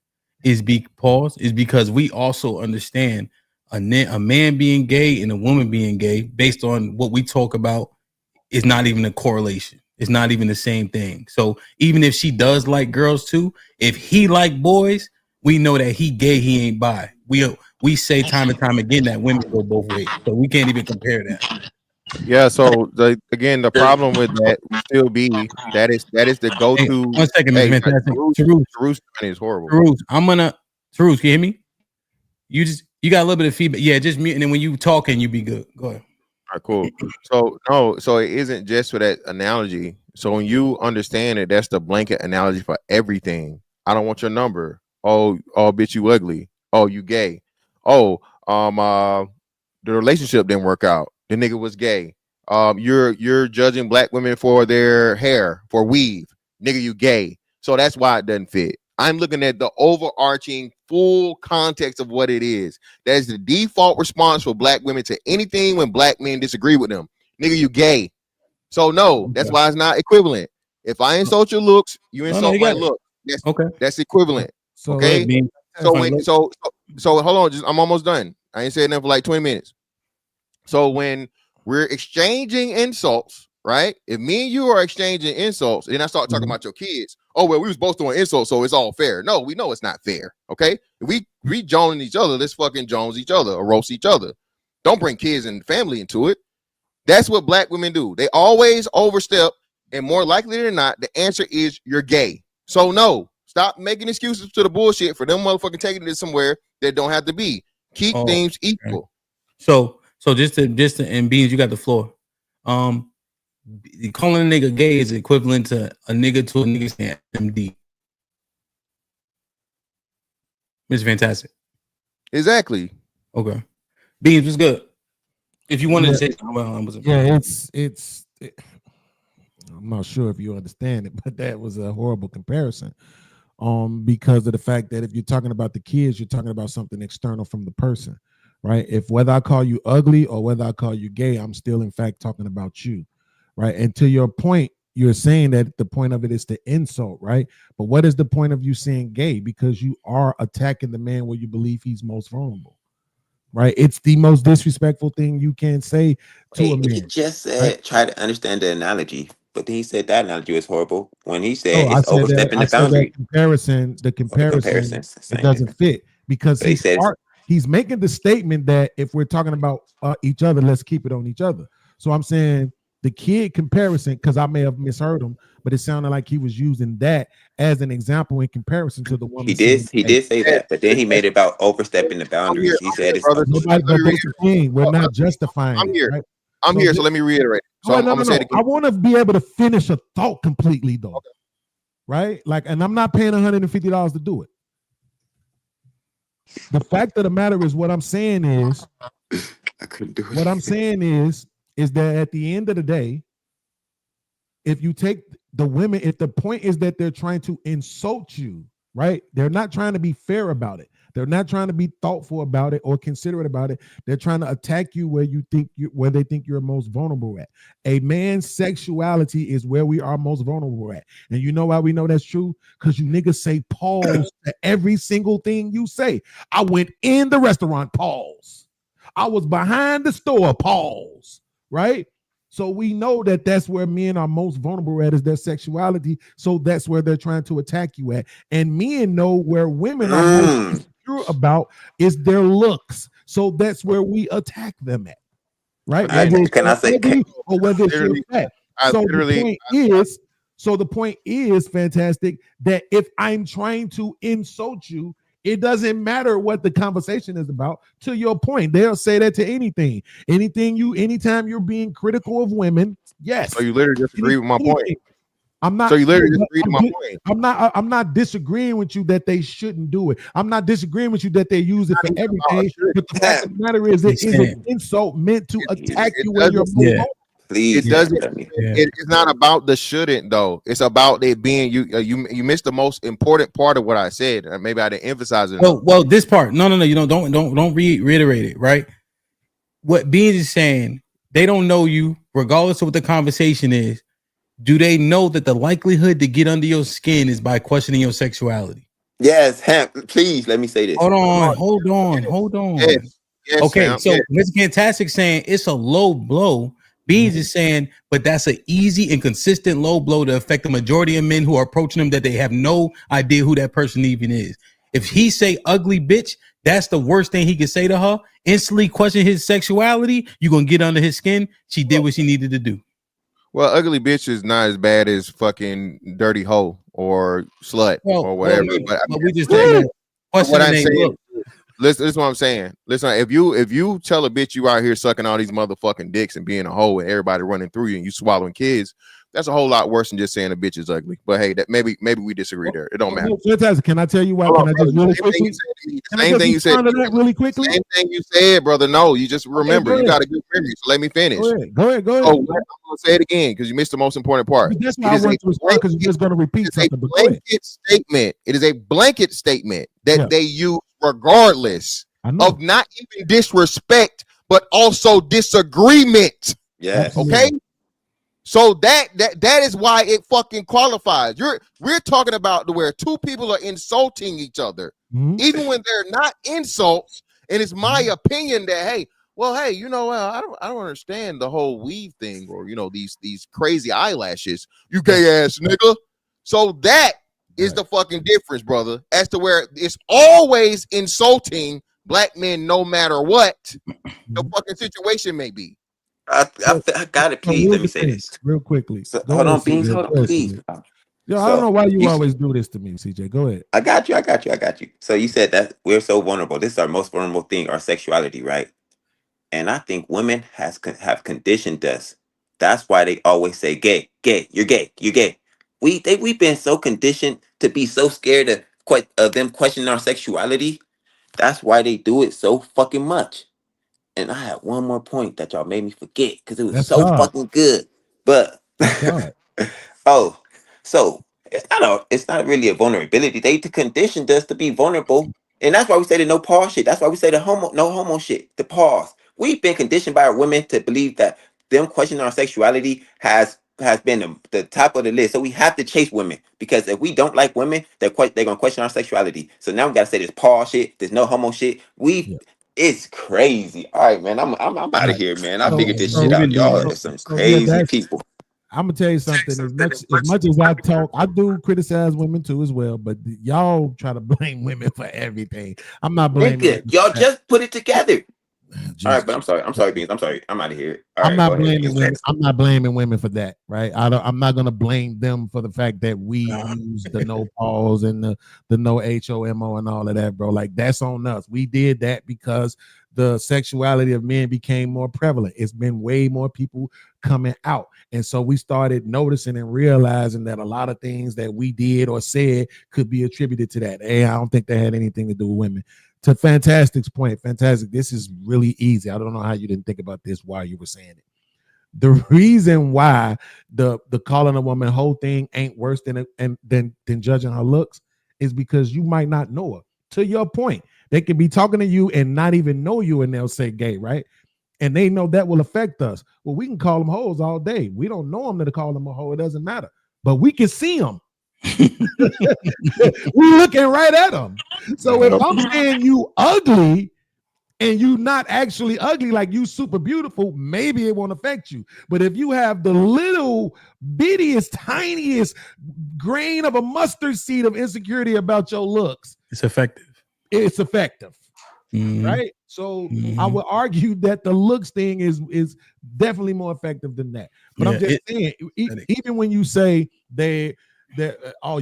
is because we also understand a man being gay and a woman being gay based on what we talk about is not even a correlation. it's not even the same thing. So even if she does like girls too, if he like boys, we know that he gay, he ain't bi. We say time and time again that women go both ways. So we can't even compare that. Yeah, so the problem with that would still be that is the Hey, go-to. 1 second, Mr. Hey, Fantastic. Tarus Tarus, is horrible. Tarus, Tarus, can you hear me? You got a little bit of feedback. Yeah, just mute, and then when you talking, you be good. Go ahead. All right, cool. So it isn't just for that analogy. So when you understand that that's the blanket analogy for everything. I don't want your number. Oh, bitch, you ugly. Oh, you gay. Oh, the relationship didn't work out. The nigga was gay. You're judging black women for their hair, for weave. Nigga, you gay. So that's why it doesn't fit. I'm looking at the overarching full context of what it is. That's the default response for black women to anything when black men disagree with them. Nigga, you gay. So no, that's why it's not equivalent. If I insult your looks, you insult my look. That's equivalent. So, okay. So hold on, I'm almost done. I ain't saying that for like 20 minutes. So when we're exchanging insults, right? If me and you are exchanging insults, and I start talking about your kids, oh well, we was both doing insults, so it's all fair. No, we know it's not fair. Okay, if we joning each other, let's fucking jones each other or roast each other. Don't bring kids and family into it. That's what black women do. They always overstep, and more likely than not, the answer is you're gay. So no, stop making excuses to the bullshit for them motherfucking taking it somewhere that don't have to be. Keep things equal. So just to and Beans, you got the floor. Calling a nigga gay is equivalent to a nigga saying MD. Mr. Fantastic. Exactly. Okay. Beans was good. If you wanted to say something, well, I wasn't. Yeah, I'm not sure if you understand it, but that was a horrible comparison. Because of the fact that if you're talking about the kids, you're talking about something external from the person, right? If whether I call you ugly or whether I call you gay, I'm still in fact talking about you, right? And to your point, you're saying that the point of it is to insult, right? But what is the point of you saying gay? Because you are attacking the man where you believe he's most vulnerable, right? It's the most disrespectful thing you can say to a man. He just said, right? try to understand the analogy. But he said that analogy was horrible when he said No, it's overstepping the boundary. The comparison, it doesn't fit because he's making the statement that if we're talking about each other, let's keep it on each other. So I'm saying the kid comparison, because I may have misheard him, but it sounded like he was using that as an example in comparison to the woman. He did say that, but then he made it about overstepping the boundaries. He said it's we're not justifying. I'm here. Right? I'm here, so let me reiterate. So I'm gonna say it again. I want to be able to finish a thought completely, though. Okay. Right? Like, and I'm not paying $150 to do it. The fact of the matter is, what I'm saying is, I couldn't do it. What I'm saying is that at the end of the day, if you take the women, if the point is that they're trying to insult you, right? They're not trying to be fair about it. They're not trying to be thoughtful about it or considerate about it. They're trying to attack you where they think you're most vulnerable at. A man's sexuality is where we are most vulnerable at. And you know why we know that's true? Because you niggas say pause to every single thing you say. I went in the restaurant, pause. I was behind the store, pause. Right? So we know that that's where men are most vulnerable at, is their sexuality. So that's where they're trying to attack you at. And men know where women are most insecure about is their looks. So that's where we attack them at. Right? Can I say or whether it's your fat. So the point is, Fantastic, that if I'm trying to insult you, it doesn't matter what the conversation is about. To your point, they'll say that to anything. Anytime you're being critical of women, yes. So you literally disagree with my point. I'm not. So you literally disagree with my point. I'm not disagreeing with you that they shouldn't do it. I'm not disagreeing with you that they use it for everything. But the fact of the matter is, it is an insult meant to attack you when you're vulnerable. Please, it doesn't. It's not about the shouldn't though. It's about it being you. You missed the most important part of what I said. Maybe I didn't emphasize it. Well, this part. No. You don't reiterate it. Right. What Beans is saying, they don't know you, regardless of what the conversation is. Do they know that the likelihood to get under your skin is by questioning your sexuality? Yes, please let me say this. Hold on. Yes, okay, Sam, so Mr. Fantastic saying it's a low blow Beans is saying, but that's an easy and consistent low blow to affect the majority of men who are approaching them that they have no idea who that person even is. If he say ugly bitch, that's the worst thing he could say to her. Instantly question his sexuality. You're going to get under his skin. She did what she needed to do. Well, ugly bitch is not as bad as fucking dirty hoe or slut or whatever. But we just saying what I'm saying. Listen, this is what I'm saying. Listen, if you tell a bitch you out here sucking all these motherfucking dicks and being a hoe and everybody running through you and you swallowing kids, that's a whole lot worse than just saying a bitch is ugly. But hey, that maybe we disagree there. It don't matter. Fantastic. Can I tell you why? Can I just really quickly? Same thing you said. Really quickly. Same thing you said, brother. No, you just remember. You got a good memory. So let me finish. Go ahead. Oh, I'm gonna say it again because you missed the most important part. That's why I want to respond because you're just going to repeat something. Blanket statement. It is a blanket statement that they use regardless of not even disrespect, but also disagreement. Yes. Okay. So that is why it fucking qualifies. We're talking about where two people are insulting each other, even when they're not insults. And it's my opinion that hey, you know, I don't understand the whole weave thing or you know these crazy eyelashes, you gay ass nigga. So that is the fucking difference, brother. As to where it's always insulting black men, no matter what the fucking situation may be. I gotta please let me say this real quickly. So, hold on, Beans. Hold on, please. Yo, I don't know why you always do this to me, CJ. Go ahead. I got you. So you said that we're so vulnerable. This is our most vulnerable thing, our sexuality, right? And I think women have conditioned us. That's why they always say gay, you're gay. We've been so conditioned to be so scared of them questioning our sexuality. That's why they do it so fucking much. And I had one more point that y'all made me forget because it was fucking good. But so it's not really a vulnerability. They conditioned us to be vulnerable, and that's why we say the no pause shit. That's why we say the no homo shit. The pause. We've been conditioned by our women to believe that them questioning our sexuality has been the top of the list. So we have to chase women because if we don't like women, they're gonna question our sexuality. So now we gotta say this pause shit. There's no homo shit. It's crazy. All right, man. I'm out of here, man. I figured this shit out. Y'all are some crazy people. I'm gonna tell you something. As much as I talk, I do criticize women too as well. But y'all try to blame women for everything. I'm not blaming. Y'all just put it together. All right, but I'm sorry, Beans. I'm sorry. I'm out of here. I'm not blaming women. I'm not blaming women for that, right? I'm not gonna blame them for the fact that we use the no pause and the no HOMO and all of that, bro. Like that's on us. We did that because the sexuality of men became more prevalent. It's been way more people coming out. And so we started noticing and realizing that a lot of things that we did or said could be attributed to that. Hey, I don't think that had anything to do with women. To Fantastic's point, Fantastic, this is really easy. I don't know how you didn't think about this while you were saying it. The reason why the calling a woman whole thing ain't worse than judging her looks is because you might not know her. To your point, they can be talking to you and not even know you, and they'll say gay, right? And they know that will affect us. Well, we can call them hoes all day. We don't know them to call them a hoe. It doesn't matter. But we can see them. We're looking right at them. So if I'm saying you ugly and you not actually ugly, like you super beautiful, maybe it won't affect you. But if you have the little bittiest, tiniest grain of a mustard seed of insecurity about your looks, it's effective. It's effective. Right? So I would argue that the looks thing is definitely more effective than that. But I'm just saying, even when you say that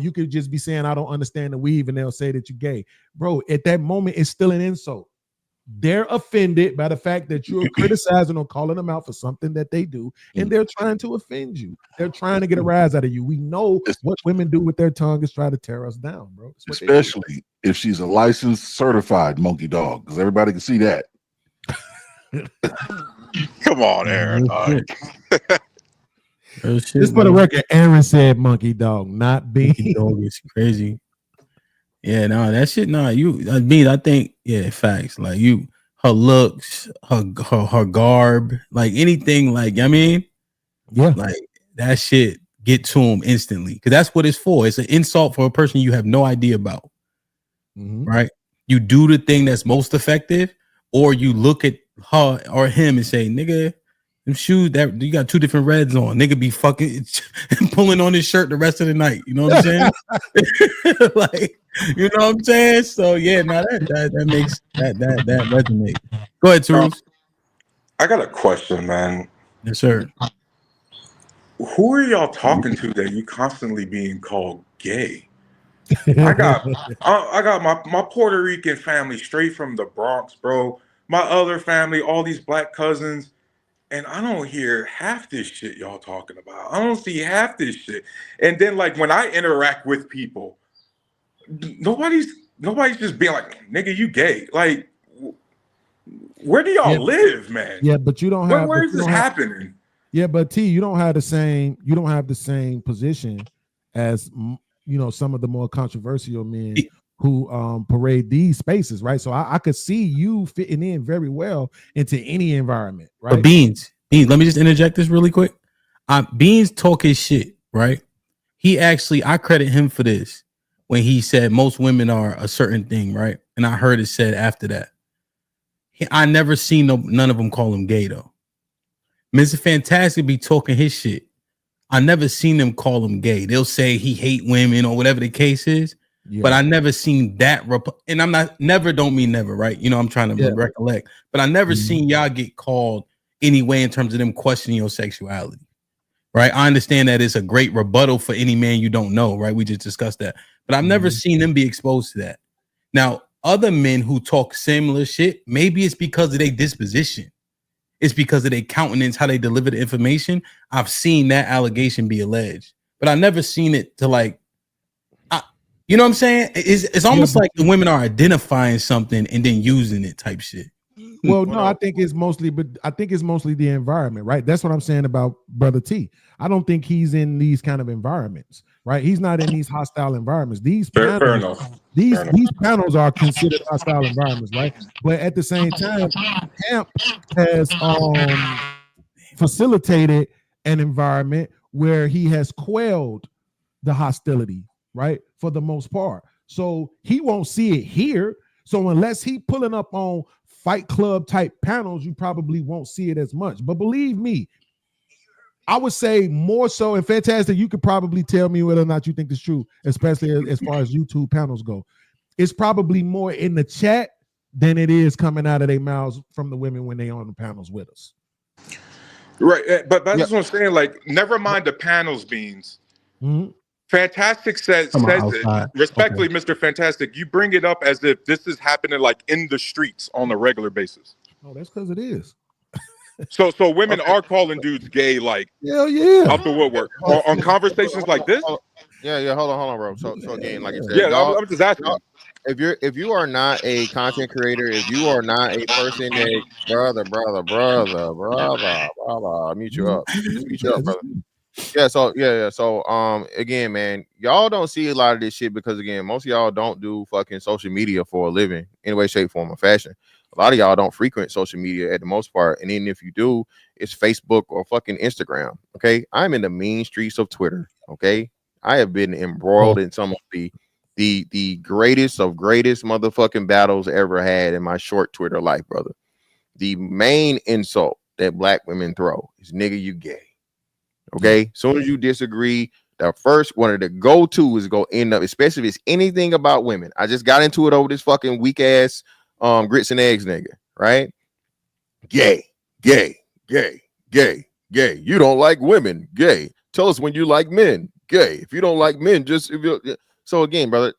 you could just be saying I don't understand the weave and they'll say that you're gay, bro, at that moment it's still an insult. They're offended by the fact that you're criticizing or calling them out for something that they do, and they're trying to offend you. They're trying to get a rise out of you. We know what women do with their tongue is try to tear us down, bro. Especially if she's a licensed, certified monkey dog, because everybody can see that. Come on, Aaron. Just for the record, Aaron said monkey dog, not being dog is crazy. Yeah, no, that shit. No, I think, facts. Like her looks, her garb, like anything, like I mean, like that shit get to them instantly because that's what it's for. It's an insult for a person you have no idea about, right? You do the thing that's most effective, or you look at her or him and say, "Nigga, Them shoes that you got two different reds on. Nigga be fucking pulling on his shirt the rest of the night. You know what I'm saying? Like, you know what I'm saying? So yeah, now that makes that resonate. Go ahead, Terus. I got a question, man. Yes, sir. Who are y'all talking to that you constantly being called gay? I got my Puerto Rican family straight from the Bronx, bro. My other family, all these black cousins, and I don't hear half this shit y'all talking about. I don't see half this shit. And then like when I interact with people, nobody's just being like, nigga, you gay. Like, where do y'all live, man? Yeah, but you don't have. Where is this happening? Yeah, but T, you don't have the same position as some of the more controversial men who parade these spaces, right? So I could see you fitting in very well into any environment, right? But Beans, let me just interject this really quick. Beans talk his shit, right? I credit him for this when he said most women are a certain thing, right? And I heard it said after that. I never seen none of them call him gay though. Mr. Fantastic be talking his shit. I never seen them call him gay. They'll say he hate women or whatever the case is. Yeah. But I never seen that. And I'm not never don't mean never, right? You know, I'm trying to recollect. But I never seen y'all get called anyway in terms of them questioning your sexuality, right? I understand that it's a great rebuttal for any man you don't know, right? We just discussed that. But I've never seen them be exposed to that. Now, other men who talk similar shit, maybe it's because of their disposition. It's because of their countenance, how they deliver the information. I've seen that allegation be alleged, but I never seen it to like, you know what I'm saying? It's almost like the women are identifying something and then using it type shit. Well, no, I think it's mostly the environment, right? That's what I'm saying about Brother T. I don't think he's in these kind of environments, right? He's not in these hostile environments. These panels are considered hostile environments, right? But at the same time, Camp has facilitated an environment where he has quelled the hostility, right? For the most part. So he won't see it here. So unless he pulling up on Fight Club type panels, you probably won't see it as much. But believe me, I would say more so, and Fantastic, you could probably tell me whether or not you think it's true, especially as far as YouTube panels go. It's probably more in the chat than it is coming out of their mouths from the women when they on the panels with us. Right, but that's what I'm saying. Like, never mind the panels, Beans. Mm-hmm. Fantastic says it. Respectfully, okay. Mr. Fantastic, you bring it up as if this is happening like in the streets on a regular basis. Oh, that's because it is. So women are calling dudes gay, like hell yeah, out the woodwork on conversations like this. Yeah. Hold on, bro. So again, like I said, I'm just asking. If you are not a content creator, if you are not a person that brother, mute you up, brother. So again, man, y'all don't see a lot of this shit because again, most of y'all don't do fucking social media for a living, any way, shape, form, or fashion. A lot of y'all don't frequent social media at the most part, and even if you do, it's Facebook or fucking Instagram. Okay, I'm in the mean streets of Twitter. Okay, I have been embroiled in some of the greatest of greatest motherfucking battles ever had in my short Twitter life, brother. The main insult that black women throw is "nigga, you gay." Okay, soon as you disagree, the first one of the go-to is go end up, especially if it's anything about women. I just got into it over this fucking weak ass grits and eggs nigga, right? Gay. You don't like women, gay. Tell us when you like men, gay. If you don't like men, so again, brother,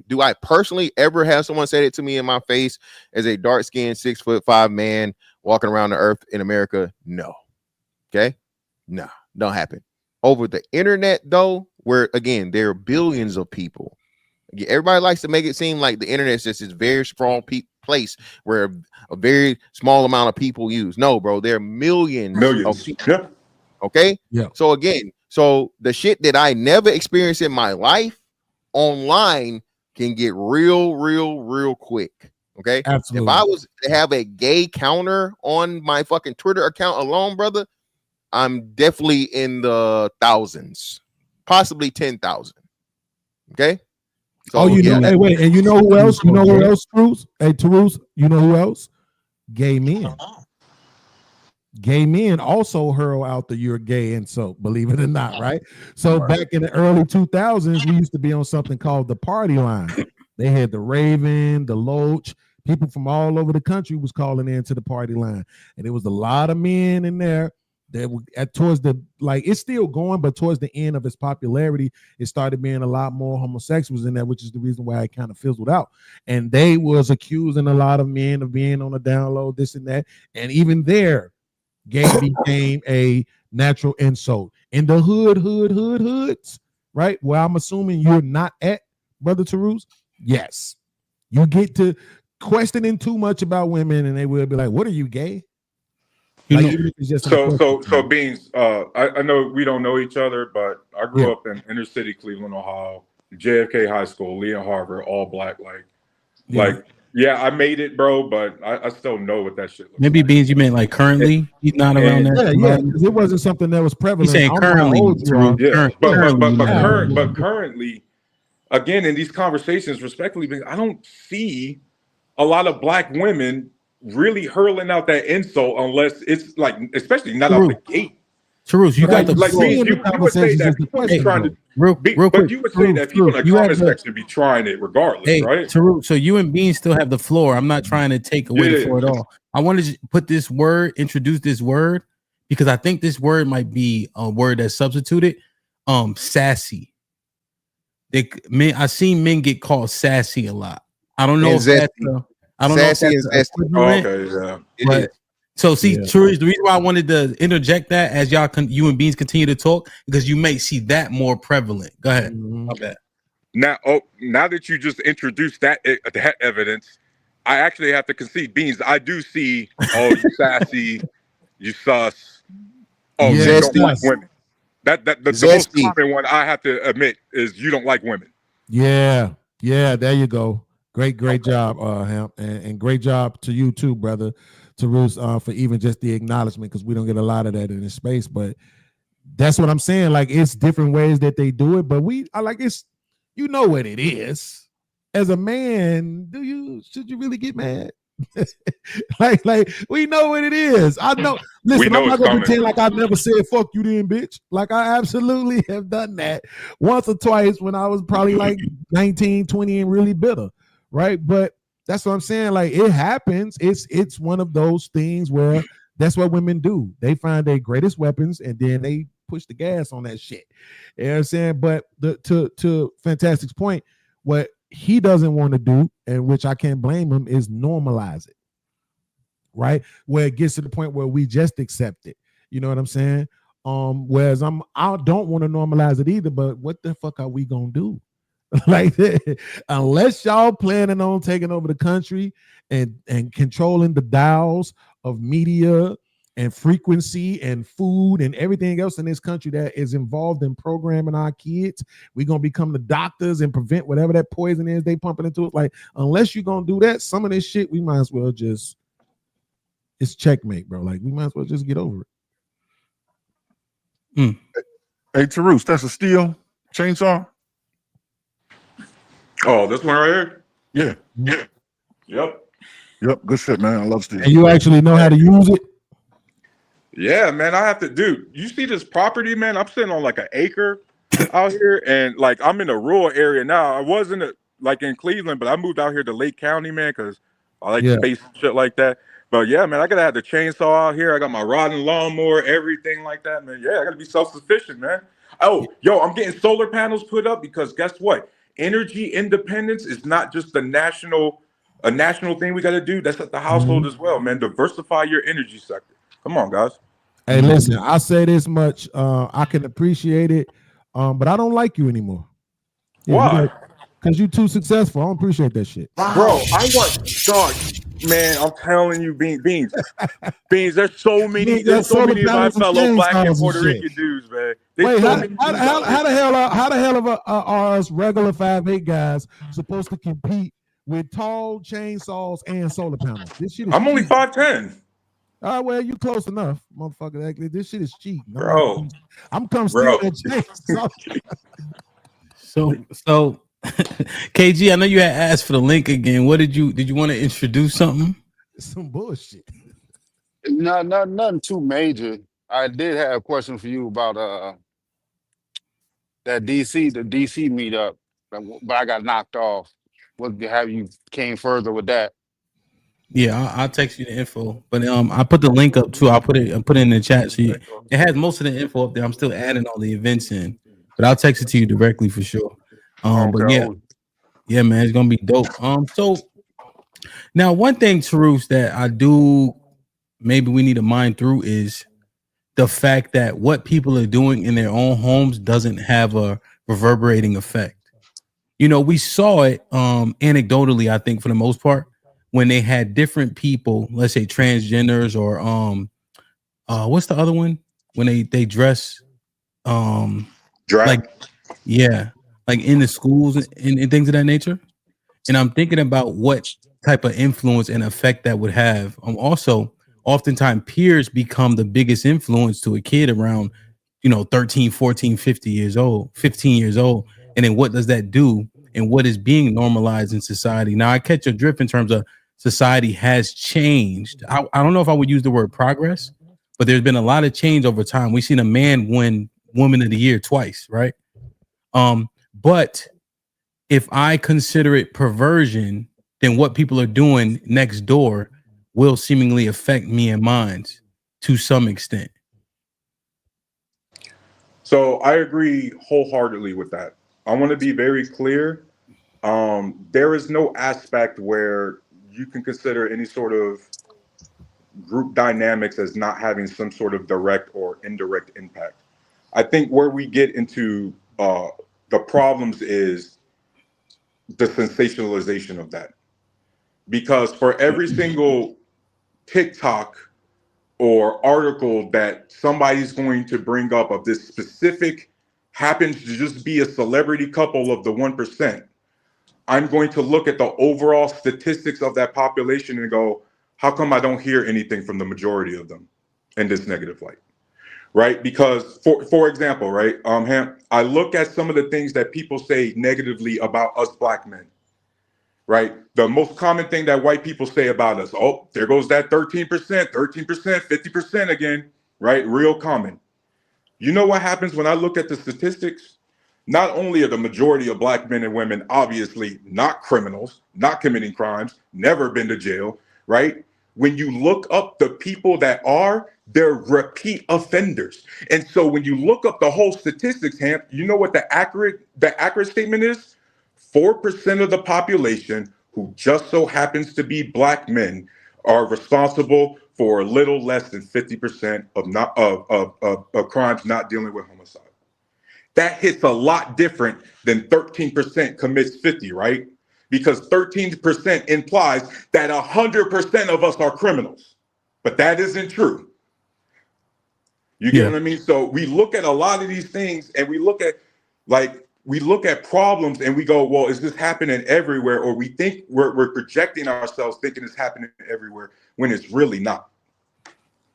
do I personally ever have someone say it to me in my face as a dark-skinned 6'5" man walking around the earth in America? No. Okay, no. Don't happen. Over the internet, though, where again there are billions of people. Everybody likes to make it seem like the internet is just this very strong place where a very small amount of people use. No, bro, there are millions of people. Yeah. Okay. Yeah. So again, the shit that I never experienced in my life online can get real quick. Okay. Absolutely. If I was to have a gay counter on my fucking Twitter account alone, brother, I'm definitely in the thousands, possibly 10,000. Okay. So, hey, wait, and you know who else? You know who else, Terus? Hey, Terus, you know who else? Gay men. gay men also hurl out the "you're gay" and so, believe it or not, right? So back in the early 2000s, we used to be on something called the party line. They had the Raven, the Loach. People from all over the country was calling in to the party line, and there was a lot of men in there that were towards the, like, it's still going, but towards the end of its popularity, it started being a lot more homosexuals in there, which is the reason why it kind of fizzled out. And they was accusing a lot of men of being on the down low, this and that, and even there, gay became a natural insult in the hoods, right? Well, I'm assuming you're not at, Brother Tarus. Yes, you get to questioning too much about women, and they will be like, "What are you, gay?" Like, even if it's just So Beans, I know we don't know each other, but I grew up in inner city Cleveland, Ohio, JFK High School, Lee and Harvard, all black. Yeah, I made it, bro, but I still know what that shit looks Maybe Beans, you meant like currently he's not around that. Yeah, because it wasn't something that was prevalent. He's saying I'm currently, not old, Tarus. Yeah, currently, but currently, again, in these conversations, respectfully, I don't see a lot of black women really hurling out that insult unless it's like, especially not out the gate. Tarus, you got the like Beans, you would say that people be trying to real but quick, you would say that people in the you comment have section be trying it regardless, Hey, right? Tarus, so you and Bean still have the floor. I'm not trying to take away the floor at all. I wanted to put this word, introduce this word, because I think this word might be a word that's substituted. Sassy. I've seen men get called sassy a lot. I don't know if that's I don't Sassy know if is that's equivalent, but so see, Tarus, the reason why I wanted to interject that as you and Beans continue to talk, because you may see that more prevalent. Go ahead. My bad. Now that you just introduced that evidence, I actually have to concede, Beans. I do see, you sassy, you sus. You don't like women. The most common one I have to admit is you don't like women. Yeah, there you go. Great job, Hamp, and great job to you too, brother Tarus, for even just the acknowledgement, because we don't get a lot of that in this space. But that's what I'm saying. Like, it's different ways that they do it, but I like it's, you know what it is. As a man, should you really get mad? like we know what it is. I know. Listen, I'm not gonna pretend like I never said "fuck you" then, bitch. Like, I absolutely have done that once or twice when I was probably like 19, 20 and really bitter, right? But that's what I'm saying. Like, it happens. It's one of those things where that's what women do. They find their greatest weapons and then they push the gas on that shit. You know what I'm saying? But to Fantastic's point, what he doesn't want to do, and which I can't blame him, is normalize it, right? Where it gets to the point where we just accept it. You know what I'm saying? Whereas I don't want to normalize it either, but what the fuck are we gonna do? Like, unless y'all planning on taking over the country and controlling the dials of media and frequency and food and everything else in this country that is involved in programming our kids, we're gonna become the doctors and prevent whatever that poison is they pumping into it. Like, unless you're gonna do that, some of this shit we might as well just, it's checkmate, bro. Like, we might as well just get over it. Hey, Tarus, that's a steel chainsaw? Oh, this one right here? Yeah. Yep, good shit, man. I love steel. And you actually know how to use it? Yeah, man, I have to, dude. You see this property, man? I'm sitting on like an acre out here, and like I'm in a rural area now. I wasn't like in Cleveland, but I moved out here to Lake County, man, because I like space and shit like that. But yeah, man, I gotta have the chainsaw out here. I got my rod and lawnmower, everything like that, man. Yeah, I gotta be self-sufficient, man. Oh, yo, I'm getting solar panels put up because guess what? Energy independence is not just a national thing we gotta do. That's at the household as well, man. Diversify your energy sector. Come on, guys. Hey, listen, I say this much. I can appreciate it, but I don't like you anymore. Why? Because you're too successful. I don't appreciate that shit. Bro, I want, dog, man, I'm telling you, Beans. There's so many of my fellow black and Puerto Rican dudes, man. Wait, how the hell are us regular 5'8" guys supposed to compete with tall chainsaws and solar panels? This shit is I'm only 5'10". Well, you close enough, motherfucker. This shit is cheap, bro. I'm come steal that chainsaw. So KG, I know you had asked for the link again. What did you want to introduce something? Some bullshit. Nothing too major. I did have a question for you about the DC meetup, but I got knocked off. What have you came further with that? Yeah, I'll text you the info. But I put the link up too. I'll put it in the chat. So it has most of the info up there. I'm still adding all the events in, but I'll text it to you directly for sure. But yeah, man, it's gonna be dope. So now one thing, Tarus, that I do maybe we need to mind through is the fact that what people are doing in their own homes doesn't have a reverberating effect. You know, we saw it anecdotally, I think, for the most part, when they had different people, let's say transgenders or what's the other one? When they dress drag, like like in the schools and things of that nature. And I'm thinking about what type of influence and effect that would have. Also, oftentimes peers become the biggest influence to a kid around, 13, 14, 15 years old. And then what does that do? And what is being normalized in society? Now, I catch a drift in terms of society has changed. I don't know if I would use the word progress, but there's been a lot of change over time. We've seen a man win Woman of the Year twice, right? But if I consider it perversion, then what people are doing next door will seemingly affect me and mine to some extent. So I agree wholeheartedly with that. I want to be very clear. There is no aspect where you can consider any sort of group dynamics as not having some sort of direct or indirect impact. I think where we get into the problems is the sensationalization of that. Because for every single TikTok or article that somebody's going to bring up of this specific happens to just be a celebrity couple of the 1%, I'm going to look at the overall statistics of that population and go, how come I don't hear anything from the majority of them in this negative light? Right? Because for example, right, I look at some of the things that people say negatively about us Black men. Right? The most common thing that white people say about us, oh, there goes that 13%, 50% again, right? Real common. You know what happens when I look at the statistics? Not only are the majority of Black men and women obviously not criminals, not committing crimes, never been to jail, right? When you look up the people that are, they're repeat offenders. And so when you look up the whole statistics, Hamp, you know what the accurate statement is? 4% of the population who just so happens to be Black men are responsible for a little less than 50% of crimes not dealing with homicide. That hits a lot different than 13% commits 50, right? Because 13% implies that 100% of us are criminals, but that isn't true. You get what I mean? So we look at a lot of these things and we look at problems and we go, well, is this happening everywhere? Or we think we're projecting ourselves thinking it's happening everywhere when it's really not.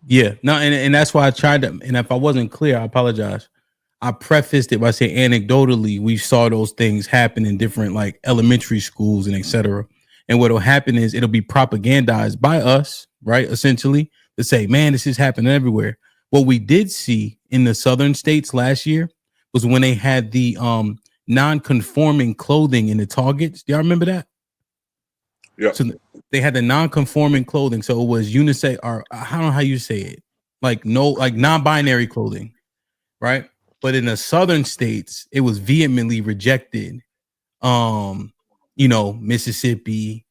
Yeah, no, and that's why I tried to, and if I wasn't clear, I apologize. I prefaced it by saying anecdotally, we saw those things happen in different like elementary schools and etc. And what'll happen is it'll be propagandized by us, right? Essentially, to say, man, this is happening everywhere. What we did see in the southern states last year was when they had the non-conforming clothing in the Targets. Do y'all remember that? Yeah. So they had the non-conforming clothing. So it was unisex, or I don't know how you say it, like non-binary clothing, right? But in the southern states, it was vehemently rejected. Mississippi,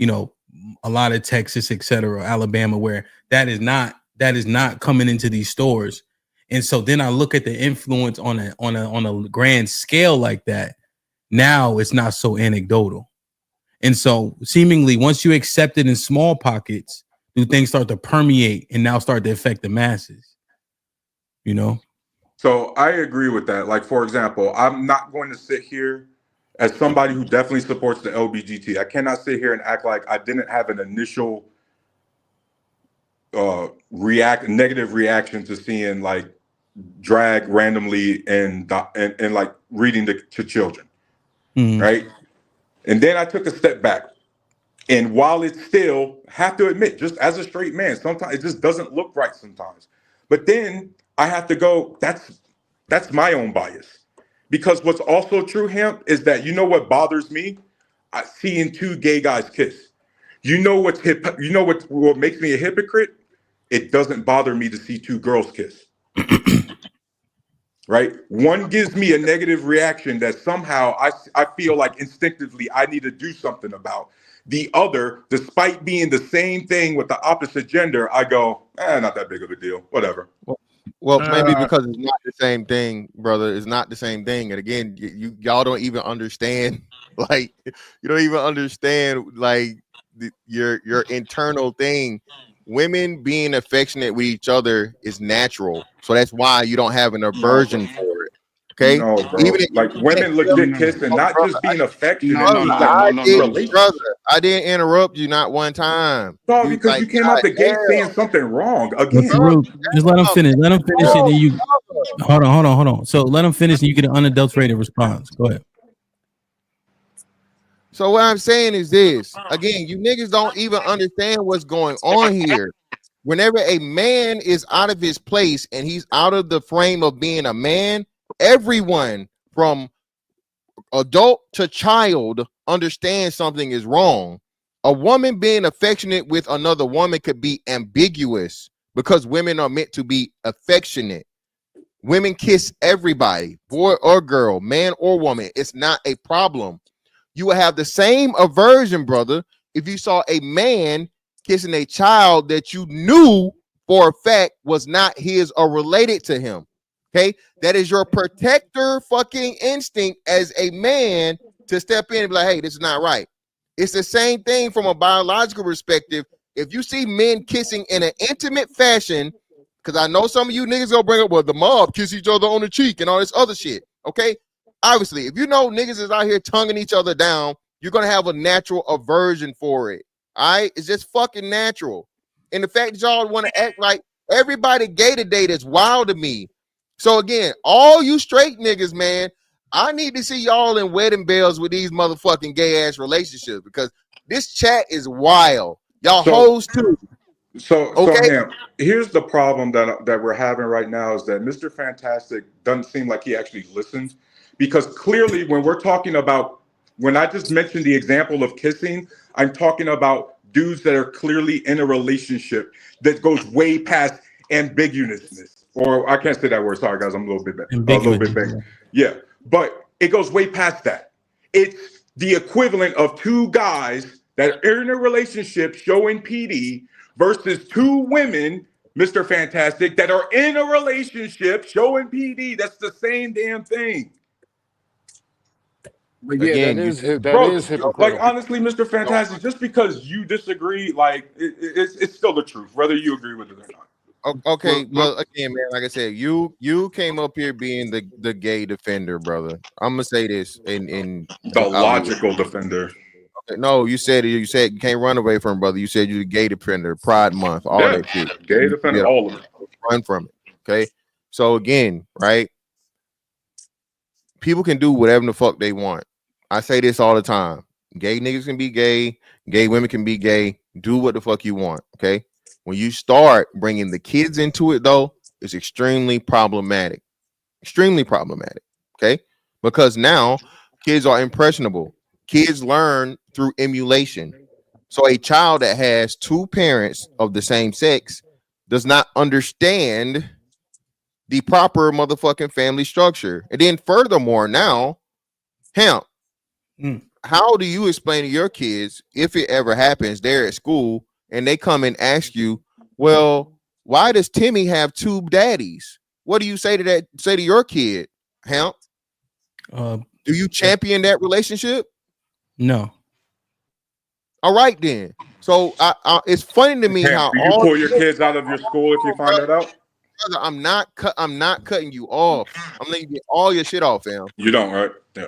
a lot of Texas, etc., Alabama, where that is not coming into these stores. And so then I look at the influence on a grand scale like that. Now it's not so anecdotal. And so seemingly once you accept it in small pockets, do things start to permeate and now start to affect the masses? So I agree with that. Like, for example, I'm not going to sit here as somebody who definitely supports the LGBT. I cannot sit here and act like I didn't have an initial negative reaction to seeing like drag randomly and like reading to children, right? And then I took a step back And while it's still, have to admit, just as a straight man, sometimes it just doesn't look right sometimes. But then I have to go, that's my own bias. Because what's also true, Hemp, is that you know what bothers me? Seeing two gay guys kiss. You know what makes me a hypocrite? It doesn't bother me to see two girls kiss. Right? One gives me a negative reaction that somehow I feel like instinctively I need to do something about. The other, despite being the same thing with the opposite gender, I go, not that big of a deal. Whatever. Well, maybe because it's not the same thing, brother. It's not the same thing. And again, y'all don't even understand. Like, you don't even understand like your internal thing. Women being affectionate with each other is natural, so that's why you don't have an aversion for it. Okay, No, bro. Even if like women legit kissing, not just being affectionate. Brother, I didn't interrupt you not one time. No, because you came out the gate saying something wrong again. Just let him finish. Let him finish it. Then you hold on. So let him finish, and you get an unadulterated response. Go ahead. So what I'm saying is this. Again, you niggas don't even understand what's going on here. Whenever a man is out of his place and he's out of the frame of being a man, everyone from adult to child understands something is wrong. A woman being affectionate with another woman could be ambiguous because women are meant to be affectionate. Women kiss everybody, boy or girl, man or woman. It's not a problem. You will have the same aversion, brother, if you saw a man kissing a child that you knew for a fact was not his or related to him. Okay, that is your protector fucking instinct as a man to step in and be like, hey, this is not right. It's the same thing from a biological perspective. If you see men kissing in an intimate fashion, because I know some of you niggas gonna bring up, well, the mob kiss each other on the cheek and all this other shit. Okay, obviously, if you know niggas is out here tonguing each other down, you're gonna have a natural aversion for it. All right, it's just fucking natural. And the fact that y'all want to act like everybody gay today, that's wild to me. So again, all you straight niggas, man, I need to see y'all in wedding bells with these motherfucking gay ass relationships because this chat is wild. Y'all hoes too. So Ham, here's the problem that we're having right now is that Mr. Fantastic doesn't seem like he actually listens, because clearly when we're talking about, when I just mentioned the example of kissing, I'm talking about dudes that are clearly in a relationship that goes way past ambiguousness. Or I can't say that word. Sorry, guys. I'm a little bit banged. Yeah, but it goes way past that. It's the equivalent of two guys that are in a relationship showing PD versus two women, Mr. Fantastic, that are in a relationship showing PD. That's the same damn thing. But yeah, Again, that is hypocritical. Like honestly, Mr. Fantastic, just because you disagree, like it's still the truth, whether you agree with it or not. Okay, well, again, man, like I said, you came up here being the gay defender, brother. I'm gonna say this in the logical defender. Okay, no, you said you can't run away from it, brother. You said you're the gay defender, Pride Month, all that shit. Gay defender, all of it. Run from it. Okay. So again, right? People can do whatever the fuck they want. I say this all the time. Gay niggas can be gay, gay women can be gay. Do what the fuck you want. Okay. When you start bringing the kids into it, though, it's extremely problematic. Extremely problematic. Okay. Because now kids are impressionable. Kids learn through emulation. So a child that has two parents of the same sex does not understand the proper motherfucking family structure. And then furthermore, now, Hemp, how do you explain to your kids, if it ever happens, they're at school and they come and ask you, well, why does Timmy have two daddies? What do you say to that? Say to your kid, Hemp? Do you champion that relationship? No. All right, then. So it's funny to me how do you pull your kids out of your school if you find that out? Brother, I'm not cutting you off. I'm letting you get all your shit off, fam. You don't, right? Yeah.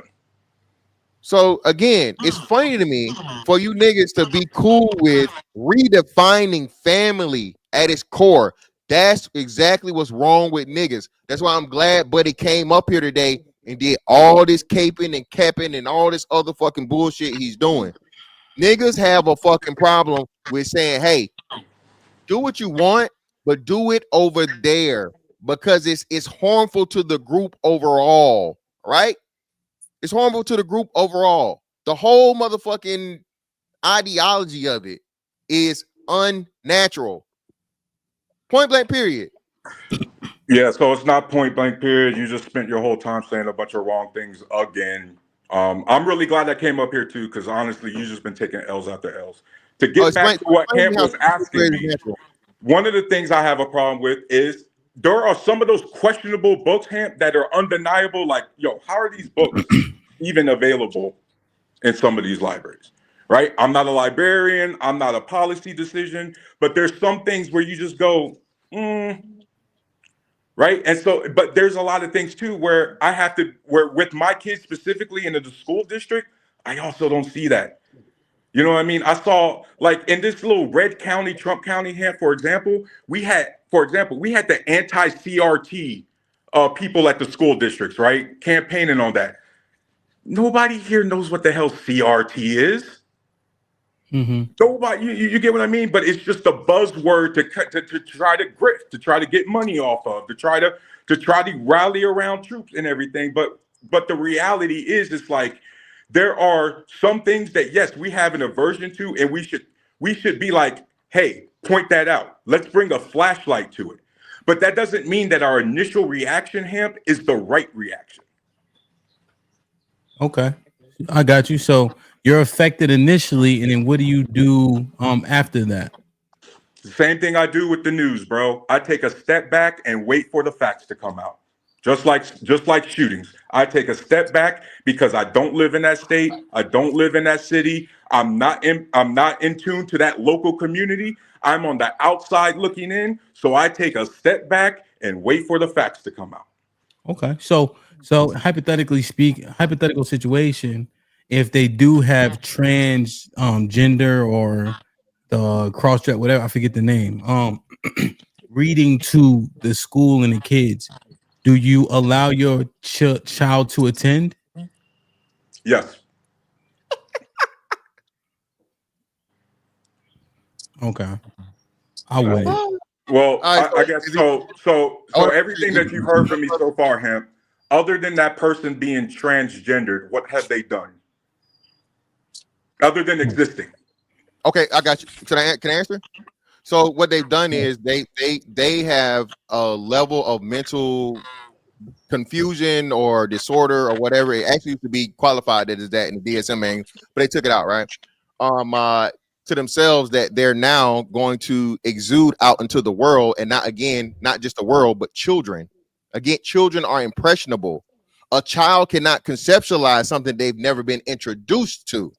So again, it's funny to me for you niggas to be cool with redefining family at its core. That's exactly what's wrong with niggas. That's why I'm glad Buddy came up here today and did all this caping and capping and all this other fucking bullshit he's doing. Niggas have a fucking problem with saying, hey, do what you want, but do it over there because it's harmful to the group overall, right? It's harmful to the group overall. The whole motherfucking ideology of it is unnatural. Point blank, period. Yeah, so it's not point blank, period. You just spent your whole time saying a bunch of wrong things again. I'm really glad I came up here too, because honestly, you've just been taking L's after L's. To get back to what Camp was asking me, one of the things I have a problem with is there are some of those questionable books, Hamp, that are undeniable. Like, yo, how are these books even available in some of these libraries? Right? I'm not a librarian. I'm not a policy decision, but there's some things where you just go, right? And so, but there's a lot of things too where I have to, where with my kids specifically in the school district, I also don't see that. You know what I mean? I saw like in this little red county, Trump County here, for example, we had the anti-CRT people at the school districts, right? Campaigning on that. Nobody here knows what the hell CRT is. Nobody, you get what I mean? But it's just a buzzword to try to grift, to try to get money off of, to try to rally around troops and everything. But the reality is, it's like there are some things that yes, we have an aversion to, and we should be like, hey, point that out. Let's bring a flashlight to it. But that doesn't mean that our initial reaction, Hamp, is the right reaction. Okay, I got you. So you're affected initially, and then what do you do after that? The same thing I do with the news, bro. I take a step back and wait for the facts to come out. Just like shootings. I take a step back because I don't live in that state. I don't live in that city. I'm not in tune to that local community. I'm on the outside looking in. So I take a step back and wait for the facts to come out. Okay. So hypothetical situation, if they do have transgender or the cross-dress, whatever, I forget the name, reading to the school and the kids, do you allow your child to attend? Yes. Okay. I'll wait. Well, I guess so. So everything that you've heard from me so far, Hemp, other than that person being transgendered, what have they done? Other than existing. Okay, I got you. Can I answer? So what they've done is they have a level of mental confusion or disorder or whatever. It actually used to be qualified that is that in the DSM manual, but they took it out, right? To themselves that they're now going to exude out into the world, and not just the world, but children. Again, children are impressionable. A child cannot conceptualize something they've never been introduced to.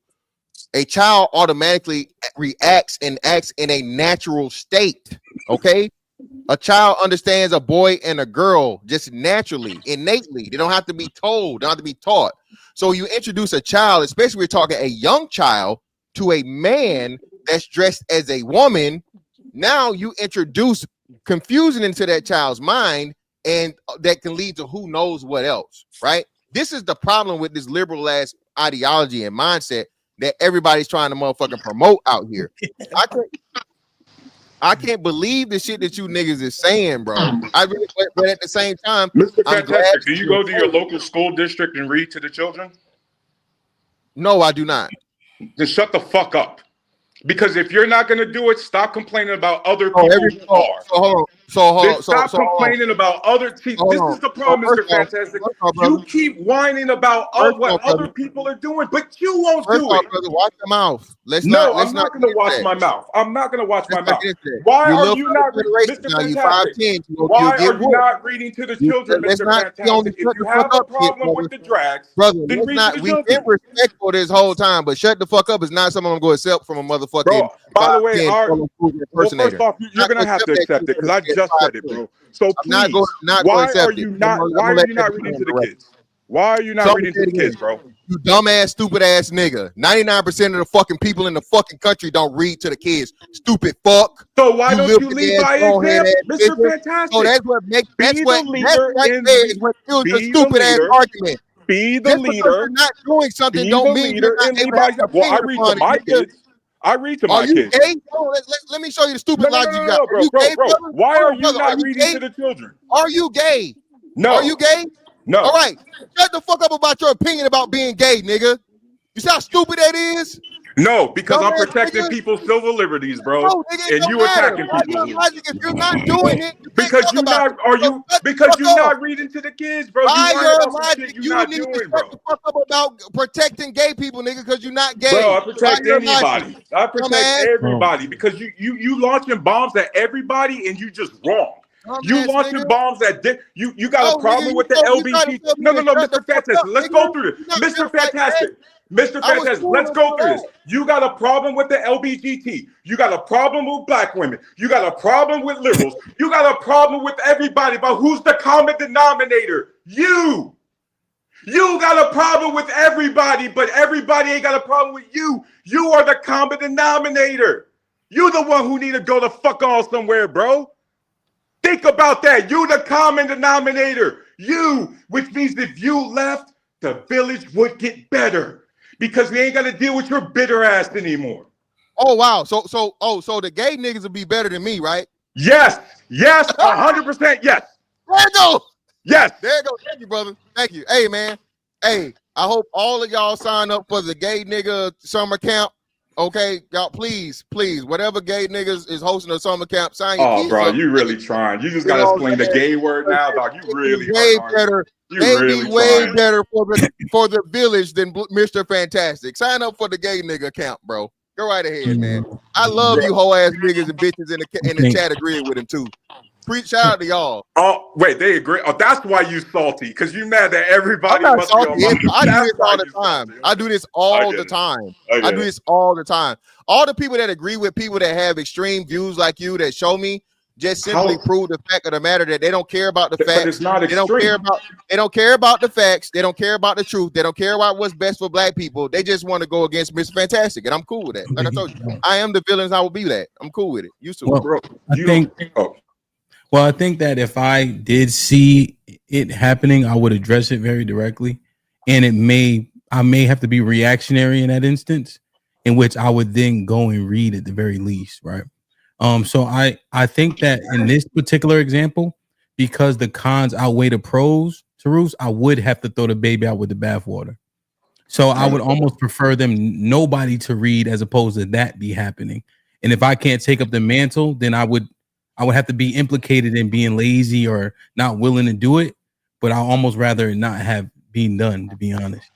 A child automatically reacts and acts in a natural state. Okay. A child understands a boy and a girl just naturally, innately. They don't have to be told, they don't have to be taught. So you introduce a child, especially we're talking a young child, to a man that's dressed as a woman. Now you introduce confusion into that child's mind, and that can lead to who knows what else, right? This is the problem with this liberal ass ideology and mindset that everybody's trying to motherfucking promote out here. I can't believe the shit that you niggas is saying, bro. But at the same time, Mr. Fantastic, do you go to your local school district and read to the children? No, I do not. Then shut the fuck up. Because if you're not going to do it, stop complaining about other people who are. Stop complaining about other. See, this is the problem, Mr. Fantastic. You keep whining about what other people are doing, but you won't do it. Brother, watch your mouth. I'm not going to watch my mouth. I'm not going to watch my mouth. Why are you not, Mr. Fantastic? Why are you not reading to the children, Mr. Fantastic? If you have a problem with the drags, brother, then read to the we've been respectful this whole time, but shut the fuck up is not something I'm going to accept from a motherfucking. Bro, by the way, first off, you're going to have to accept it because I just said it, bro. So please, why are you not reading to the kids? Why are you not reading to the kids, bro? You dumbass, stupid ass nigga. 99% of the fucking people in the fucking country don't read to the kids. Stupid fuck. So why don't you lead by example, Mr. Fantastic? So that's what makes that's what fuels a stupid ass argument. Be the Just because leader. you're not doing something Be don't the mean leader you're not and able lead to by have an example. Well, I opinion read upon to it, my nigga. kids. I read to Are my you kids. gay? Let me show you the stupid logic you got. No, Are bro, you bro, gay, bro. brother? Why Hold are on, you brother. Are not you reading gay? to the children? Are you gay? No. Are you gay? No. All right. Shut the fuck up about your opinion about being gay, nigga. You see how stupid that is? No, because I'm Dumbass protecting nigga. people's civil liberties, bro. No, nigga, it And don't you matter. attacking By people. your logic, if you're not doing it, you can't Because talk you about not it. are So you shut the because fuck you up. not reading to the kids, bro. By You lying your about some logic, shit you you not need to doing, shut bro. the fuck up about protecting gay people, nigga, because you're not gay. Bro, I By protect your logic, anybody. I protect dumbass. everybody because you launching bombs at everybody and you just wrong. You Dumbass launching nigga. bombs at you got a No, nigga, problem with the you try to LBG. tell me No, to shut the Mr. fuck Fantastic. up, Let's nigga. go through You're this. not Mr. built like that. Fantastic. Mr. I was Fantastic, cool let's until go through this. that. You got a problem with the LBGT. You got a problem with black women. You got a problem with liberals. You got a problem with everybody. But who's the common denominator? You. You got a problem with everybody, but everybody ain't got a problem with you. You are the common denominator. You the one who need to go the fuck on somewhere, bro. Think about that. You the common denominator. You, which means if you left, the village would get better because we ain't got to deal with your bitter ass anymore. Oh wow. So the gay niggas will be better than me, right? Yes, 100% yes. There you go. Yes. There you go. Thank you, brother. Thank you. Hey, man. Hey, I hope all of y'all sign up for the gay nigga summer camp. Okay, y'all, please, whatever gay niggas is hosting a summer camp, sign your Oh, kids bro, up. you really trying. You just You got to know what explain I'm the saying? gay word now, dog. You really way hard, better. You They really be way trying. better for the village than Mr. Fantastic. Sign up for the gay nigga camp, bro. Go right ahead, man. I love you hoe ass niggas and bitches in the chat agreeing with him too. Shout out to y'all. Oh, wait, they agree. Oh, that's why you salty, because you mad that I'm everybody not must be on salty. my. I do That's this why all the you time. salty. I do this I all get the it. time. I I get do it. this all the time. All the people that agree with people that have extreme views like you that show me just simply prove the fact of the matter that they don't care about the facts. But it's not They don't care about the facts. They don't care about the truth. They don't care about what's best for black people. They just want to go against Mr. Fantastic, and I'm cool with that. Like I told you, I am the villains. I will be that. I'm cool with it. Used to. Well, I think that if I did see it happening, I would address it very directly, and I may have to be reactionary in that instance, in which I would then go and read at the very least, right? So I think that in this particular example, because the cons outweigh the pros, I would have to throw the baby out with the bathwater. So I would almost prefer nobody to read as opposed to that be happening. And if I can't take up the mantle, then I would have to be implicated in being lazy or not willing to do it. But I almost rather it not have been done, to be honest.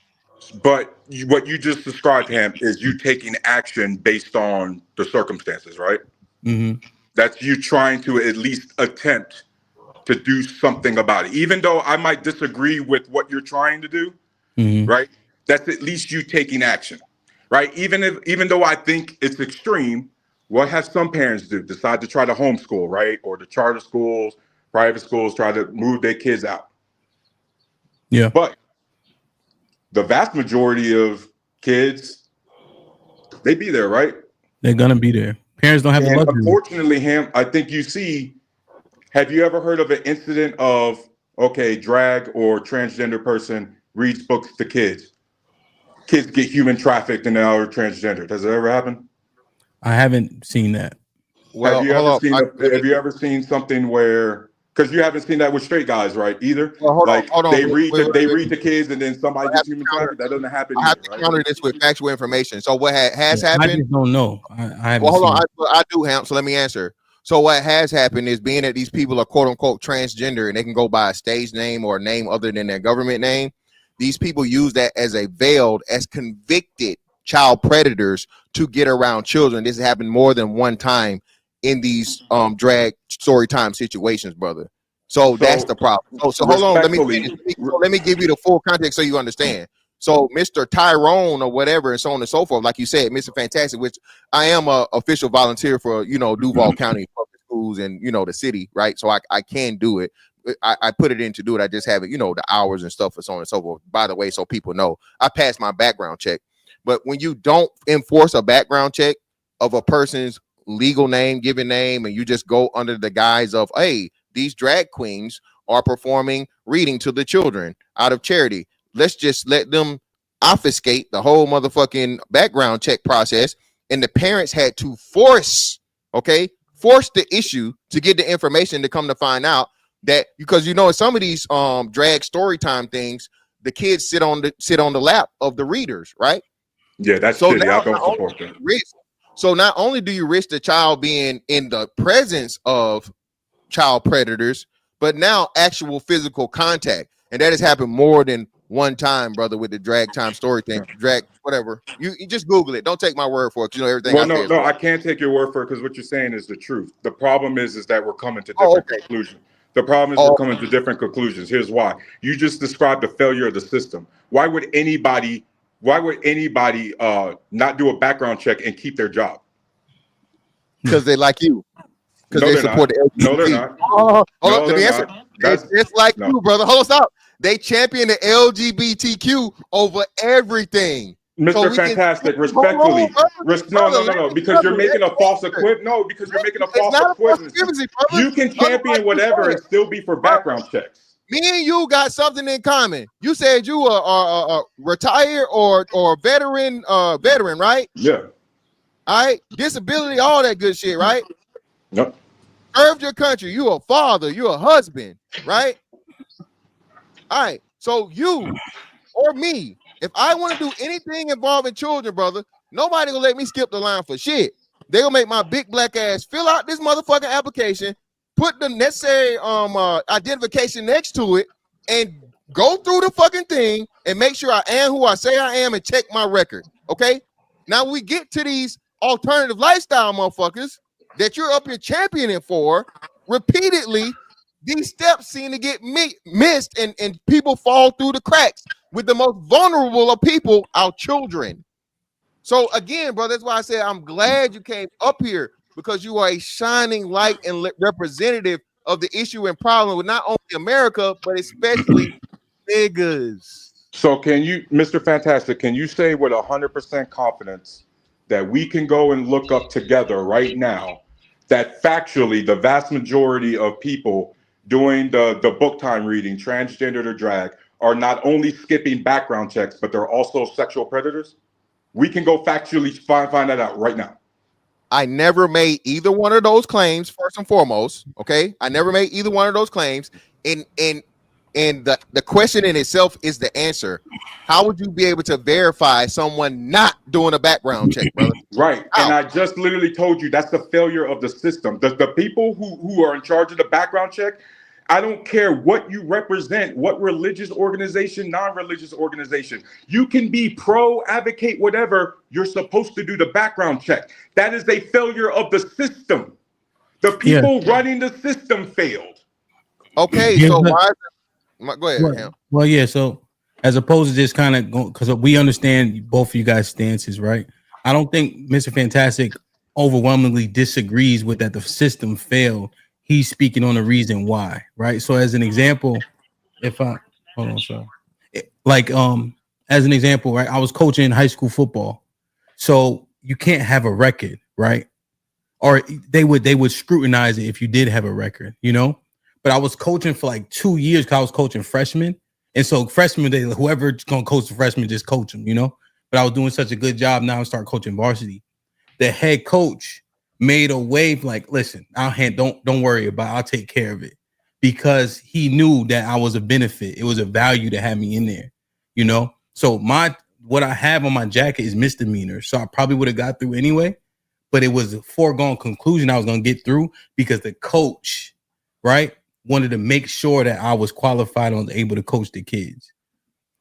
But what you just described, him, is you taking action based on the circumstances, right? Mm-hmm. That's you trying to at least attempt to do something about it, even though I might disagree with what you're trying to do. Mm-hmm. Right? That's at least you taking action, right? Even though I think it's extreme, what have some parents do? Decide to try to homeschool, right? Or the charter schools, private schools try to move their kids out. Yeah. But the vast majority of kids, they be there, right? They're gonna be there. Parents don't have the luxury. Unfortunately, I think you see. Have you ever heard of an incident of drag or transgender person reads books to kids? Kids get human trafficked and now are transgender. Does it ever happen? I haven't seen that. Well, have you ever seen something where, because you haven't seen that with straight guys, right? Either. Well, hold on. They read to kids and then somebody gets human trafficked. That doesn't happen. I have to counter this with factual information. So what has happened? I just don't know. I haven't. Well, hold on. I do, Hamp. So let me answer. So what has happened is, being that these people are quote unquote transgender and they can go by a stage name or a name other than their government name, these people use that as a veiled, as convicted child predators to get around children. This has happened more than one time in these drag story time situations, brother. So that's the problem. So hold on, let me give you the full context so you understand. So Mr. Tyrone or whatever and so on and so forth, like you said, Mr. Fantastic, which I am a official volunteer for, Duval County Public Schools and, the city, right? So I can do it. I put it in to do it. I just have it, the hours and stuff and so on and so forth. By the way, so people know, I passed my background check. But when you don't enforce a background check of a person's legal name, given name, and you just go under the guise of, hey, these drag queens are performing reading to the children out of charity. let's just let them obfuscate the whole motherfucking background check process. And the parents had to force the issue to get the information to come to find out that, because you know, in some of these drag story time things, the kids sit on the lap of the readers, right? Yeah, that's so shitty. now, I don't support that. So not only do you risk the child being in the presence of child predators, but now actual physical contact. And that has happened more than one time, brother, with the drag time story thing. Drag, whatever. You just Google it. Don't take my word for it, 'cause you know everything Well, I say no, is no, wrong. I can't take your word for it because what you're saying is the truth. The problem is that we're coming to different conclusions. The problem is we're coming to different conclusions. Here's why. You just described the failure of the system. Why would anybody not do a background check and keep their job? Because they like you. Because they support the LGBT. No, they're not. Hold No, up, let me they're answer. not. It's just like you, brother. Hold on, stop. They champion the LGBTQ over everything. Mr. Fantastic, respectfully. No, because you're making a false equipment. No, because you're making a false equipment. You can champion whatever and still be for background checks. Me and you got something in common. You said you are retired or veteran, right? Yeah. All right. Disability, all that good shit, right? Yep. Served your country. You a father. You a husband, right? All right. So you or me, if I want to do anything involving children, brother, nobody gonna let me skip the line for shit. They gonna make my big black ass fill out this motherfucking application, put the necessary identification next to it, and go through the fucking thing and make sure I am who I say I am and check my record. Okay. Now we get to these alternative lifestyle motherfuckers that you're up here championing for repeatedly. These steps seem to get missed and people fall through the cracks with the most vulnerable of people, our children. So again, bro, that's why I said I'm glad you came up here, because you are a shining light and representative of the issue and problem with not only America, but especially niggas. So can you, Mr. Fantastic, can you say with 100% confidence that we can go and look up together right now that factually the vast majority of people doing the book time reading, transgender or drag, are not only skipping background checks, but they're also sexual predators? We can go factually find that out right now. I never made either one of those claims, first and foremost. Okay. I never made either one of those claims. And the question in itself is the answer. How would you be able to verify someone not doing a background check, brother? Right. And I just literally told you that's the failure of the system. The people who are in charge of the background check, I don't care what you represent, what religious organization, non-religious organization. You can be pro, advocate, whatever. You're supposed to do the background check. That is a failure of the system. The people running the system failed. Okay, Yeah, so but- why? Go ahead, Ham. Well, yeah. So as opposed to just kind of going, because we understand both of you guys' stances, right? I don't think Mr. Fantastic overwhelmingly disagrees with that the system failed. He's speaking on the reason why, right? So as an example, if I hold on, sorry, as an example, right? I was coaching high school football, so you can't have a record, right? Or they would scrutinize it if you did have a record, you know. But I was coaching for like 2 years because I was coaching freshmen. And so freshmen, whoever's going to coach the freshmen, just coach them, you know. But I was doing such a good job now I start coaching varsity. The head coach made a wave like, listen, don't worry about it. I'll take care of it. Because he knew that I was a benefit. It was a value to have me in there, you know. So what I have on my jacket is misdemeanor. So I probably would have got through anyway. But it was a foregone conclusion I was going to get through because the coach, right, wanted to make sure that I was qualified and able to coach the kids.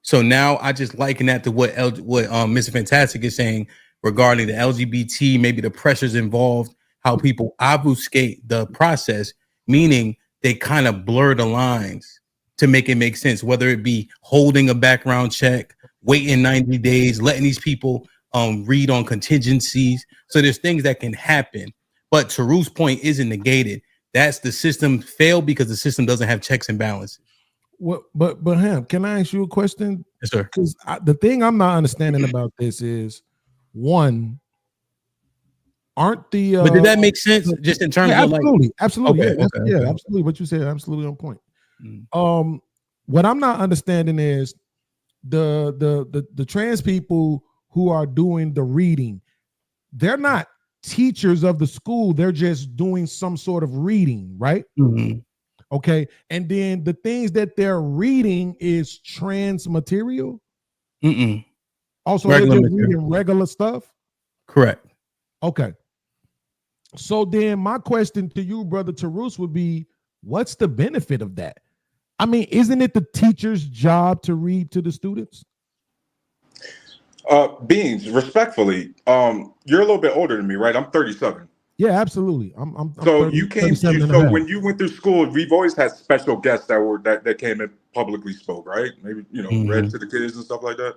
So now I just liken that to what Mr. Fantastic is saying regarding the LGBT, maybe the pressures involved, how people obfuscate the process, meaning they kind of blur the lines to make it make sense, whether it be holding a background check, waiting 90 days, letting these people read on contingencies. So there's things that can happen. But Taru's point isn't negated. That's the system failed because the system doesn't have checks and balances. What? But Ham, can I ask you a question? Yes, sir. Because the thing I'm not understanding about this is, one, aren't the but did that make sense? Just in terms of absolutely, okay, okay. absolutely. What you said, absolutely on point. What I'm not understanding is, the trans people who are doing the reading, they're not teachers of the school. They're just doing some sort of reading, right? Mhm. Okay. And then the things that they're reading is trans material. Mm-mm. Also, Regular they're just material. reading regular stuff. Correct. Okay. So then my question to you, brother Tarus, would be, what's the benefit of that? I mean, isn't it the teacher's job to read to the students? Beans, respectfully, you're a little bit older than me, right? I'm 37. Yeah, absolutely. I'm So 30, you came 37 and a so half. when you went through school, we've always had special guests that came and publicly spoke, right? Maybe read to the kids and stuff like that.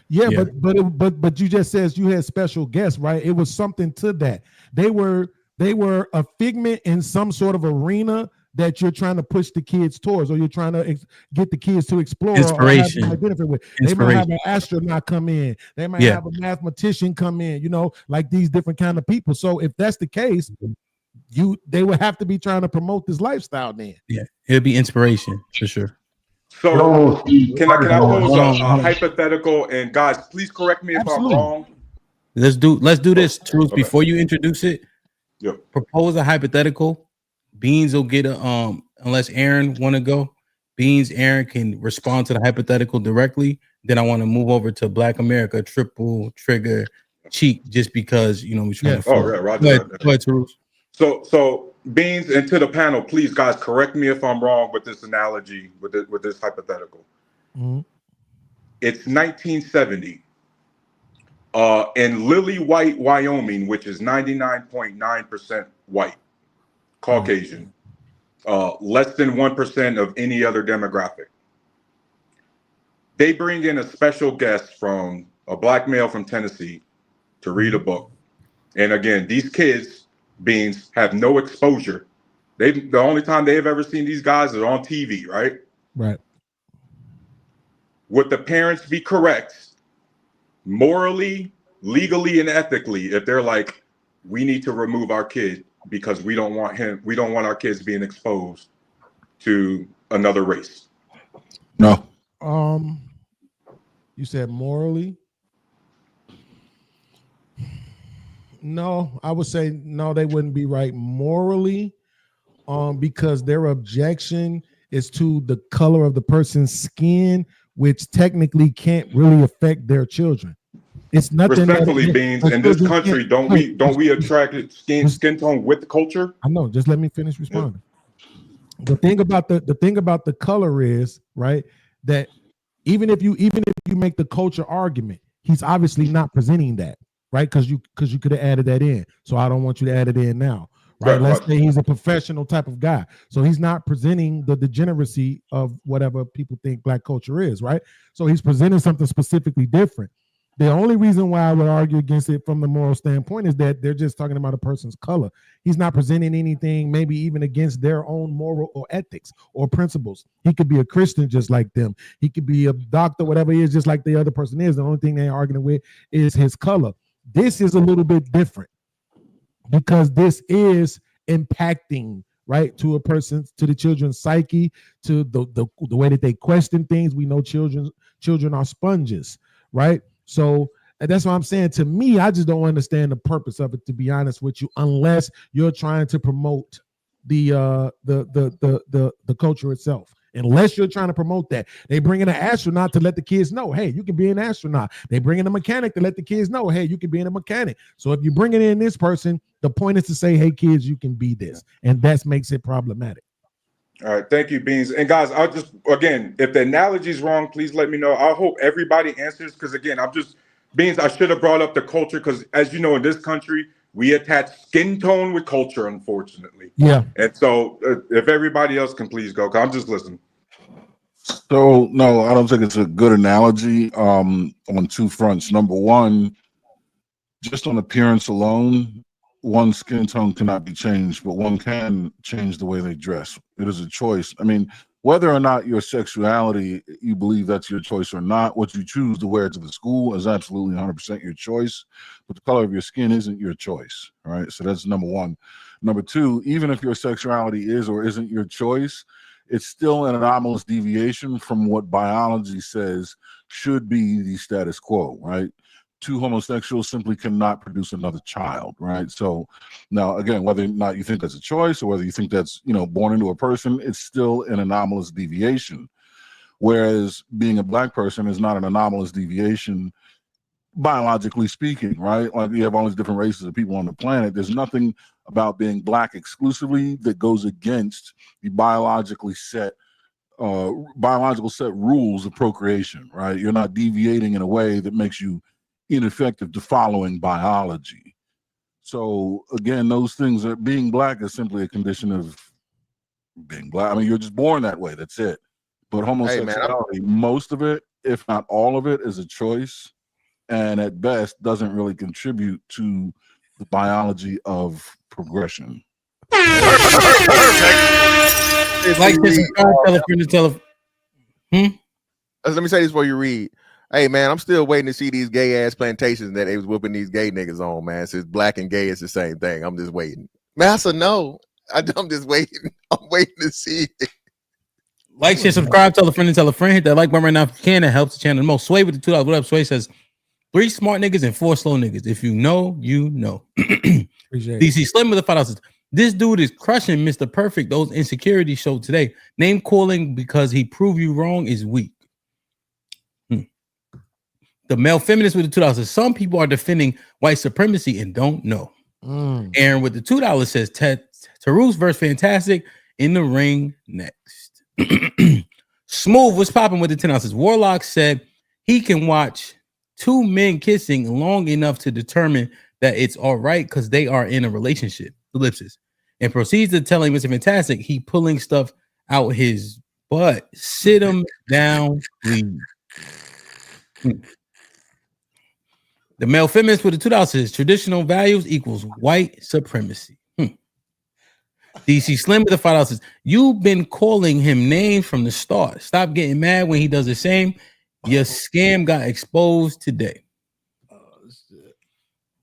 Yeah, but you just says you had special guests, right? It was something to that. They were a figment in some sort of arena that you're trying to push the kids towards, or you're trying to get the kids to explore or have them benefit with. They might have an astronaut come in. They might have a mathematician come in. Like these different kind of people. So if that's the case, they would have to be trying to promote this lifestyle then. Yeah, it'll be inspiration for sure. So can I pose Hold on. a hypothetical? And guys, please correct me if I'm wrong. Let's do this, Truth. Okay. Before you introduce it, propose a hypothetical. Beans will get a unless Aaron want to go. Beans, Aaron can respond to the hypothetical directly. Then I want to move over to Black America, triple trigger, cheek, just because we're trying to. Oh, yeah, Roger. Go ahead, Tarus. So Beans, and to the panel, please, guys, correct me if I'm wrong with this analogy, with this hypothetical. Mm-hmm. It's 1970. In Lily White, Wyoming, which is 99.9% white, Caucasian, less than 1% of any other demographic. They bring in a special guest from a black male from Tennessee to read a book. And again, these kids, Beans, have no exposure. The only time they've ever seen these guys is on TV, right? Right. Would the parents be correct, morally, legally, and ethically, if they're like, we need to remove our kid because we don't want our kids being exposed to another race? No. You said morally? No, I would say no, they wouldn't be right morally, because their objection is to the color of the person's skin, which technically can't really affect their children. It's nothing. Respectfully, Beans, in this country, don't we attract skin tone with culture? I know. Just let me finish responding. The thing about the color is, right, that even if you make the culture argument, he's obviously not presenting that, right? Because you could have added that in. So I don't want you to add it in now. Right. Let's say he's a professional type of guy. So he's not presenting the degeneracy of whatever people think black culture is, right? So he's presenting something specifically different. The only reason why I would argue against it from the moral standpoint is that they're just talking about a person's color. He's not presenting anything, maybe even against their own moral or ethics or principles. He could be a Christian just like them. He could be a doctor, whatever he is, just like the other person is. The only thing they're arguing with is his color. This is a little bit different because this is impacting, right, to the children's psyche, to the way that they question things. We know children are sponges, right? So that's what I'm saying. To me, I just don't understand the purpose of it, to be honest with you, unless you're trying to promote the culture itself. Unless you're trying to promote that. They bring in an astronaut to let the kids know, hey, you can be an astronaut. They bring in a mechanic to let the kids know, hey, you can be a mechanic. So if you're bringing in this person, the point is to say, hey, kids, you can be this. And that makes it problematic. All right, thank you, Beans. And guys, I'll just, again, if the analogy is wrong, please let me know. I hope everybody answers, because again, Beans, I should have brought up the culture, because as you know, in this country, we attach skin tone with culture, unfortunately. Yeah. And so if everybody else can please go, because I'm just listening. So, no, I don't think it's a good analogy on two fronts. Number one, just on appearance alone, one's skin tone cannot be changed, but one can change the way they dress. It is a choice. I mean, whether or not your sexuality, you believe that's your choice or not, what you choose to wear to the school is absolutely 100% your choice, but the color of your skin isn't your choice, all right? So that's number one. Number two, even if your sexuality is or isn't your choice, it's still an anomalous deviation from what biology says should be the status quo, right? Two homosexuals simply cannot produce another child, right? So now, again, whether or not you think that's a choice or whether you think that's, born into a person, it's still an anomalous deviation. Whereas being a black person is not an anomalous deviation, biologically speaking, right? Like you have all these different races of people on the planet. There's nothing about being black exclusively that goes against the biological set rules of procreation, right? You're not deviating in a way that makes you ineffective to following biology. So again, those things are being black is simply a condition of being black. I mean, you're just born that way. That's it. But homosexuality, most of it, if not all of it, is a choice, and at best doesn't really contribute to the biology of progression. Like this, tell a friend to tell a. Let me say this before you read. Hey man, I'm still waiting to see these gay ass plantations that they was whooping these gay niggas on, man. Since black and gay is the same thing. I'm just waiting. Man, I said no. I'm just waiting. I'm waiting to see it. Like, share, subscribe, tell a friend, and tell a friend. Hit that like button right now if you can. That helps the channel the most. Sway with the $2. What up, Sway says 3 smart niggas and 4 slow niggas. If you know, you know. DC Slim with the $5 says, this dude is crushing Mr. Perfect. Those insecurities showed today. Name calling because he proved you wrong is weak. The male feminist with the $2 says, some people are defending white supremacy and don't know. Aaron with the $2 says, Taru's verse fantastic in the ring next. Smooth was popping with the $10 says, Warlock said he can watch 2 men kissing long enough to determine that it's all right because they are in a relationship. Ellipsis. And proceeds to telling Mr. Fantastic he pulling stuff out his butt. Sit him down, please. The male feminist with the $2 says traditional values equals white supremacy. DC Slim with the $5 says, you've been calling him names from the start. Stop getting mad when he does the same. Your scam got exposed today.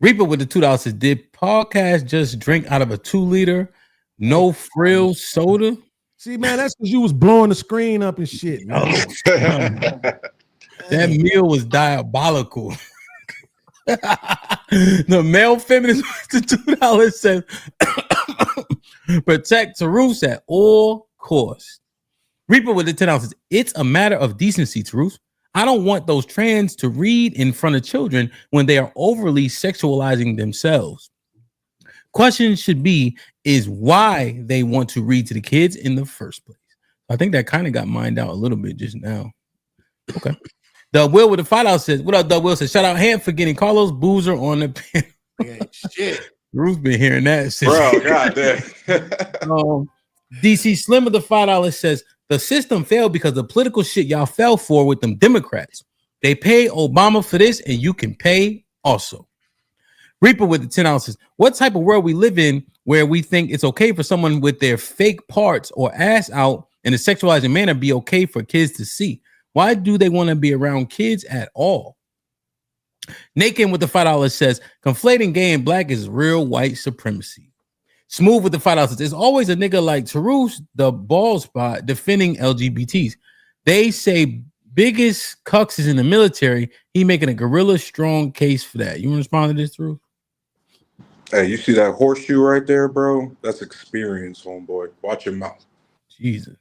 Reaper with the $2 says, did podcast just drink out of a 2-liter no frill soda? See, man, that's because you was blowing the screen up and shit. Man. That meal was diabolical. The male feminist with the $2 says, protect Tarus at all costs. Reaper with the $10 says, it's a matter of decency, Tarus. I don't want those trans to read in front of children when they are overly sexualizing themselves. Question should be is why they want to read to the kids in the first place. I think that kind of got mined out a little bit just now. Okay. The Will with the $5 says, what up, Doug Will says, shout out Ham for getting Carlos Boozer on the panel. Yeah, shit. Ruth's been hearing that since. Bro, goddamn. DC Slim with the $5 says, the system failed because the political shit y'all fell for with them Democrats. They pay Obama for this, and you can pay also. Reaper with the $10 says, what type of world we live in where we think it's okay for someone with their fake parts or ass out in a sexualizing manner be okay for kids to see? Why do they want to be around kids at all? Naked with the $5 says, conflating gay and black is real white supremacy. Smooth with the $5 says, there's always a nigga like Tarus, the ball spot, defending LGBTs. They say biggest cucks is in the military. He making a gorilla strong case for that. You want to respond to this, Tarus? Hey, you see that horseshoe right there, bro? That's experience, homeboy. Watch your mouth. Jesus.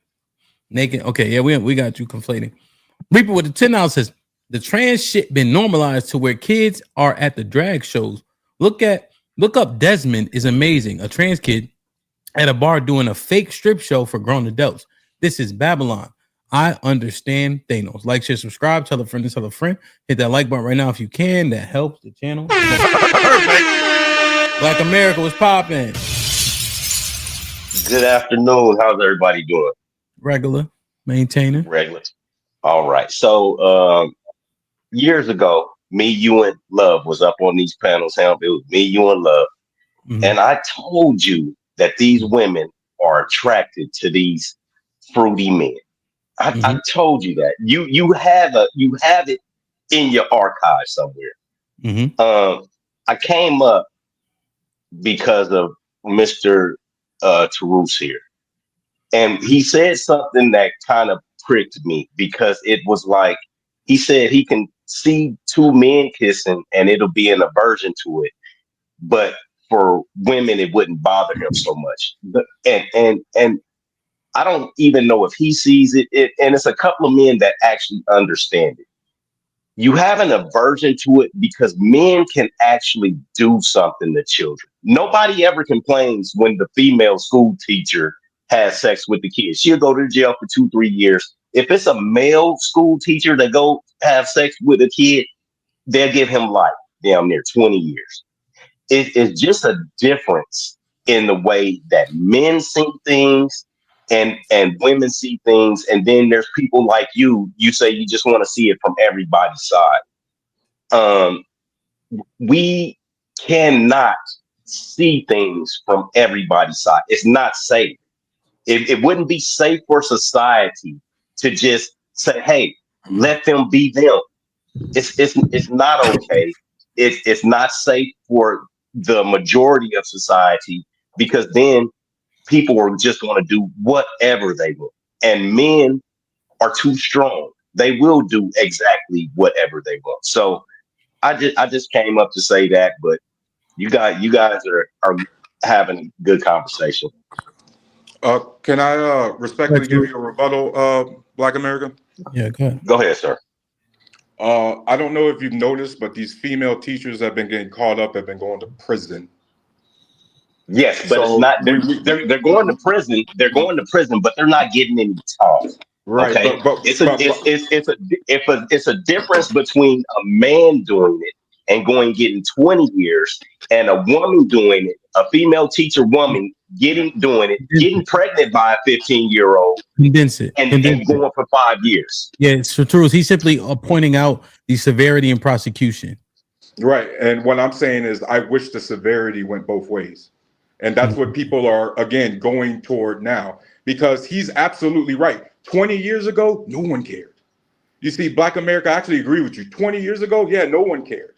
Naked. Okay, yeah, we got you conflating. Reaper with the $10 says, the trans shit been normalized to where kids are at the drag shows. Look up Desmond is amazing. A trans kid at a bar doing a fake strip show for grown adults. This is Babylon. I understand Thanos. Like, share, subscribe, tell a friend to tell a friend. Hit that like button right now if you can. That helps the channel. Black America was popping. Good afternoon. How's everybody doing? Regular. Maintaining. Regular. All right. So years ago, me, you, and Love was up on these panels. It was me, you, and Love. Mm-hmm. And I told you that these women are attracted to these fruity men. I told you that. You have it in your archive somewhere. Mm-hmm. I came up because of Mr. Tarus here. And he said something that kind of pricked me because it was like He said he can see two men kissing and it'll be an aversion to it, but for women it wouldn't bother him so much. And I don't even know if he sees it. And it's a couple of men that actually understand it. You have an aversion to it because men can actually do something to children. Nobody ever complains when the female school teacher has sex with the kids. She'll go to jail for 2-3 years. If it's a male school teacher that go have sex with a kid, they'll give him life, damn near 20 years. It's just a difference in the way that men see things and women see things. And then there's people like you say you just want to see it from everybody's side. We cannot see things from everybody's side. It's not safe. It wouldn't be safe for society to just say, hey, let them be them. It's not okay. It's not safe for the majority of society, because then people are just going to do whatever they want. And men are too strong. They will do exactly whatever they want. So I just came up to say that, but you guys are having a good conversation. Can I respectfully give you a rebuttal, Black America? Yeah, go ahead. Go ahead, sir. I don't know if you've noticed, but these female teachers have been getting caught up, have been going to prison. Yes, but it's not. They're going to prison. They're going to prison, but they're not getting any time. Right. Okay. But It's a difference between a man doing it and getting 20 years, and a woman doing it, a female teacher woman getting pregnant by a 15-year-old. Condense it. And going for 5 years. Yeah, it's for truth. He's simply pointing out the severity in prosecution. Right. And what I'm saying is I wish the severity went both ways. And that's what people are, again, going toward now, because he's absolutely right. 20 years ago, no one cared. You see, Black America, I actually agree with you. 20 years ago, yeah, no one cared.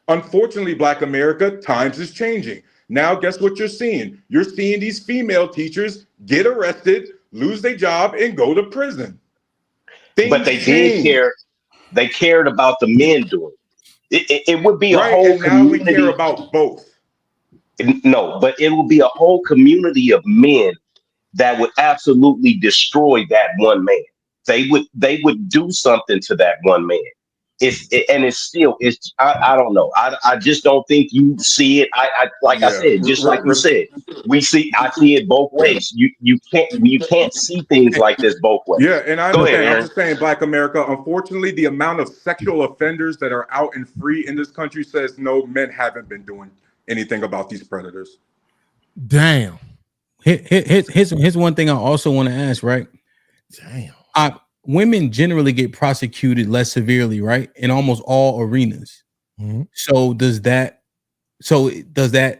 Unfortunately, Black America, times is changing. Now, guess what you're seeing? You're seeing these female teachers get arrested, lose their job, and go to prison. But they did care. They cared about the men doing it. It would be a whole community. Now we care about both. No, but it will be a whole community of men that would absolutely destroy that one man. They would do something to that one man. I don't know. I just don't think you see it. I said, just like you said, I see it both ways. You can't see things like this both ways. Yeah, and I Go understand. ahead, I'm just saying, Black America, unfortunately, the amount of sexual offenders that are out and free in this country says no, men haven't been doing anything about these predators. Damn. Here's one thing I also want to ask, right? Damn. Women generally get prosecuted less severely, right? In almost all arenas. Mm-hmm. So does that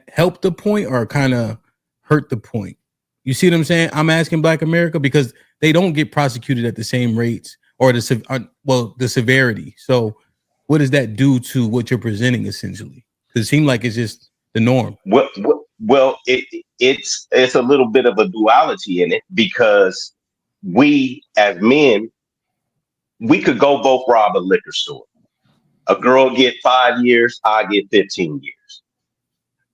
help the point or kind of hurt the point? You see what I'm saying? I'm asking Black America because they don't get prosecuted at the same rates or the severity. So what does that do to what you're presenting essentially? Because it seems like it's just the norm. Well, it's a little bit of a duality in it, because we as men, we could go both rob a liquor store. A girl get 5 years, I get 15 years.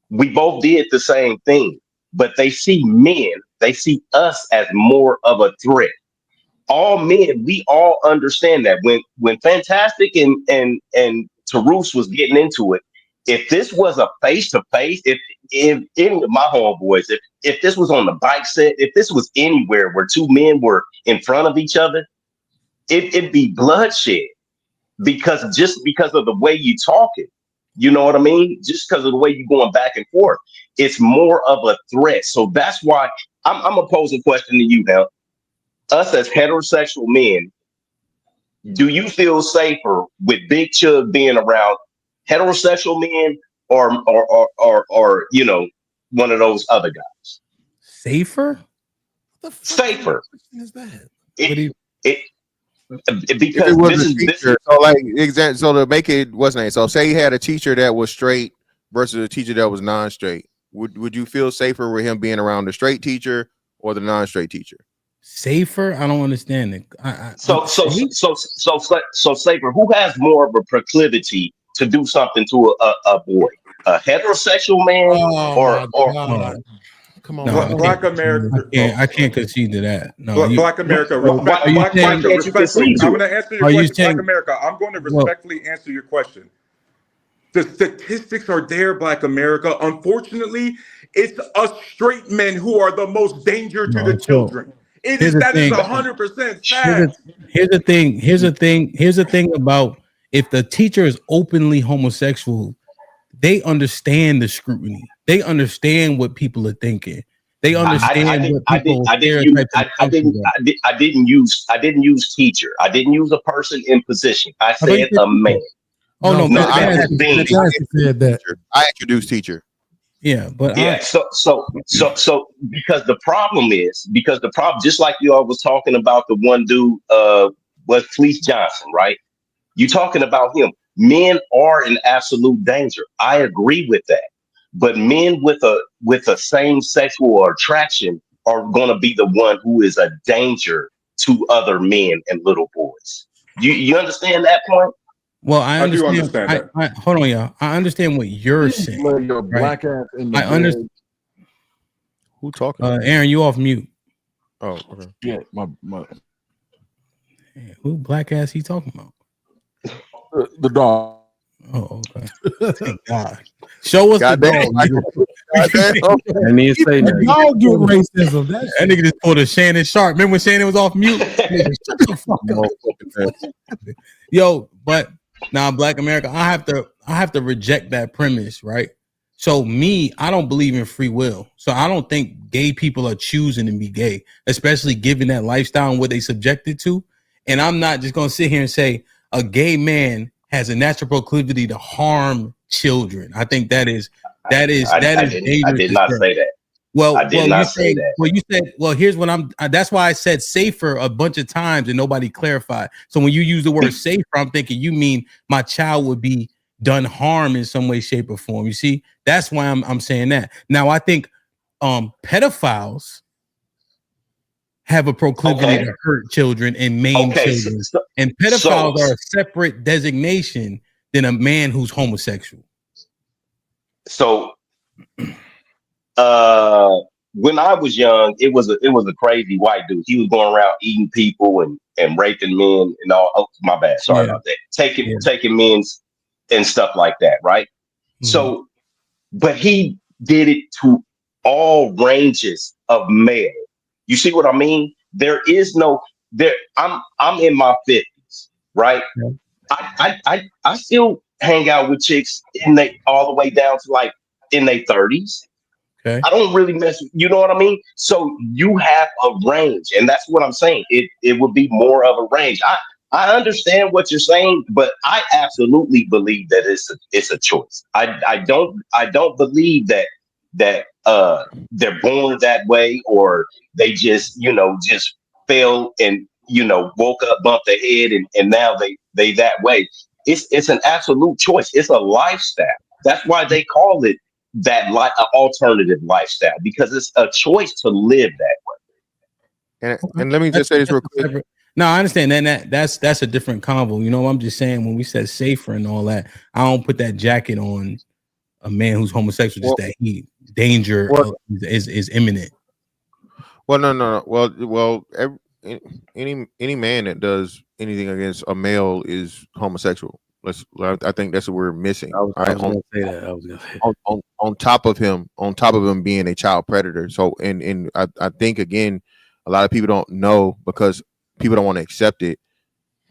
We both did the same thing, but they see us as more of a threat. All men, we all understand that. When Fantastic and Tarus was getting into it, if this was a face-to-face, if any of my homeboys, if this was on the bike set, if this was anywhere where two men were in front of each other, it'd be bloodshed, because of the way you talking. You know what I mean? Just because of the way you're going back and forth, it's more of a threat. So that's why I'm gonna pose a question to you now. Us as heterosexual men, do you feel safer with Big Chug being around heterosexual men or you know, one of those other guys? Safer? Safer. Is that? Because it was a teacher, so to make it what's name. So say you had a teacher that was straight versus a teacher that was non-straight. Would you feel safer with him being around the straight teacher or the non-straight teacher? Safer? I don't understand it. So Saber, who has more of a proclivity to do something to a boy? A heterosexual man or Come on, no, Black America. I can't concede to that. No, Black America. Why can't you Respectfully, concede to I'm it? going to answer your Are you question. Black saying- America. I'm going to respectfully answer your question. The statistics are there, Black America. Unfortunately, it's us straight men who are the most danger to the children. That is 100% fact. Here's the thing about if the teacher is openly homosexual, they understand the scrutiny. They understand what people are thinking. They understand what people I didn't use teacher. I didn't use a person in position. I said a man. Oh no, I introduced teacher. Yeah, but so because the problem just like you all was talking about the one dude was Fleece Johnson, right? You talking about him. Men are in absolute danger. I agree with that. But men with a same sexual attraction are going to be the one who is a danger to other men and little boys. You understand that point? Well, I understand. do understand that. Hold on, y'all. I understand what you're saying. Your black ass in the I understand. Who talking? Aaron, you off mute. Oh, okay. Yeah, my who black ass he talking about? The dog. Oh, okay. Thank God. Show us the dog. I need to say that. Dog get racism. That nigga just pulled a Shannon Sharp. Remember when Shannon was off mute? Shut the fuck up. Yo, but now Black America, I have to reject that premise, right? So I don't believe in free will. So I don't think gay people are choosing to be gay, especially given that lifestyle and what they subjected to. And I'm not just gonna sit here and say a gay man has a natural proclivity to harm children. I think that is dangerous. I did not say that. Well, I did not say that. Well, you said, well, here's what that's why I said safer a bunch of times and nobody clarified. So when you use the word safer, I'm thinking you mean my child would be done harm in some way, shape, or form. You see, that's why I'm saying that. Now, I think pedophiles have a proclivity to hurt children and maim children. And pedophiles are a separate designation than a man who's homosexual. So when I was young, it was a crazy white dude. He was going around eating people and raping men and all. Oh, my bad. Sorry about that. Taking men's and stuff like that, right? Mm-hmm. So, but he did it to all ranges of male. You see what I mean? There is no there. I'm in my 50s, right? Yeah. I still hang out with chicks all the way down to like in their 30s. Okay. I don't really mess with, you know what I mean? So you have a range, and that's what I'm saying. It would be more of a range. I understand what you're saying, but I absolutely believe that it's a choice. I don't believe that they're born that way, or they just fell and woke up, bumped their head, and now they that way. It's an absolute choice. It's a lifestyle. That's why they call it that alternative lifestyle, because it's a choice to live that way. And let me just say this real quick. No, I understand that's a different convo. I'm just saying when we said safer and all that, I don't put that jacket on a man who's homosexual. Just that danger is imminent. Well, no. Well, any man that does anything against a male is homosexual. I think that's what we're missing. On top of him being a child predator. So, and I think again, a lot of people don't know because people don't want to accept it.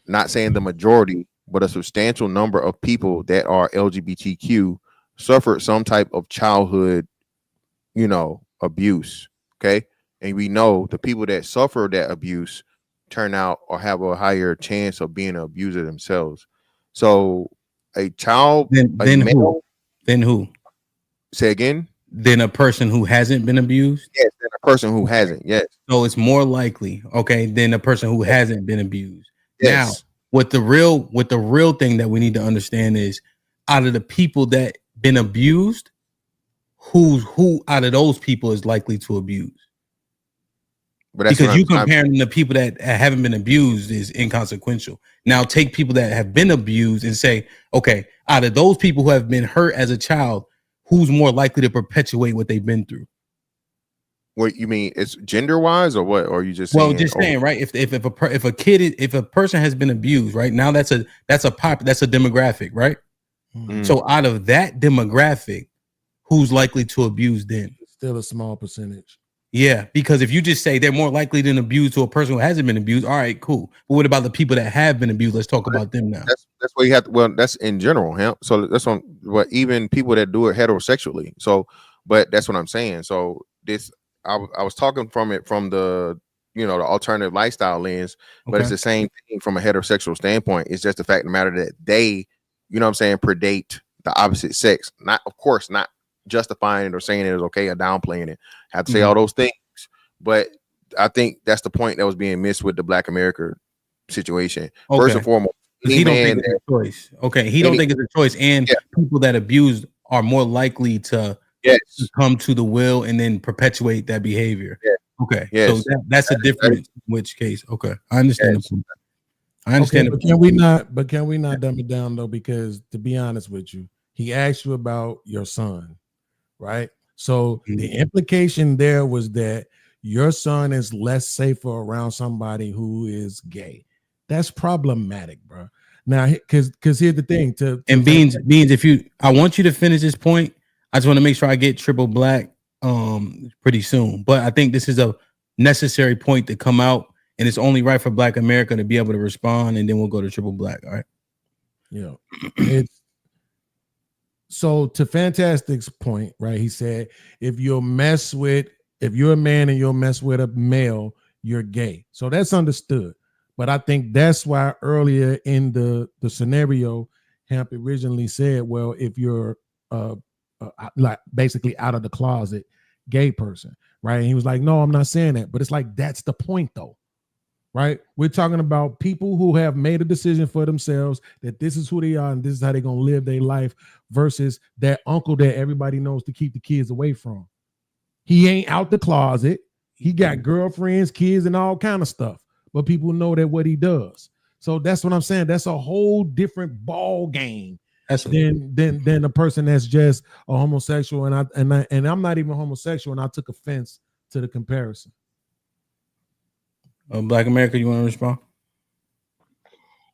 Not saying the majority, but a substantial number of people that are LGBTQ suffered some type of childhood, abuse. Okay. And we know the people that suffer that abuse turn out or have a higher chance of being an abuser themselves. So a child, then who? Say again? Then a person who hasn't been abused? Yes, then a person who hasn't, yes. So it's more likely, okay, than a person who hasn't been abused. Yes. Now, what the real thing that we need to understand is out of the people that been abused, who out of those people is likely to abuse? But that's because you comparing the people that haven't been abused is inconsequential. Now take people that have been abused and say, okay, out of those people who have been hurt as a child, who's more likely to perpetuate what they've been through? What you mean? It's gender wise or what? Or are you just saying? Well, just saying, right? If a person has been abused, right now that's a demographic, right? So out of that demographic, who's likely to abuse then? Still a small percentage. Yeah, because if you just say they're more likely than abused to a person who hasn't been abused, all right, cool. But what about the people that have been abused? Let's talk about them now. That's what you have to, well, that's in general, huh? So that's on what even people that do it heterosexually. So, but that's what I'm saying. So this I was talking from the the alternative lifestyle lens, but it's the same thing from a heterosexual standpoint. It's just the fact of the matter that they, predate the opposite sex. Not, of course, not justifying it or saying it is okay or downplaying it. I have to say all those things, but I think that's the point that was being missed with the Black America situation. First and foremost, he don't think it's a choice. Okay, he don't think it's a choice, and people that abuse are more likely to come to the will and then perpetuate that behavior. Okay, so that's a difference. In which case, okay, I understand. I understand. But can we not dumb it down though? Because to be honest with you, he asked you about your son, right? So the implication there was that your son is less safer around somebody who is gay. That's problematic, bro. Now, because here's the thing. Beans, I want you to finish this point. I just want to make sure I get Triple Black pretty soon. But I think this is a necessary point to come out, and it's only right for Black America to be able to respond, and then we'll go to Triple Black. All right. Yeah. So to Fantastic's point, right? He said, if you're a man and you'll mess with a male, you're gay. So that's understood. But I think that's why earlier in the scenario, Hamp originally said, well, if you're like basically out of the closet gay person, right? And he was like, no, I'm not saying that. But it's like, that's the point though, right? We're talking about people who have made a decision for themselves that this is who they are and this is how they're going to live their life versus that uncle that everybody knows to keep the kids away from. He ain't out the closet. He got girlfriends, kids, and all kind of stuff. But people know that what he does. So that's what I'm saying. That's a whole different ball game than a person that's just a homosexual. And I'm not even homosexual, and I took offense to the comparison. Black America, you want to respond?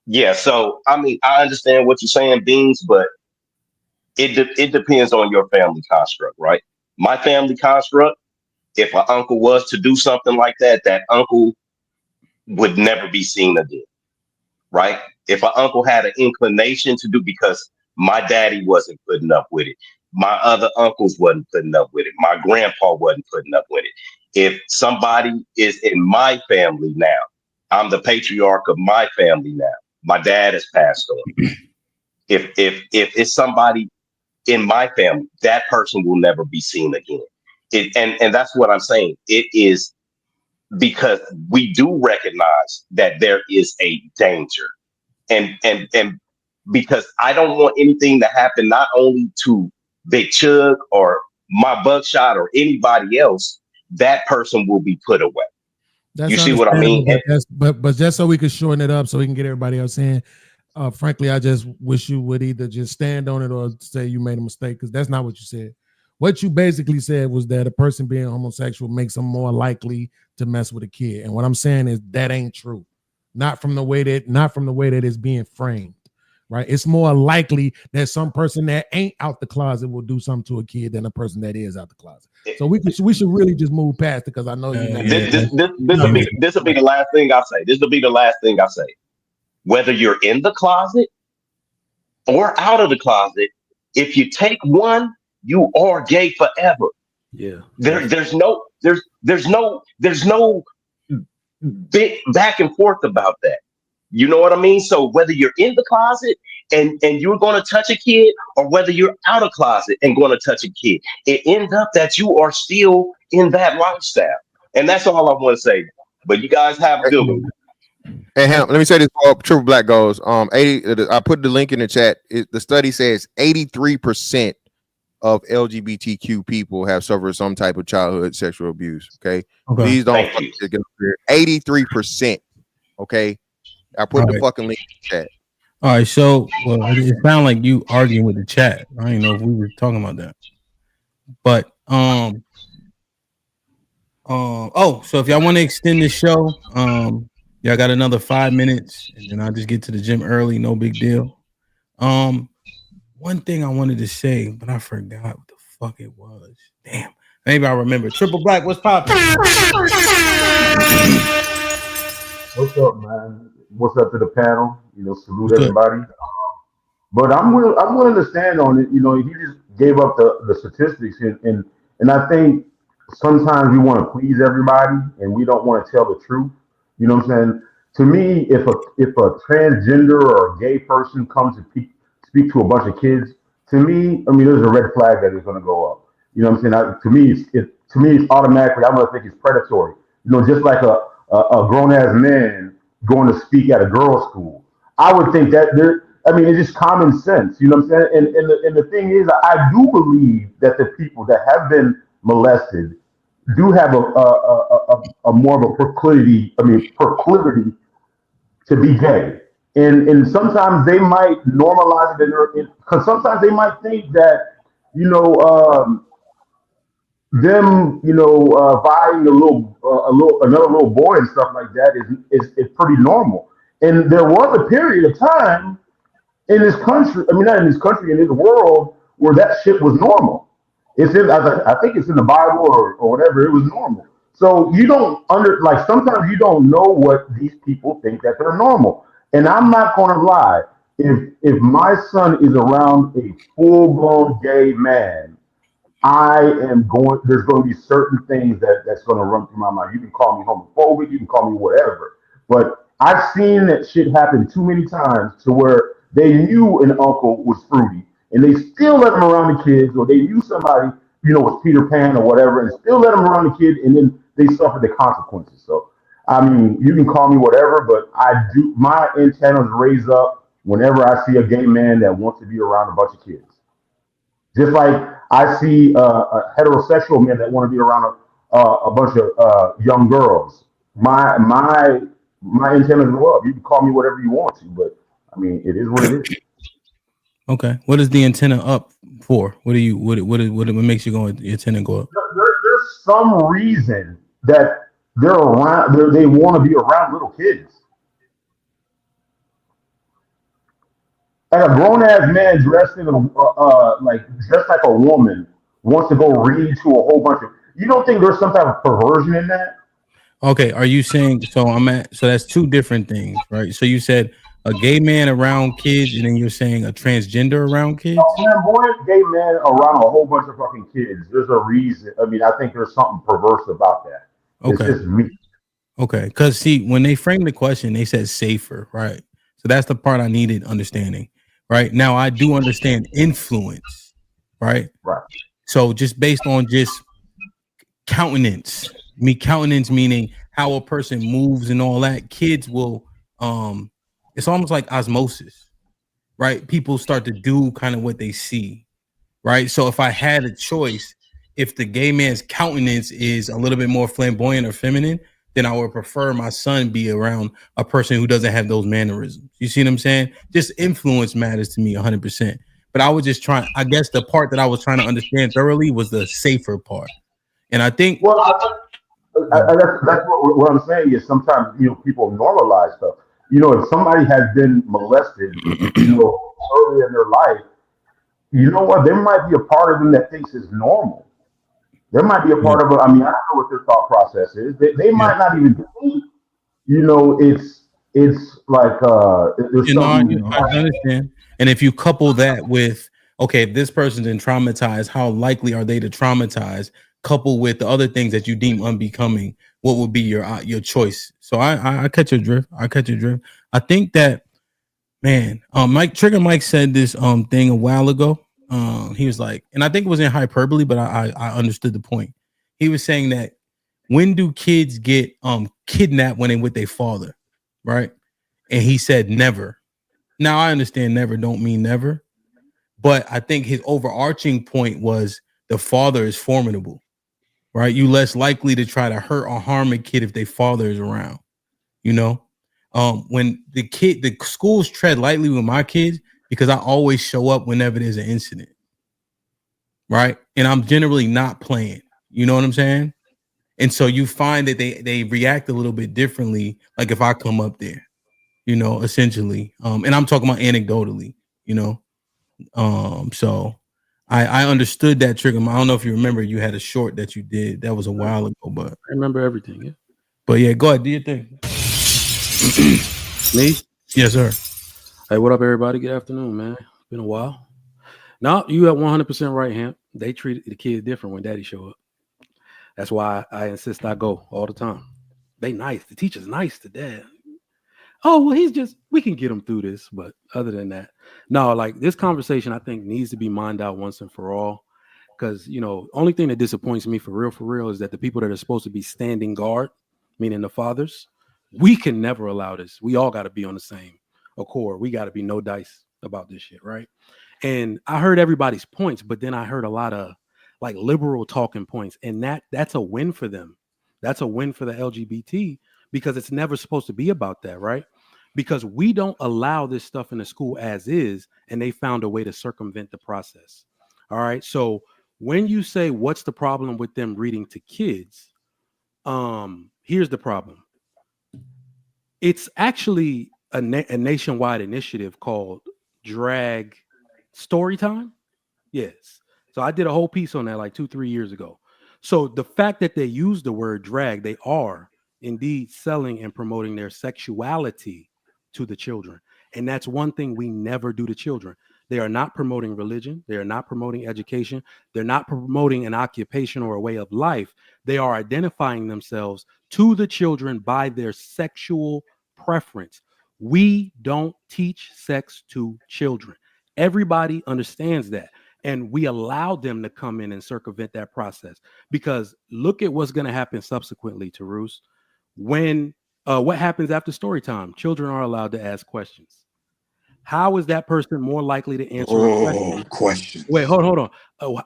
Yeah. So I mean, I understand what you're saying, Beans, but it depends on your family construct, right? My family construct, if an uncle was to do something like that, that uncle would never be seen again, right? If an uncle had an inclination to do, because my daddy wasn't putting up with it, my other uncles wasn't putting up with it, my grandpa wasn't putting up with it. If somebody is in my family now, I'm the patriarch of my family now. My dad has passed on. If it's somebody in my family, that person will never be seen again. And that's what I'm saying. It is because we do recognize that there is a danger, and because I don't want anything to happen not only to Big Chug or my Buckshot or anybody else, that person will be put away. That's you see what I mean? But just so we could shorten it up so we can get everybody else in. Frankly, I just wish you would either just stand on it or say you made a mistake, because that's not what you said. What you basically said was that a person being homosexual makes them more likely to mess with a kid. And what I'm saying is that ain't true. Not from the way that it's being framed, right? It's more likely that some person that ain't out the closet will do something to a kid than a person that is out the closet. So we should really just move past it, because I know you know. This will be the last thing I say. This will be the last thing I say. Whether you're in the closet or out of the closet, if you take one, you are gay forever. Yeah. There's no big back and forth about that. You know what I mean? So whether you're in the closet and you're going to touch a kid, or whether you're out of closet and going to touch a kid, it ends up that you are still in that lifestyle. And that's all I want to say. But you guys have a good one. Hey, let me say this before Triple Black goes. 80. I put the link in the chat. The study says 83% of LGBTQ people have suffered some type of childhood sexual abuse. Okay, Okay. please don't. Thank you. 83%. Okay, I put All the right. fucking link in the chat. All right, so well, it sounded like you arguing with the chat. I didn't know if we were talking about that, but so if y'all want to extend the show, y'all got another 5 minutes, and then I'll just get to the gym early. No big deal. One thing I wanted to say, but I forgot what the fuck it was. Damn, maybe I remember. Triple Black, what's popping? What's up, man? What's up to the panel? You know, salute What's good? everybody. But I'm willing to stand on it. You know, he just gave up the statistics, and I think sometimes we want to please everybody and we don't want to tell the truth. You know what I'm saying? To me, if a transgender or a gay person comes to speak to a bunch of kids, to me, I mean, there's a red flag that is going to go up. You know what I'm saying? To me, it's automatically. I'm going to think it's predatory. You know, just like a grown ass man going to speak at a girls' school. I would think that I mean, it's just common sense. You know what I'm saying? And the thing is, I do believe that the people that have been molested do have a more of a proclivity to be gay. And sometimes they might normalize it, because sometimes they might think that, you know, them, you know, buying another little boy and stuff like that is pretty normal. And there was a period of time in this country, I mean, not in this country, in this world, where that shit was normal. I think it's in the Bible or whatever. It was normal. So you don't sometimes you don't know what these people think that they're normal. And I'm not going to lie. If my son is around a full blown gay man, there's going to be certain things that's going to run through my mind. You can call me homophobic, you can call me whatever, but I've seen that shit happen too many times to where they knew an uncle was fruity and they still let him around the kids, or they knew somebody, you know, was Peter Pan or whatever, and still let him around the kid, and then they suffered the consequences. So, I mean, you can call me whatever, but my antennas raise up whenever I see a gay man that wants to be around a bunch of kids. Just like I see a heterosexual men that want to be around a bunch of young girls. My antennas go up. You can call me whatever you want to, but I mean, it is what it is. Okay, what is the antenna up for? What makes you go your antenna go up? There's some reason that they're around. They want to be around little kids. Like a grown ass man dressed like a woman wants to go read to a whole bunch of. You don't think there's some type of perversion in that? Okay, are you saying so that's two different things, right? So you said a gay man around kids, and then you're saying a transgender around kids? Gay man around a whole bunch of fucking kids. There's a reason. I mean, I think there's something perverse about that. Okay. It's just me. Okay, because see, when they framed the question, they said safer, right? So that's the part I needed understanding. Right now, I do understand influence, right? Right. So just based on just countenance meaning how a person moves and all that, kids will it's almost like osmosis, right? People start to do kind of what they see, right? So if I had a choice, if the gay man's countenance is a little bit more flamboyant or feminine, then I would prefer my son be around a person who doesn't have those mannerisms. You see what I'm saying? Just influence matters to me 100%. But I was just trying, I guess the part that I was trying to understand thoroughly was the safer part. And I think... Well, that's what I'm saying is sometimes, you know, people normalize stuff. You know, if somebody has been molested, you know, early in their life, you know what? There might be a part of them that thinks it's normal. There might be a part of it. I mean, I don't know what their thought process is. They might not even think, you know, it's like there's something. I understand. And if you couple that with, okay, if this person's been traumatized, how likely are they to traumatize? Coupled with the other things that you deem unbecoming, what would be your choice? So I catch your drift. I think that, man, Mike said this thing a while ago. He was like, and I think it was in hyperbole, but I understood the point. He was saying that when do kids get kidnapped when they with their father, right? And he said never. Now I understand never don't mean never, But I think his overarching point was the father is formidable, right? You less likely to try to hurt or harm a kid if their father is around, you know? When the schools tread lightly with my kids because I always show up whenever there's an incident, right? And I'm generally not playing, you know what I'm saying? And so you find that they react a little bit differently, like if I come up there, you know, essentially. And I'm talking about anecdotally, you know. So I understood that trigger. I don't know if you remember, you had a short that you did. That was a while ago, but I remember everything. Yeah. But yeah, go ahead, do your thing. Me? Yes, sir. Hey, what up, everybody? Good afternoon, man. Been a while. No, you have 100% right, Hamp. They treat the kids different when daddy show up. That's why I insist I go all the time. They nice. The teacher's nice to dad. Oh, well, we can get him through this. But other than that, no, like this conversation, I think needs to be mined out once and for all. Because, you know, only thing that disappoints me for real, is that the people that are supposed to be standing guard, meaning the fathers, we can never allow this. We all got to be on the same accord. We got to be no dice about this shit, right? And I heard everybody's points, but then I heard a lot of like liberal talking points, and that's a win for them. That's a win for the LGBT because it's never supposed to be about that, right? Because we don't allow this stuff in the school as is, and they found a way to circumvent the process. All right. So when you say what's the problem with them reading to kids, here's the problem. It's actually a nationwide initiative called Drag Storytime. Yes. So I did a whole piece on that like 2-3 years ago. So the fact that they use the word drag, they are indeed selling and promoting their sexuality to the children. And that's one thing we never do to children. They are not promoting religion. They are not promoting education. They're not promoting an occupation or a way of life. They are identifying themselves to the children by their sexual preference. We don't teach sex to children. Everybody understands that. And we allowed them to come in and circumvent that process because look at what's going to happen subsequently to Roos. When what happens after story time? Children are allowed to ask questions. How is that person more likely to answer a question? Questions. Wait, hold on.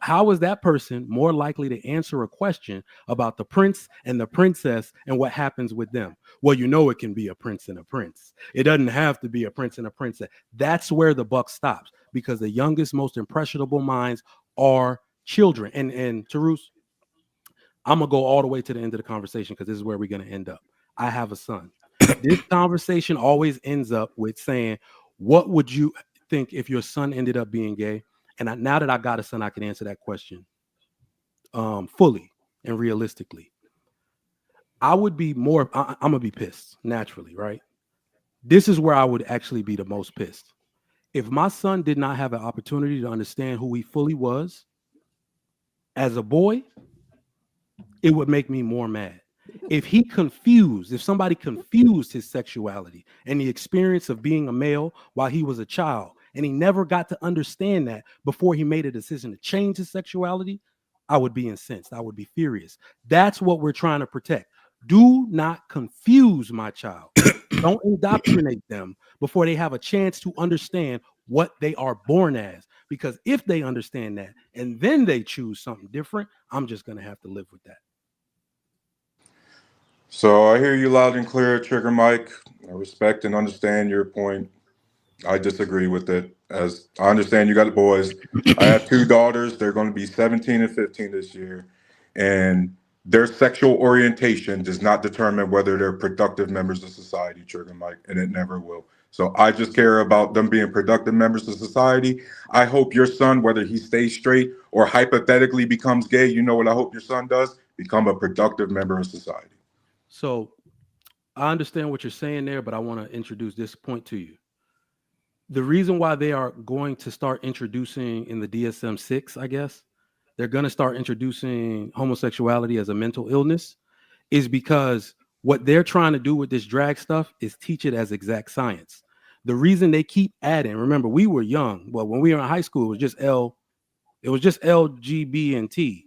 How is that person more likely to answer a question about the prince and the princess and what happens with them? Well, you know it can be a prince and a prince. It doesn't have to be a prince and a princess. That's where the buck stops because the youngest, most impressionable minds are children. And Tarus, I'm going to go all the way to the end of the conversation because this is where we're going to end up. I have a son. This conversation always ends up with saying, what would you think if your son ended up being gay? And now that I got a son, I can answer that question fully and realistically. I would be more, I'm going to be pissed naturally, right? This is where I would actually be the most pissed. If my son did not have an opportunity to understand who he fully was as a boy, it would make me more mad. If somebody confused his sexuality and the experience of being a male while he was a child, and he never got to understand that before he made a decision to change his sexuality, I would be incensed. I would be furious. That's what we're trying to protect. Do not confuse my child. Don't indoctrinate them before they have a chance to understand what they are born as. Because if they understand that and then they choose something different, I'm just going to have to live with that. So I hear you loud and clear, Trigger Mike. I respect and understand your point. I disagree with it. As I understand, you got the boys. I have 2 daughters. They're going to be 17 and 15 this year. And their sexual orientation does not determine whether they're productive members of society, Trigger Mike, and it never will. So I just care about them being productive members of society. I hope your son, whether he stays straight or hypothetically becomes gay, you know what I hope your son does? Become a productive member of society. So I understand what you're saying there, but I want to introduce this point to you. The reason why they are going to start introducing in the DSM-6, I guess, they're going to start introducing homosexuality as a mental illness is because what they're trying to do with this drag stuff is teach it as exact science. The reason they keep adding, remember, we were young. Well, when we were in high school, it was just L, G, B, and T.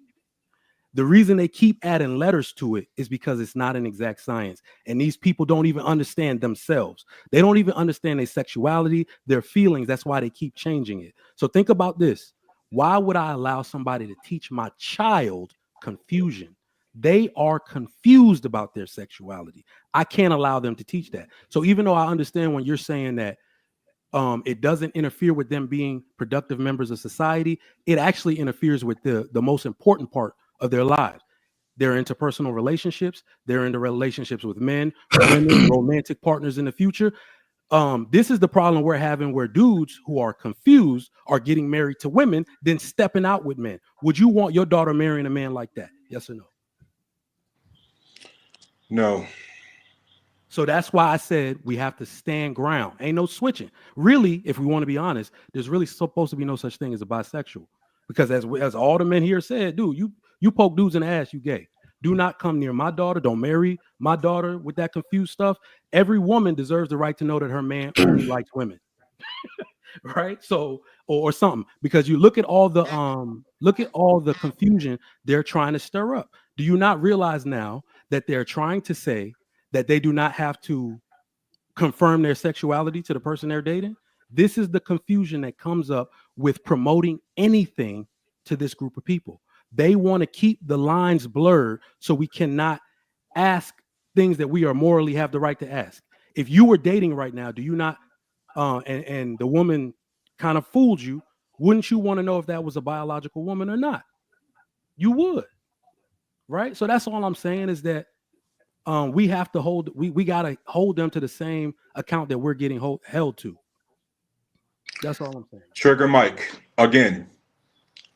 The reason they keep adding letters to it is because it's not an exact science. And these people don't even understand themselves. They don't even understand their sexuality, their feelings. That's why they keep changing it. So think about this. Why would I allow somebody to teach my child confusion? They are confused about their sexuality. I can't allow them to teach that. So even though I understand when you're saying that it doesn't interfere with them being productive members of society, it actually interferes with the most important part of their lives. Their interpersonal relationships, they're into relationships with men, women, romantic partners in the future. This is the problem we're having, where dudes who are confused are getting married to women, then stepping out with men. Would you want your daughter marrying a man like that? Yes or no? No. So that's why I said we have to stand ground. Ain't no switching. Really, if we want to be honest, there's really supposed to be no such thing as a bisexual. Because as all the men here said, dude, you poke dudes in the ass, you gay. Do not come near my daughter. Don't marry my daughter with that confused stuff. Every woman deserves the right to know that her man only likes women. Right? So, or something. Because you look at all the confusion they're trying to stir up. Do you not realize now that they're trying to say that they do not have to confirm their sexuality to the person they're dating? This is the confusion that comes up with promoting anything to this group of people. They want to keep the lines blurred so we cannot ask things that we are morally have the right to ask. If you were dating right now, do you not, and the woman kind of fooled you, wouldn't you want to know if that was a biological woman or not? You would, right? So that's all I'm saying is that we have to we got to hold them to the same account that we're getting held to. That's all I'm saying. Trigger Mike, again,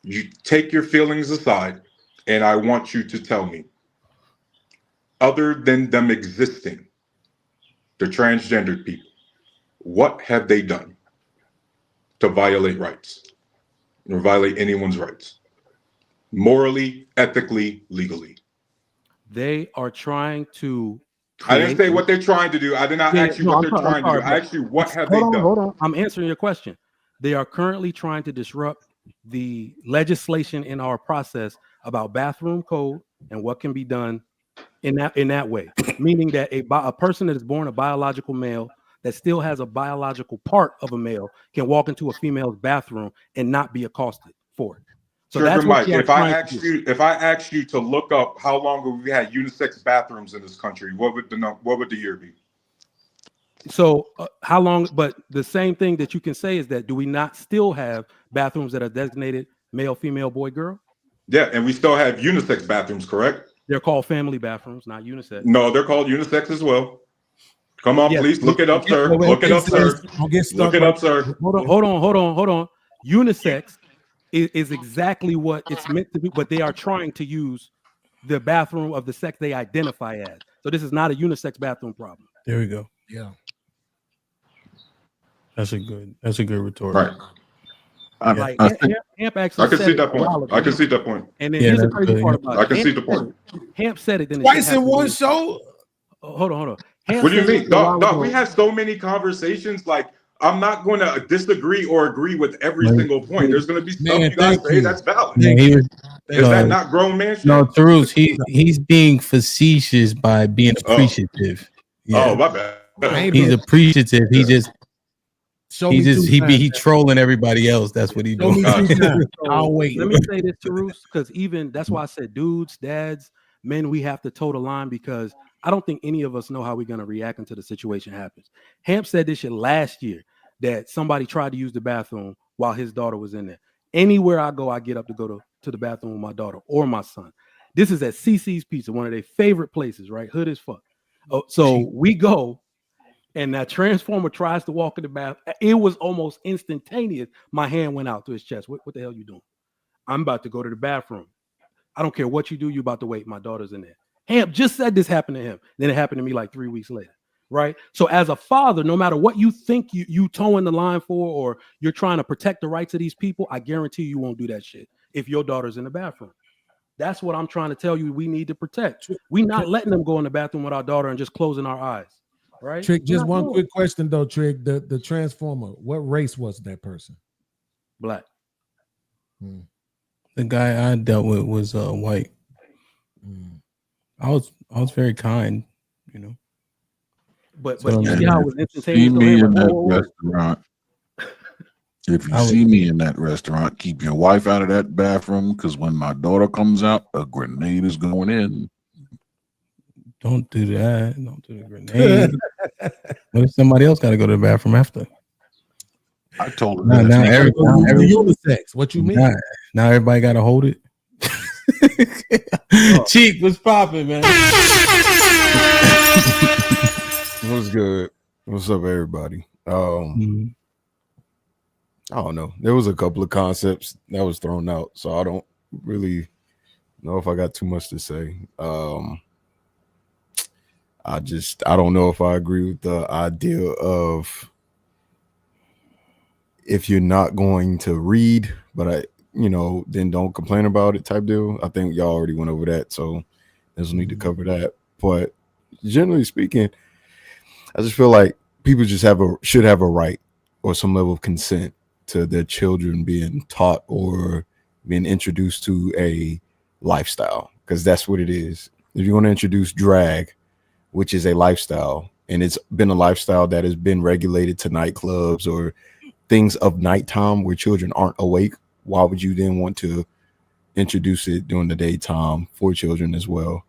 you take your feelings aside, and I want you to tell me, other than them existing, the transgendered people, what have they done to violate rights or violate anyone's rights? Morally, ethically, legally. They are trying to. I didn't say what they're trying to do. I did not ask you what they're trying to do. I asked you what have they done. Hold on. I'm answering your question. They are currently trying to disrupt the legislation in our process about bathroom code and what can be done in that way. Meaning that a person that is born a biological male that still has a biological part of a male can walk into a female's bathroom and not be accosted for it. So Trigger that's Mike, if I asked you to look up how long have we had unisex bathrooms in this country, what would the year be? So how long? But the same thing that you can say is that do we not still have bathrooms that are designated male, female, boy, girl? Yeah, and we still have unisex bathrooms, correct? They're called family bathrooms, not unisex. No, they're called unisex as well. Come on, please look it up, sir. Look it up, sir. Look it up, sir. Hold on. Unisex is exactly what it's meant to be, but they are trying to use the bathroom of the sex they identify as. So this is not a unisex bathroom problem. There we go. Yeah. That's a good retort. Right. Hamp actually I can said see it that a while point. ago. I can see that point. And then here's the crazy part about it. I can see the point. Hamp said it. Then Twice in one show. Hold on. What do you mean? Dog, we have so many conversations. Like, I'm not going to disagree or agree with every single point. There's going to be stuff you guys say that's valid. Is that not grown man shit? No, Tarus, he's being facetious by being appreciative. Oh, my bad. He's appreciative. He just he trolling trolling everybody else. That's what he doing. I'll wait. Let me say this, Tarus, because even that's why I said dudes, dads, men, we have to toe the line because I don't think any of us know how we're going to react until the situation happens. Hamp said this shit last year that somebody tried to use the bathroom while his daughter was in there. Anywhere I go, I get up to go to the bathroom with my daughter or my son. This is at CC's Pizza, one of their favorite places, right? Hood as fuck. So we go, and that transformer tries to walk in the bathroom. It was almost instantaneous. My hand went out to his chest. What the hell you doing? I'm about to go to the bathroom. I don't care what you do. You about to wait. My daughter's in there. Hamp just said this happened to him. Then it happened to me like 3 weeks later, right? So as a father, no matter what you think you towing the line for, or you're trying to protect the rights of these people, I guarantee you won't do that shit if your daughter's in the bathroom. That's what I'm trying to tell you. We need to protect. We're not letting them go in the bathroom with our daughter and just closing our eyes, right? Trick, just one quick question though, Trick. The transformer, what race was that person? Black. The guy I dealt with was white. I was very kind, you know. But So, you And see how it if was you see instantaneous though? me Like, in whoa, that whoa, whoa. restaurant, if you I was- see me in that restaurant, keep your wife out of that bathroom because when my daughter comes out, a grenade is going in. Don't do that. Don't do the grenade. What if somebody else got to go to the bathroom after? I told her Now, that. now, She every, said, now, You every, unisex. What you mean? now everybody got to hold it. Cheek, what's popping, man? What's good? What's up, everybody? I don't know. There was a couple of concepts that was thrown out, so I don't really know if I got too much to say. I don't know if I agree with the idea of if you're not going to read, but then don't complain about it type deal. I think y'all already went over that, so there's no need to cover that. But generally speaking, I just feel like people just should have a right or some level of consent to their children being taught or being introduced to a lifestyle, because that's what it is. If you want to introduce drag, which is a lifestyle, and it's been a lifestyle that has been regulated to nightclubs or things of nighttime where children aren't awake, why would you then want to introduce it during the daytime for children as well?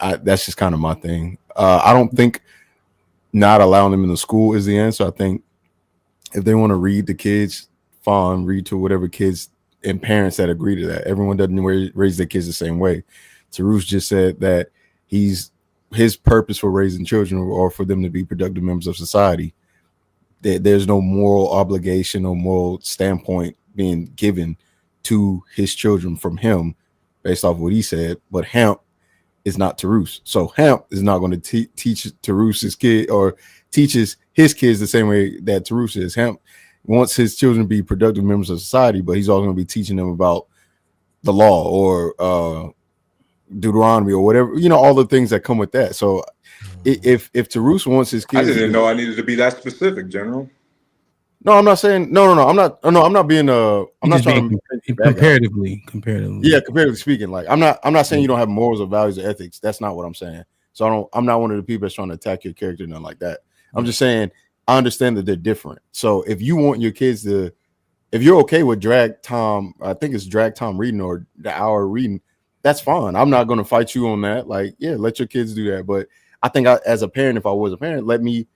That's just kind of my thing. I don't think not allowing them in the school is the answer. I think if they want to read the kids, fine, read to whatever kids and parents that agree to that. Everyone doesn't raise their kids the same way. Tarush just said that his purpose for raising children or for them to be productive members of society. There's no moral obligation or moral standpoint being given to his children from him based off what he said. But Hamp is not Tarush. So Hamp is not going to teach Tarush's kid or teaches his kids the same way that Tarush is. Hamp wants his children to be productive members of society, but he's also going to be teaching them about the law or Deuteronomy or whatever, all the things that come with that. So if Tarush wants his kids, I didn't know I needed to be that specific, General. No, I'm not saying no. I'm not being I'm not trying to comparatively. Yeah, comparatively speaking, like I'm not saying you don't have morals or values or ethics. That's not what I'm saying. So I'm not one of the people that's trying to attack your character, nothing like that. I'm just saying I understand that they're different. So if you want your kids if you're okay with drag time, I think it's drag time reading or the hour reading, that's fine. I'm not going to fight you on that. Like, yeah, let your kids do that. But I think as a parent, if I was a parent, let me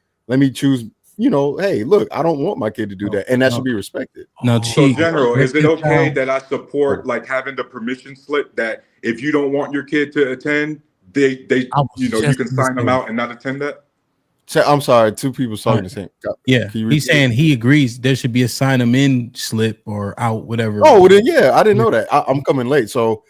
choose. Hey, look, I don't want my kid to do that, and that should be respected. Now, so General, is it okay that I support like having the permission slip that if you don't want your kid to attend, they you can sign them out and not attend that? I'm sorry, two people talking the same. Yeah, he's saying he agrees there should be a sign them in slip or out, whatever. Oh, well then, yeah, I didn't know that. I'm coming late, so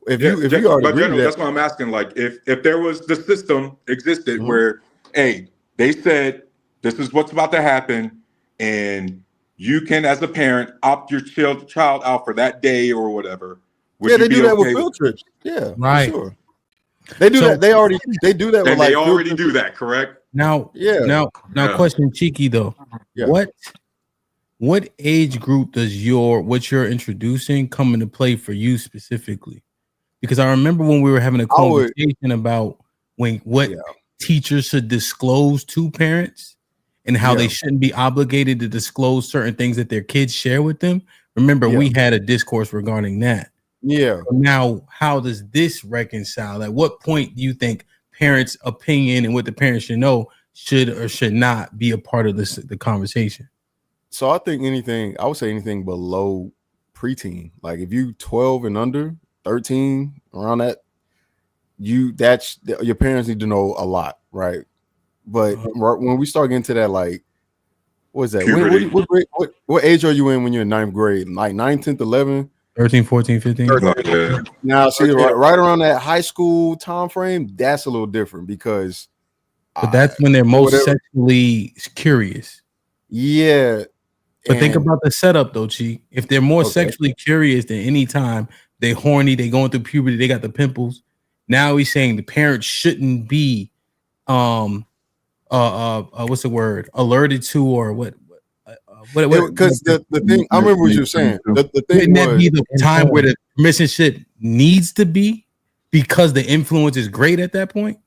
if you already but agreed General, to that's that, what I'm asking. Like, if there was the system existed where, hey, they said this is what's about to happen, and you can, as a parent, opt your child out for that day or whatever. Yeah, they do that with field trips. Yeah, right. For sure. They do that. They do that with And like they field already trips. do that, correct? Now, Yeah. Now, question, Cheeky though. Yeah. What age group does what you're introducing come into play for you specifically? Because I remember when we were having a conversation about what teachers should disclose to parents and how they shouldn't be obligated to disclose certain things that their kids share with them. Remember, we had a discourse regarding that. Yeah. So now, how does this reconcile? At what point do you think parents' opinion and what the parents should know should or should not be a part of the conversation? So I think I would say anything below preteen. Like if you 12 and under, 13, around that, your parents need to know a lot, right? But when we start getting to that, like, what is that? What age are you in when you're in 9th grade? Like 9th, 10th, 11th? 13, 14, 15. Now, see, right around that high school time frame, that's a little different because but that's when they're most sexually curious. Yeah. But think about the setup though, Chi. If they're more sexually curious than any time, they horny, they going through puberty, they got the pimples. Now he's saying the parents shouldn't be what's the word? Alerted to or what? Because the thing, I remember what you were saying. The thing wouldn't that be the time where the permission slip needs to be? because the influence is great at that point?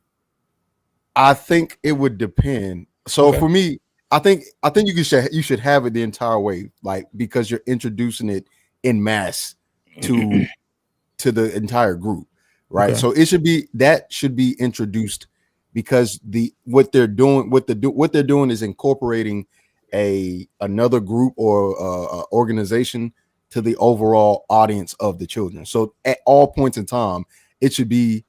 I think it would depend. So for me, I think you should have it the entire way, like because you're introducing it in mass to the entire group, right? Okay. So it should be introduced because what they're doing is incorporating another group or organization to the overall audience of the children. So at all points in time, it should be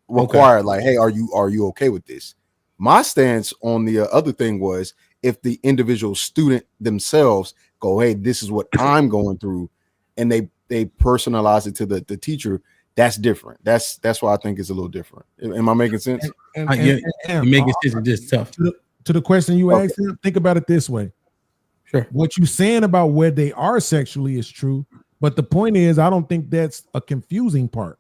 required. Like, hey, are you okay with this? My stance on the other thing was if the individual student themselves go, hey, this is what I'm going through, and they personalize it to the teacher, that's different. That's why I think it's a little different. Am I making sense? You're making sense. It's just tough. To the question you asked him, think about it this way. Sure. What you're saying about where they are sexually is true, but the point is, I don't think that's a confusing part.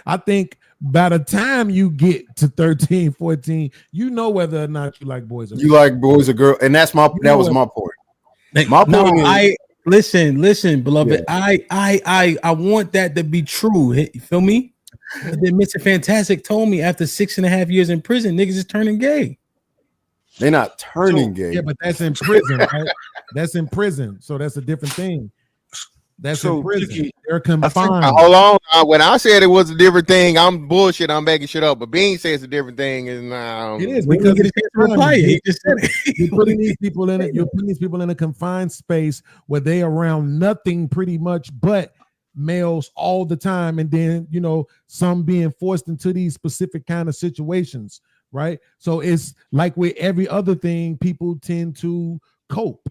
I think by the time you get to 13, 14, you know whether or not you like boys or girls. You like boys or girls, and that was my point. My point is, listen, beloved. Yeah. I want that to be true. You feel me? And then Mr. Fantastic told me after 6.5 years in prison, niggas is turning gay. They're not turning gay. Yeah, but that's in prison, right? That's in prison, so that's a different thing. That's in prison. They're confined. Hold on. When I said it was a different thing, I'm bullshit. I'm making shit up. But Bean says a different thing, and it is because you're putting these people in it. You're putting these people in a confined space where they around nothing pretty much but males all the time, and then some being forced into these specific kind of situations, right? So it's like with every other thing, people tend to cope.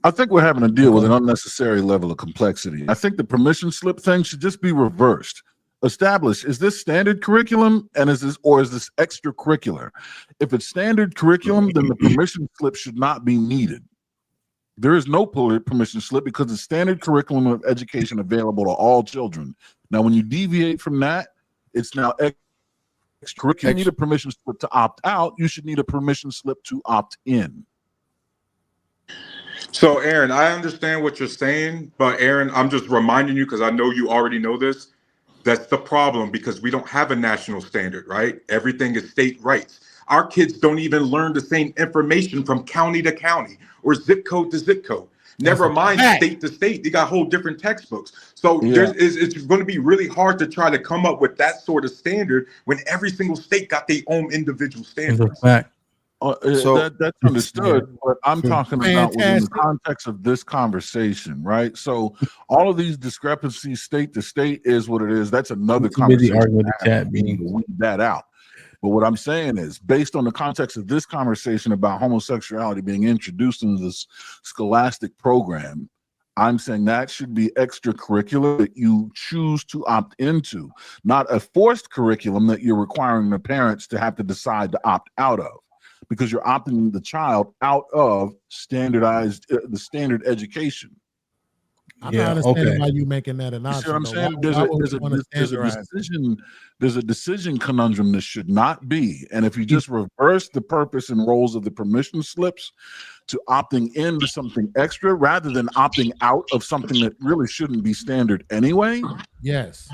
I think we're having to deal with an unnecessary level of complexity. I think the permission slip thing should just be reversed. Establish, is this standard curriculum or is this extracurricular? If it's standard curriculum, then the permission slip should not be needed. There is no permission slip because it's standard curriculum of education available to all children. Now, when you deviate from that, it's now extracurricular. You need a permission slip to opt out. You should need a permission slip to opt in. So, Aaron, I understand what you're saying, but Aaron, I'm just reminding you because I know you already know this. That's the problem because we don't have a national standard, right? Everything is state rights. Our kids don't even learn the same information from county to county or zip code to zip code. Never mind state to state. They got whole different textbooks. So it's going to be really hard to try to come up with that sort of standard when every single state got their own individual standards. So that's understood, but I'm talking about within the context of this conversation, right? So all of these discrepancies state to state is what it is. That's another conversation. Weed that out. But what I'm saying is, based on the context of this conversation about homosexuality being introduced into this scholastic program, I'm saying that should be extracurricular that you choose to opt into, not a forced curriculum that you're requiring the parents to have to decide to opt out of. Because you're opting the child out of the standard education. I'm not understanding why you making that an option. You see what I'm saying? There's a decision conundrum this should not be. And if you just reverse the purpose and roles of the permission slips to opting into something extra rather than opting out of something that really shouldn't be standard anyway. Yes.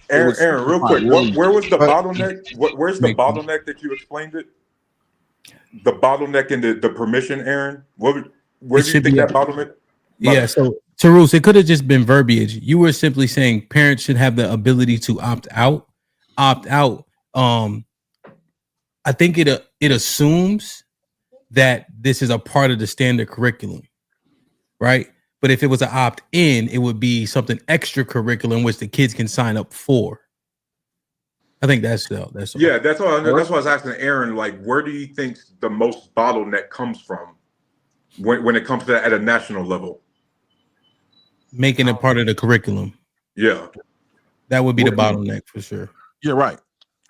Aaron, real quick, where was the bottleneck? Where's the bottleneck that you explained it? The bottleneck in the permission, Aaron? Where do you think that bottleneck? Yeah, so Tarus, it could have just been verbiage. You were simply saying parents should have the ability to opt out. I think it assumes that this is a part of the standard curriculum, right? But if it was an opt-in, it would be something extracurricular in which the kids can sign up for. I think that's all. Yeah, that's why I was asking Aaron, like, where do you think the most bottleneck comes from when it comes to that at a national level? Making it part of the curriculum. Yeah. That would be the bottleneck for sure. Yeah, right.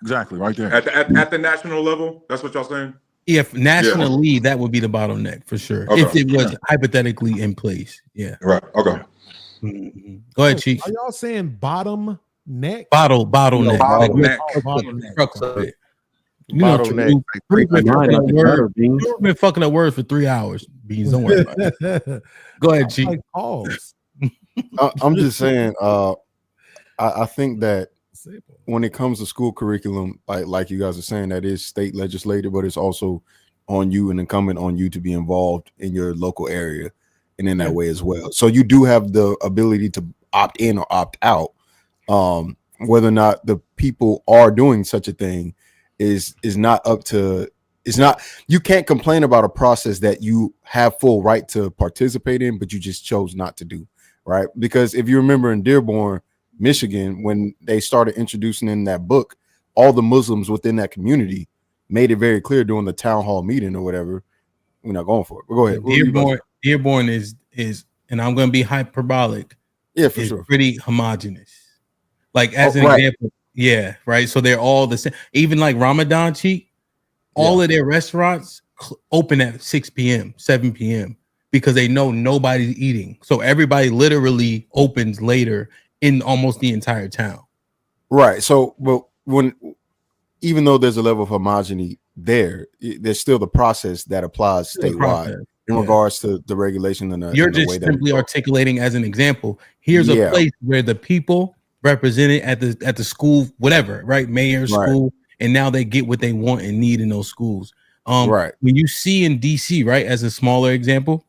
Exactly, right there. At the national level, that's what y'all saying? If nationally, that would be the bottleneck for sure. Okay. If it was hypothetically in place. Yeah. Right. Okay. Mm-hmm. Go ahead, Chief. Are y'all saying bottom neck? Bottleneck. Bottleneck. You know, you've been fucking up words for 3 hours. Beans, don't worry about it. Go ahead, Chief. I'm just saying, I think that when it comes to school curriculum, like you guys are saying, that is state legislated, but it's also on you and incumbent on you to be involved in your local area and in that way as well. So you do have the ability to opt in or opt out. Whether or not the people are doing such a thing is not up to. It's not. You can't complain about a process that you have full right to participate in, but you just chose not to do, right? Because if you remember in Dearborn, Michigan, when they started introducing in that book, all the Muslims within that community made it very clear during the town hall meeting or whatever. We're not going for it. But go ahead. Dearborn is, and I'm going to be hyperbolic. Yeah, for sure. Pretty homogenous. Like as an example, yeah, right. So they're all the same. Even like Ramadan cheek, all of their restaurants open at 6 p.m., 7 p.m. because they know nobody's eating. So everybody literally opens later in almost the entire town. Right. So, but even though there's a level of homogeneity there's still the process that applies statewide in regards to the regulation and you're just simply articulating as an example. Here's a place where the people represented at the school, whatever, right? Mayor, school, and now they get what they want and need in those schools. When you see in DC, right, as a smaller example,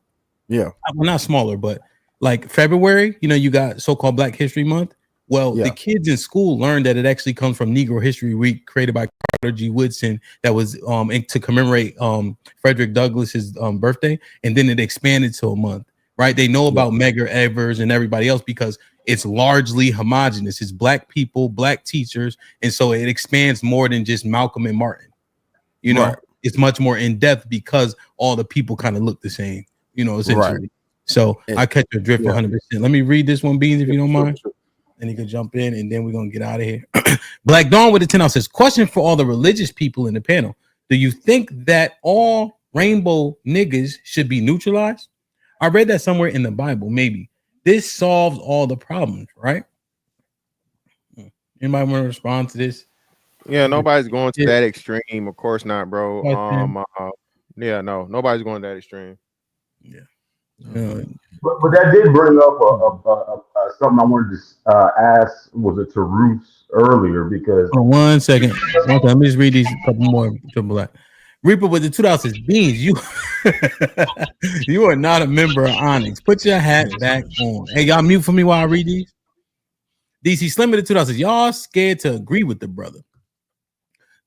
well, not smaller, but like February, you got so-called Black History Month. Well, the kids in school learned that it actually comes from Negro History Week, created by Carter G. Woodson, that was to commemorate Frederick Douglass's birthday, and then it expanded to a month, right? They know about Medgar Evers and everybody else because it's largely homogenous. It's Black people, Black teachers, and so it expands more than just Malcolm and Martin. It's much more in depth because all the people kind of look the same, essentially. So I catch your drift 100%. Let me read this one, Beans, if you don't mind. And you can jump in, and then we're gonna get out of here. Black Dawn with the 10 says, question for all the religious people in the panel: do you think that all rainbow niggas should be neutralized? I read that somewhere in the Bible. Maybe this solves all the problems, right? Anybody want to respond to this? Yeah, nobody's going to that extreme. Of course not, bro. Nobody's going to that extreme. But that did bring up something I wanted to ask. Was it to Roots earlier? Because one second. Let me just read these couple more. Black Reaper with the $2 Beans. You are not a member of Onyx. Put your hat back on. Hey, y'all mute for me while I read these. DC Slim with the $2. Y'all scared to agree with the brother.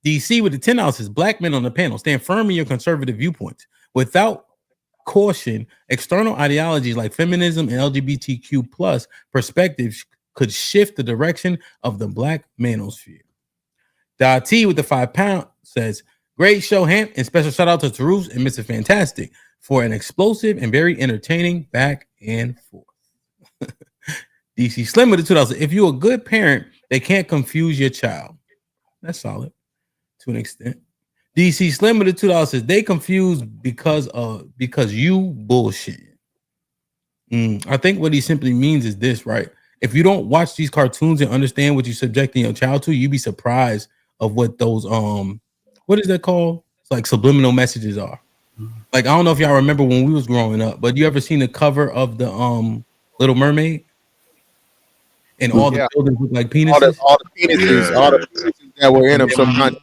DC with the $10. Black men on the panel, stand firm in your conservative viewpoints. Without caution, external ideologies like feminism and LGBTQ plus perspectives could shift the direction of the Black manosphere. T with the £5 says, great show, Hamp, and special shout out to Tarus and Mr. Fantastic for an explosive and very entertaining back and forth. DC Slim with the $2. If you're a good parent, they can't confuse your child. That's solid to an extent. DC Slim with the $2 says they confused because you bullshit. I think what he simply means is this, right? If you don't watch these cartoons and understand what you're subjecting your child to, you'd be surprised of what those what is that called? It's like subliminal messages are. Like, I don't know if y'all remember when we was growing up, but you ever seen the cover of the Little Mermaid? And all the buildings look like penises. All the penises that were in them. Sometimes.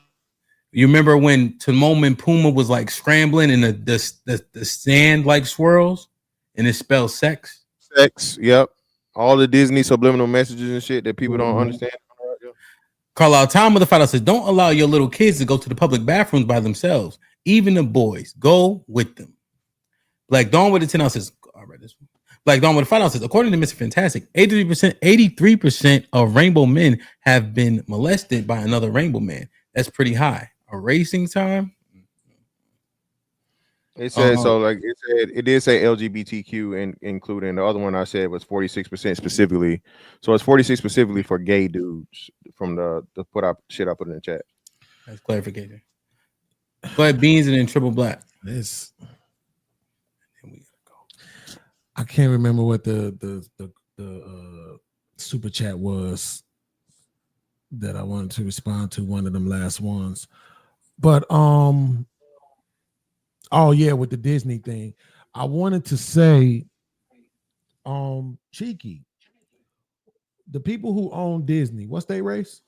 You remember when Timon and Pumbaa was like scrambling and the sand like swirls, and it spells sex. Sex, yep. All the Disney subliminal messages and shit that people don't understand. Carlisle Tom with the $5 says, don't allow your little kids to go to the public bathrooms by themselves. Even the boys, go with them. Black Dawn with the $10 says, I read this one. Black Dawn with the $5 says, according to Mr. Fantastic, 83% of rainbow men have been molested by another rainbow man. That's pretty high. A racing time. It says it did say LGBTQ including the other one I said was 46% specifically. So it's 46 specifically for gay dudes from the put up shit I put in the chat. That's clarification. Go ahead, Beans, and then Triple Black. I can't remember what the super chat was that I wanted to respond to, one of them last ones. But with the Disney thing, I wanted to say, Cheeky, the people who own Disney, what's their race?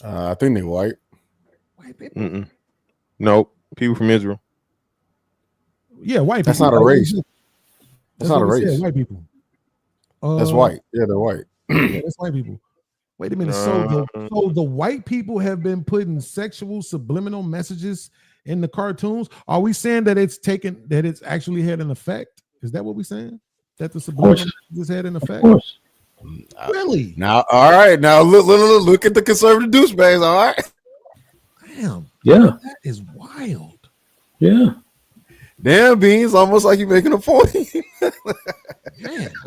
I think they're white. White people. Mm-mm. Nope. People from Israel. Yeah, white people. That's not a race. That's not a what we said, race. white people. That's white. Yeah, they're white. Yeah, that's white people. Wait a minute. So the white people have been putting sexual subliminal messages in the cartoons. Are we saying that it's actually had an effect? Is that what we're saying? That the subliminal messages had an effect? Of course. Really? Now, all right. Now look at the conservative douchebags. All right. Damn. Yeah. That is wild. Yeah. Damn, Beans, almost like you're making a point.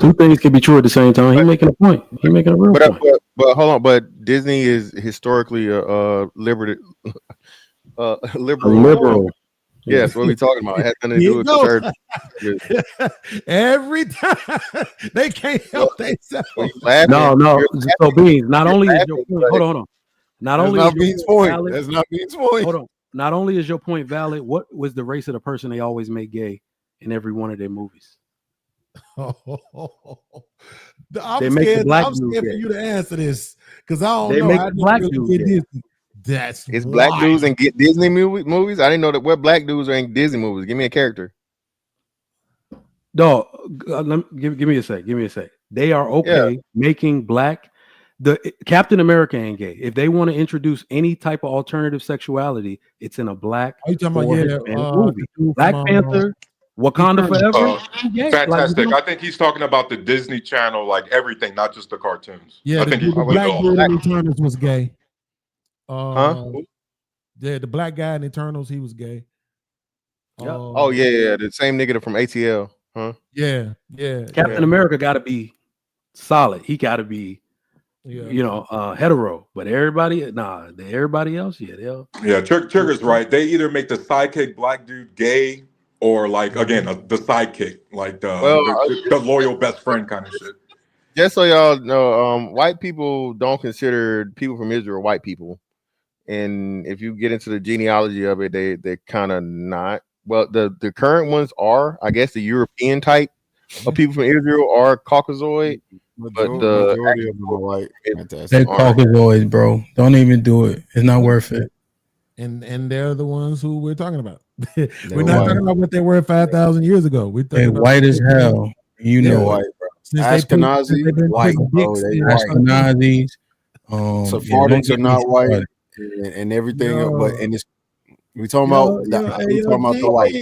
Two things can be true at the same time. He's making a point. He's making a real point. But hold on. But Disney is historically a liberal. Liberal. Yes, what are we talking about? It has nothing to do with conservative. Every time they can't help themselves. No. So Beans, not only is your point. Hold on. Not only is your point valid. That's not Beans' point. Hold on. Not only is your point valid, what was the race of the person they always make gay in every one of their movies? I'm make the scared, black I'm dude scared for gay. you to answer this because I don't They know. make I the didn't black really dude get gay. Disney. That's It's black wild. dudes and get Disney movies. I didn't know that. What black dudes are in Disney movies? Give me a character. Dog, give me a sec. Give me a sec. They are okay making black. The Captain America ain't gay. If they want to introduce any type of alternative sexuality, it's in a black. Are you talking about or Hispanic movie. Black Panther, Wakanda Forever. Fantastic. I think he's talking about the Disney Channel, like everything, not just the cartoons. Yeah, I the think black dude in Eternals was gay. Yeah, the black guy in Eternals, he was gay. Oh yeah, the same nigga from ATL, huh? Yeah. Captain America got to be solid. He got to be, hetero. But everybody else, they'll. Yeah, Trigger's right. They either make the sidekick black dude gay, or like again the sidekick, like the loyal best friend kind of shit. Just so y'all know, white people don't consider people from Israel white people, and if you get into the genealogy of it, they're kind of not. Well, the current ones are, I guess, the European type of people from Israel are Caucasoid, but the majority of them are white. They're Caucasoids, bro. Don't even do it. It's not worth it. And they're the ones who we're talking about. We're not talking about what they were 5,000 years ago. We're talking about white as hell. You know white, it. bro. Since Ashkenazi, they've been white, putting bro. dicks They in- white. Ashkenazis. Sephardics are not white, and everything. Yo. But and it's we talking about the white.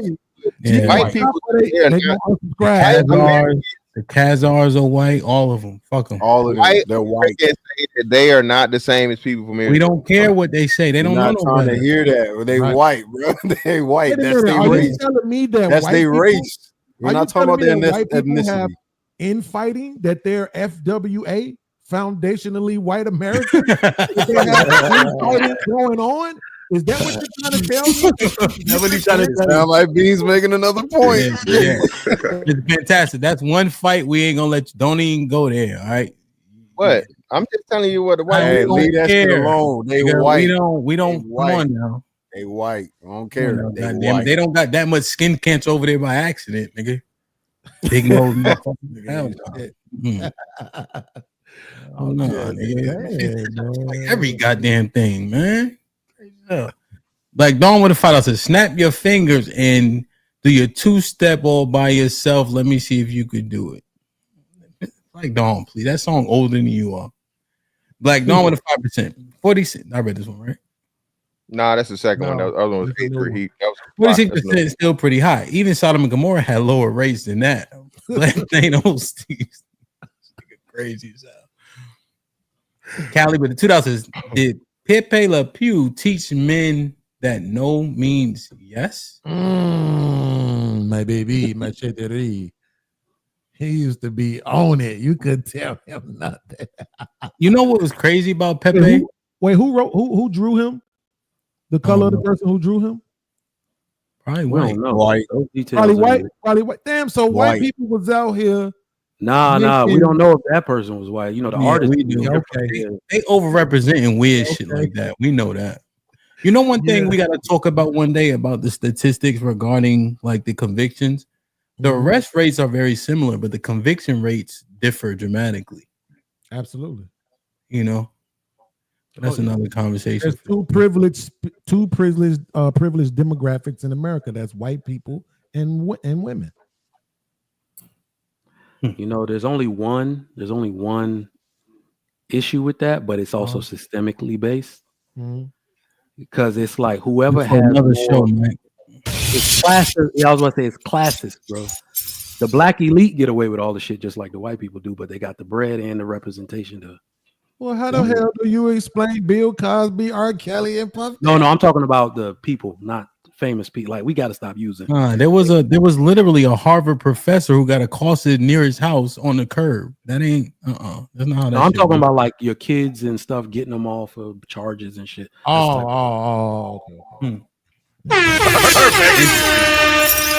Yeah. white people. They gonna unsubscribe. The Khazars are white. All of them. Fuck them. All of them. White, They're white. Say that they are not the same as people from Israel. We don't care what they say. They don't You're know not no trying better. to hear that. They Right. white, bro. They white. Wait a That's minute, their are you race. telling me that That's white their people- race. We're are not you talking about telling their me that white people have ethnicity. infighting that they're FWA, foundationally white American? That they have infighting going on? Is that what you're trying to tell me? That's what he's trying to sound like. Beans making another point. Yeah. It's fantastic. That's one fight we ain't gonna let you. Don't even go there. All right. What? I'm just telling you what the white Hey, people leave that shit care. alone. They Nigga, white. We don't. They Come white. on now. They white. I don't Come on care. now, They goddamn it. white. They don't got that much skin cancer over there by accident, nigga. Big nose motherfucker. Hell no. Oh no, nigga. Like every goddamn thing, man. Yeah. Like Dawn would have fought out to snap your fingers and do your two-step all by yourself. Let me see if you could do it. Like Dawn, please. That song older than you are. Black Dawn with a 5%. 46. I read this one, right? Nah, that's the second one. That other one was paper heat. That was 46% is still pretty high. Even Sodom and Gomorrah had lower rates than that. Black Thanos. Crazy as hell. Cali with the 2000s. Did Pepe Le Pew teach men that no means yes? My baby, my chérie. He used to be on it. You could tell him nothing. You know what was crazy about Pepe? Who drew him? The color of the person who drew him? Probably We white. don't know. White. Those details Probably are- white. Probably white. Damn, so white White. people was out here. Nah. We don't know if that person was white. You know, the Yeah, artist. we do. Okay. They overrepresenting weird shit like that. We know that. You know, one thing we got to talk about one day about the statistics regarding like the convictions. The arrest rates are very similar, but the conviction rates differ dramatically. Absolutely. You know, That's another conversation. There's two privileged demographics in America. That's white people and women. You know, there's only one issue with that, but it's also systemically based. Mhm. Because it's like whoever For has another more, show, man. it's classist. Yeah, I was about to say it's classist, bro. The black elite get away with all the shit just like the white people do, but they got the bread and the representation to. Well, how the hell do you explain Bill Cosby, R. Kelly, and Puff? No, I'm talking about the people, not famous people. Like we got to stop using. There was literally a Harvard professor who got accosted near his house on the curb. That ain't that's not how that. No, I'm shit talking works. about like your kids and stuff, getting them off of charges and shit. Okay.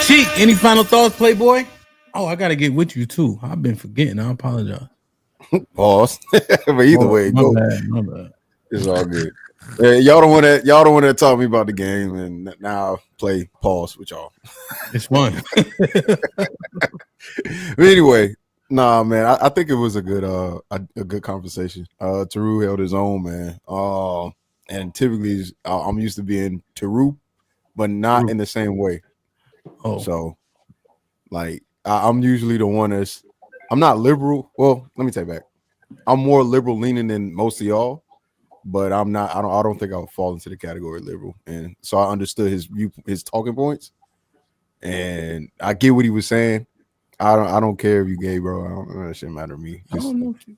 Cheek, any final thoughts, Playboy? Oh, I gotta get with you too. I've been forgetting. I apologize. Pause. But either way, my go. bad. It's all good. Y'all don't want to talk to me about the game, and now I'll play pause with y'all. It's fun. But anyway, nah, man, I think it was a good conversation. Teru held his own, man. And typically I'm used to being Teru, but not in the same way. So like I'm usually the one I'm not liberal. Well, let me take back. I'm more liberal leaning than most of y'all, but I'm not. I don't think I'll fall into the category of liberal. And so I understood his talking points, and I get what he was saying. I don't care if you gay, bro. That shouldn't matter to me. I don't know if you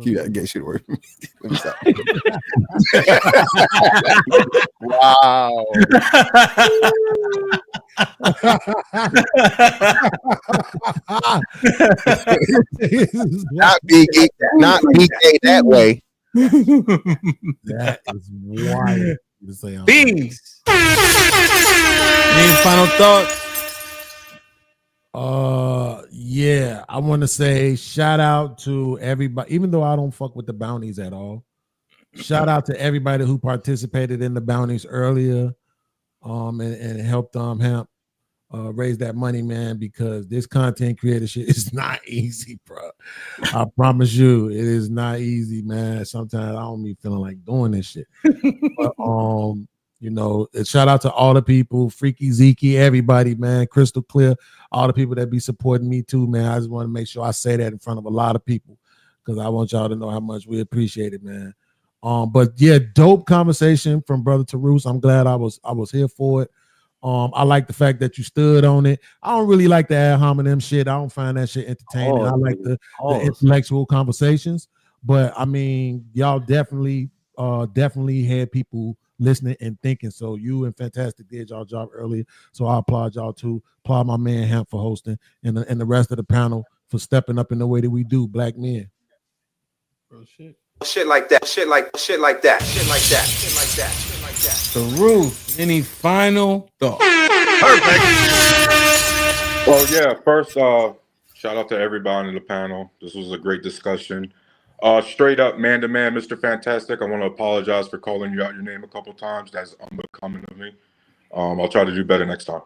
Keep that gay shit away from me. Let me stop. Wow. Not be gay that way. That is wild. To say Beans. Any final thoughts? Yeah, I want to say shout out to everybody, even though I don't fuck with the bounties at all. Shout out to everybody who participated in the bounties earlier, and helped Hemp raise that money, man, because this content creator shit is not easy, bro. I promise you, it is not easy, man. Sometimes I don't be feeling like doing this shit. But, you know, shout out to all the people, Freaky Zeke, everybody, man, Crystal Clear, all the people that be supporting me too, man. I just want to make sure I say that in front of a lot of people because I want y'all to know how much we appreciate it, man. But yeah, dope conversation from Brother Tarus. I'm glad I was here for it. I like the fact that you stood on it. I don't really like the ad hominem shit. I don't find that shit entertaining. I like the intellectual conversations, but I mean, y'all definitely had people listening and thinking. So you and Fantastic did y'all job earlier. So I applaud y'all too. Applaud my man Hamp for hosting and the rest of the panel for stepping up in the way that we do, black men. Bro, shit. Shit like that. Shit like that. Shit like that. Shit like that. Shit like that. The roof. Any final thoughts? Perfect. Well, yeah. First, shout out to everybody in the panel. This was a great discussion. Straight up, man to man, Mr. Fantastic. I want to apologize for calling you out your name a couple times. That's unbecoming of me. I'll try to do better next time.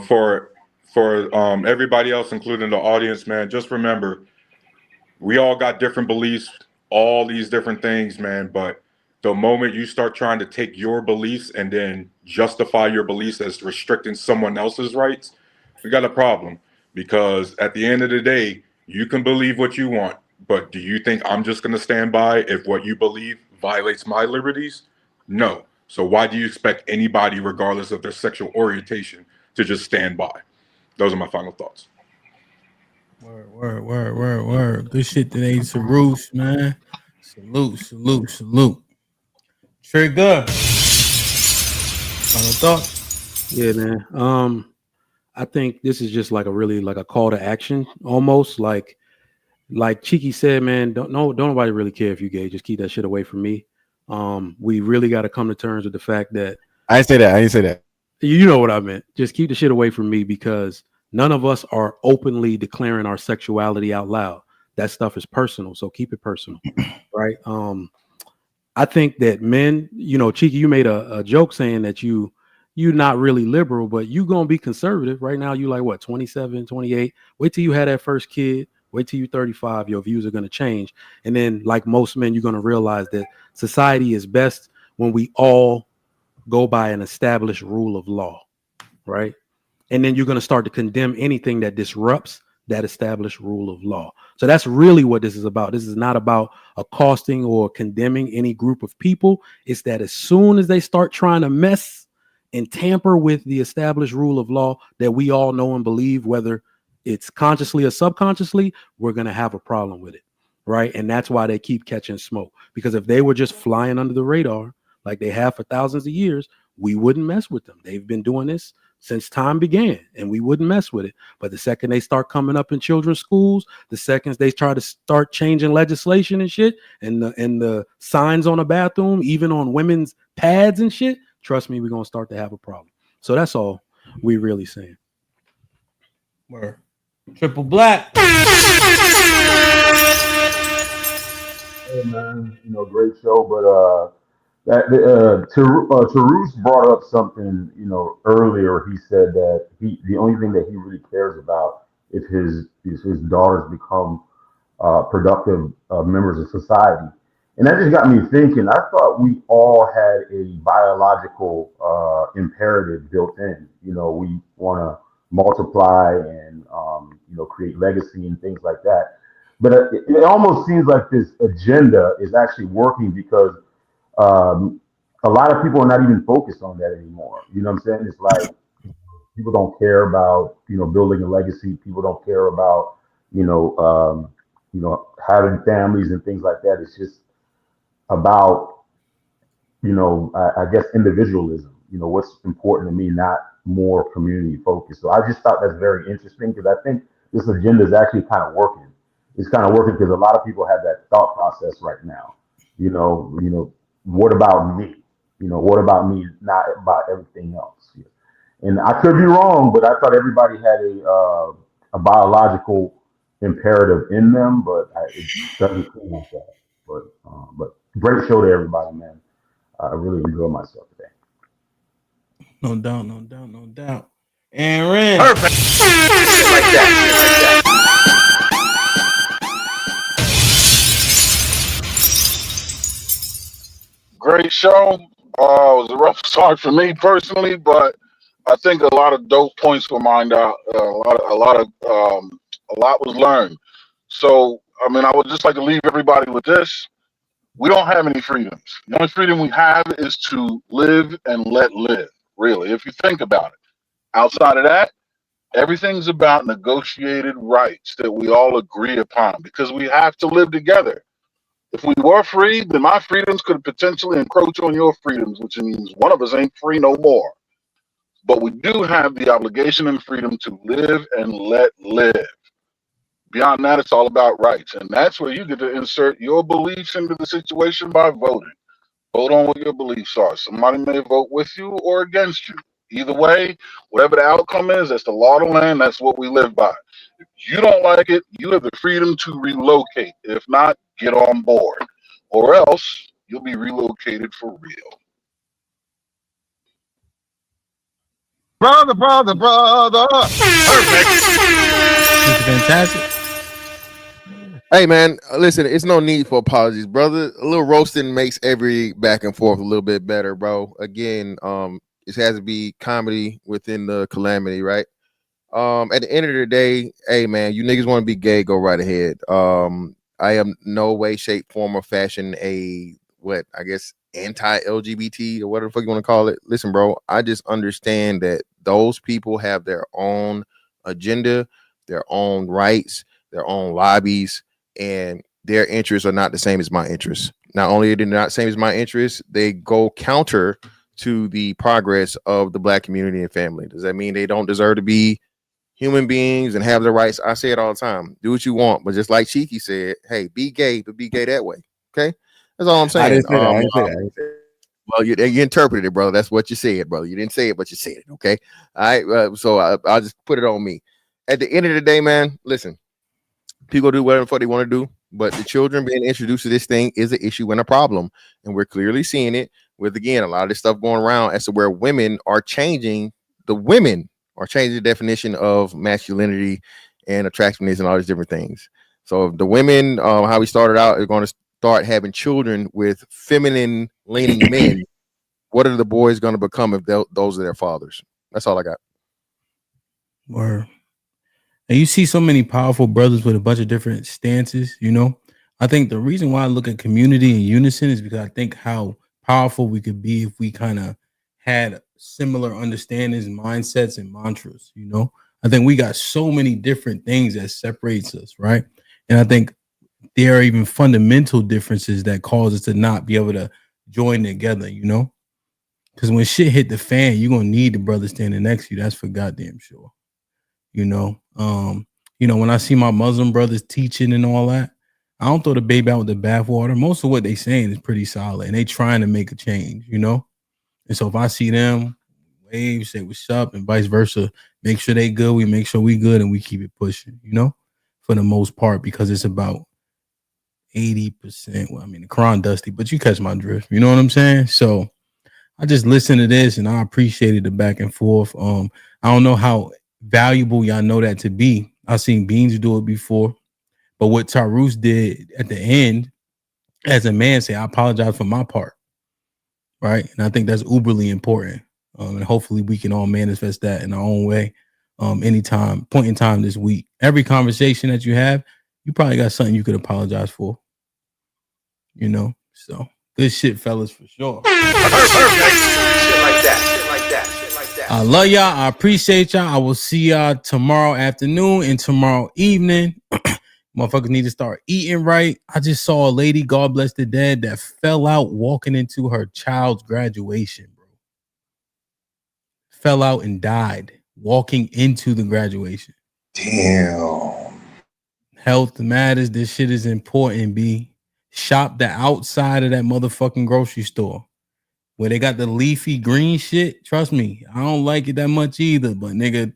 For everybody else, including the audience, man, just remember, we all got different beliefs, all these different things, man. But the moment you start trying to take your beliefs and then justify your beliefs as restricting someone else's rights, we got a problem. Because at the end of the day, you can believe what you want. But do you think I'm just going to stand by if what you believe violates my liberties? No. So why do you expect anybody, regardless of their sexual orientation, to just stand by? Those are my final thoughts. Word. Good shit today, Tarus, man. Salute. Trigger. Final thoughts? Yeah, man. I think this is just like a call to action, almost like Cheeky said, man. Don't nobody really care if you gay. Just keep that shit away from me. We really got to come to terms with the fact that I didn't say that. You know what I meant. Just keep the shit away from me because none of us are openly declaring our sexuality out loud. That stuff is personal, so keep it personal, right? I think that men, you know, Cheeky, you made a joke saying that you're not really liberal, but you gonna be conservative right now. You like what, 27, 28? Wait till you have that first kid. Wait till you're 35, your views are going to change. And then, like most men, you're going to realize that society is best when we all go by an established rule of law, right? And then you're going to start to condemn anything that disrupts that established rule of law. So that's really what this is about. This is not about accosting or condemning any group of people. It's that as soon as they start trying to mess and tamper with the established rule of law that we all know and believe, whether it's consciously or subconsciously, we're going to have a problem with it, right? And that's why they keep catching smoke. Because if they were just flying under the radar like they have for thousands of years, we wouldn't mess with them. They've been doing this since time began, and we wouldn't mess with it. But the second they start coming up in children's schools, the second they try to start changing legislation and shit, and the signs on the bathroom, even on women's pads and shit, trust me, we're gonna start to have a problem. So that's all we really saying. Word. Triple black. Hey man, great show, but Tarus brought up something, earlier. He said that the only thing that he really cares about is his daughters become productive members of society. And that just got me thinking. I thought we all had a biological imperative built in. We want to multiply and create legacy and things like that. But it almost seems like this agenda is actually working because a lot of people are not even focused on that anymore. You know what I'm saying? It's like people don't care about building a legacy. People don't care about having families and things like that. It's just about I guess individualism. What's important to me, not more community focused. So I just thought that's very interesting because I think this agenda is actually kind of working. It's kind of working because a lot of people have that thought process right now. What about me? What about me, not about everything else? And I could be wrong, but I thought everybody had a biological imperative in them, but it doesn't seem like that. But great show to everybody, man. I really enjoyed myself today. No doubt, no doubt, no doubt. Aaron. Perfect. Shit like that. Great show. It was a rough start for me personally, but I think a lot of dope points were mined out. A lot was learned. So, I mean, I would just like to leave everybody with this. We don't have any freedoms. The only freedom we have is to live and let live, really, if you think about it. Outside of that, everything's about negotiated rights that we all agree upon because we have to live together. If we were free, then my freedoms could potentially encroach on your freedoms, which means one of us ain't free no more. But we do have the obligation and freedom to live and let live. Beyond that, it's all about rights. And that's where you get to insert your beliefs into the situation by voting. Vote on what your beliefs are. Somebody may vote with you or against you. Either way, whatever the outcome is, that's the law of the land. That's what we live by. If you don't like it, you have the freedom to relocate. If not, get on board. Or else you'll be relocated for real. Brother. Perfect. Fantastic. Hey man, listen, it's no need for apologies, brother. A little roasting makes every back and forth a little bit better, bro. Again, it has to be comedy within the calamity, right? At the end of the day, hey man, you niggas want to be gay, go right ahead. I am no way, shape, form, or fashion anti-LGBT or whatever the fuck you want to call it. Listen, bro, I just understand that those people have their own agenda, their own rights, their own lobbies, and their interests are not the same as my interests. Not only are they not the same as my interests, they go counter to the progress of the black community and family. Does that mean they don't deserve to be human beings and have their rights? I say it all the time. Do what you want, but just like Cheeky said, hey, be gay, but be gay that way. Okay, that's all I'm saying. I didn't say that. I didn't say that. Well, you interpreted it, brother. That's what you said, brother. You didn't say it, but you said it. Okay, all right. So I'll just put it on me. At the end of the day, man, listen. People do whatever the fuck they want to do, but the children being introduced to this thing is an issue and a problem, and we're clearly seeing it with, again, a lot of this stuff going around as to where women are changing the definition of masculinity and attractiveness and all these different things. So if the women, how we started out, are going to start having children with feminine leaning men, what are the boys going to become if those are their fathers? That's all I got. Word. And you see so many powerful brothers with a bunch of different stances, you know. I think the reason why I look at community in unison is because I think how powerful we could be if we kind of had similar understandings, mindsets, and mantras, you know. I think we got so many different things that separates us, right? And I think there are even fundamental differences that cause us to not be able to join together, you know. Because when shit hit the fan, you're gonna need the brother standing next to you. That's for goddamn sure. You know, when I see my Muslim brothers teaching and all that, I don't throw the baby out with the bathwater. Most of what they saying is pretty solid, and they trying to make a change, you know. And so if I see them wave, say what's up, and vice versa, make sure they good, we make sure we good, and we keep it pushing, you know, for the most part, because it's about 80%. Well, I mean, the Quran dusty, but you catch my drift. You know what I'm saying? So I just listen to this, and I appreciated the back and forth. I don't know how valuable y'all know that to be. I've seen Beans do it before, but what Tarus did at the end, as a man, say, I apologize for my part, right? And I think that's uberly important, and hopefully we can all manifest that in our own way, anytime, point in time this week. Every conversation that you have, you probably got something you could apologize for, you know. So good shit, fellas, for sure. I love y'all. I appreciate y'all. I will see y'all tomorrow afternoon and tomorrow evening. Motherfuckers need to start eating right. I just saw a lady, God bless the dead, that fell out walking into her child's graduation, bro. Fell out and died walking into the graduation. Damn. Health matters. This shit is important, B. Shop the outside of that motherfucking grocery store where they got the leafy green shit. Trust me, I don't like it that much either, but nigga,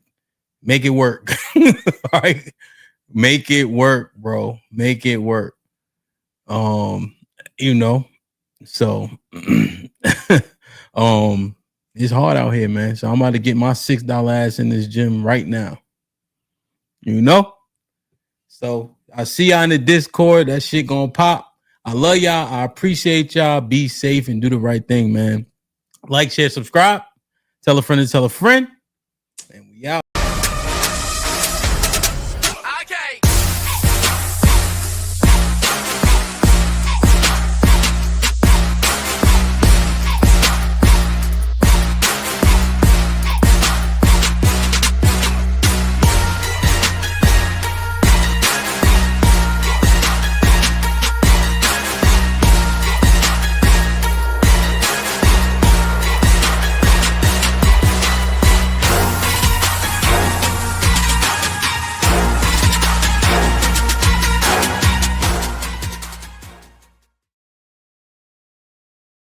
make it work. All right? Make it work, bro. Make it work. You know, so it's hard out here, man. So I'm about to get my $6 ass in this gym right now. You know? So I see y'all in the Discord. That shit gonna pop. I love y'all. I appreciate y'all. Be safe and do the right thing, man. Like, share, subscribe. Tell a friend to tell a friend.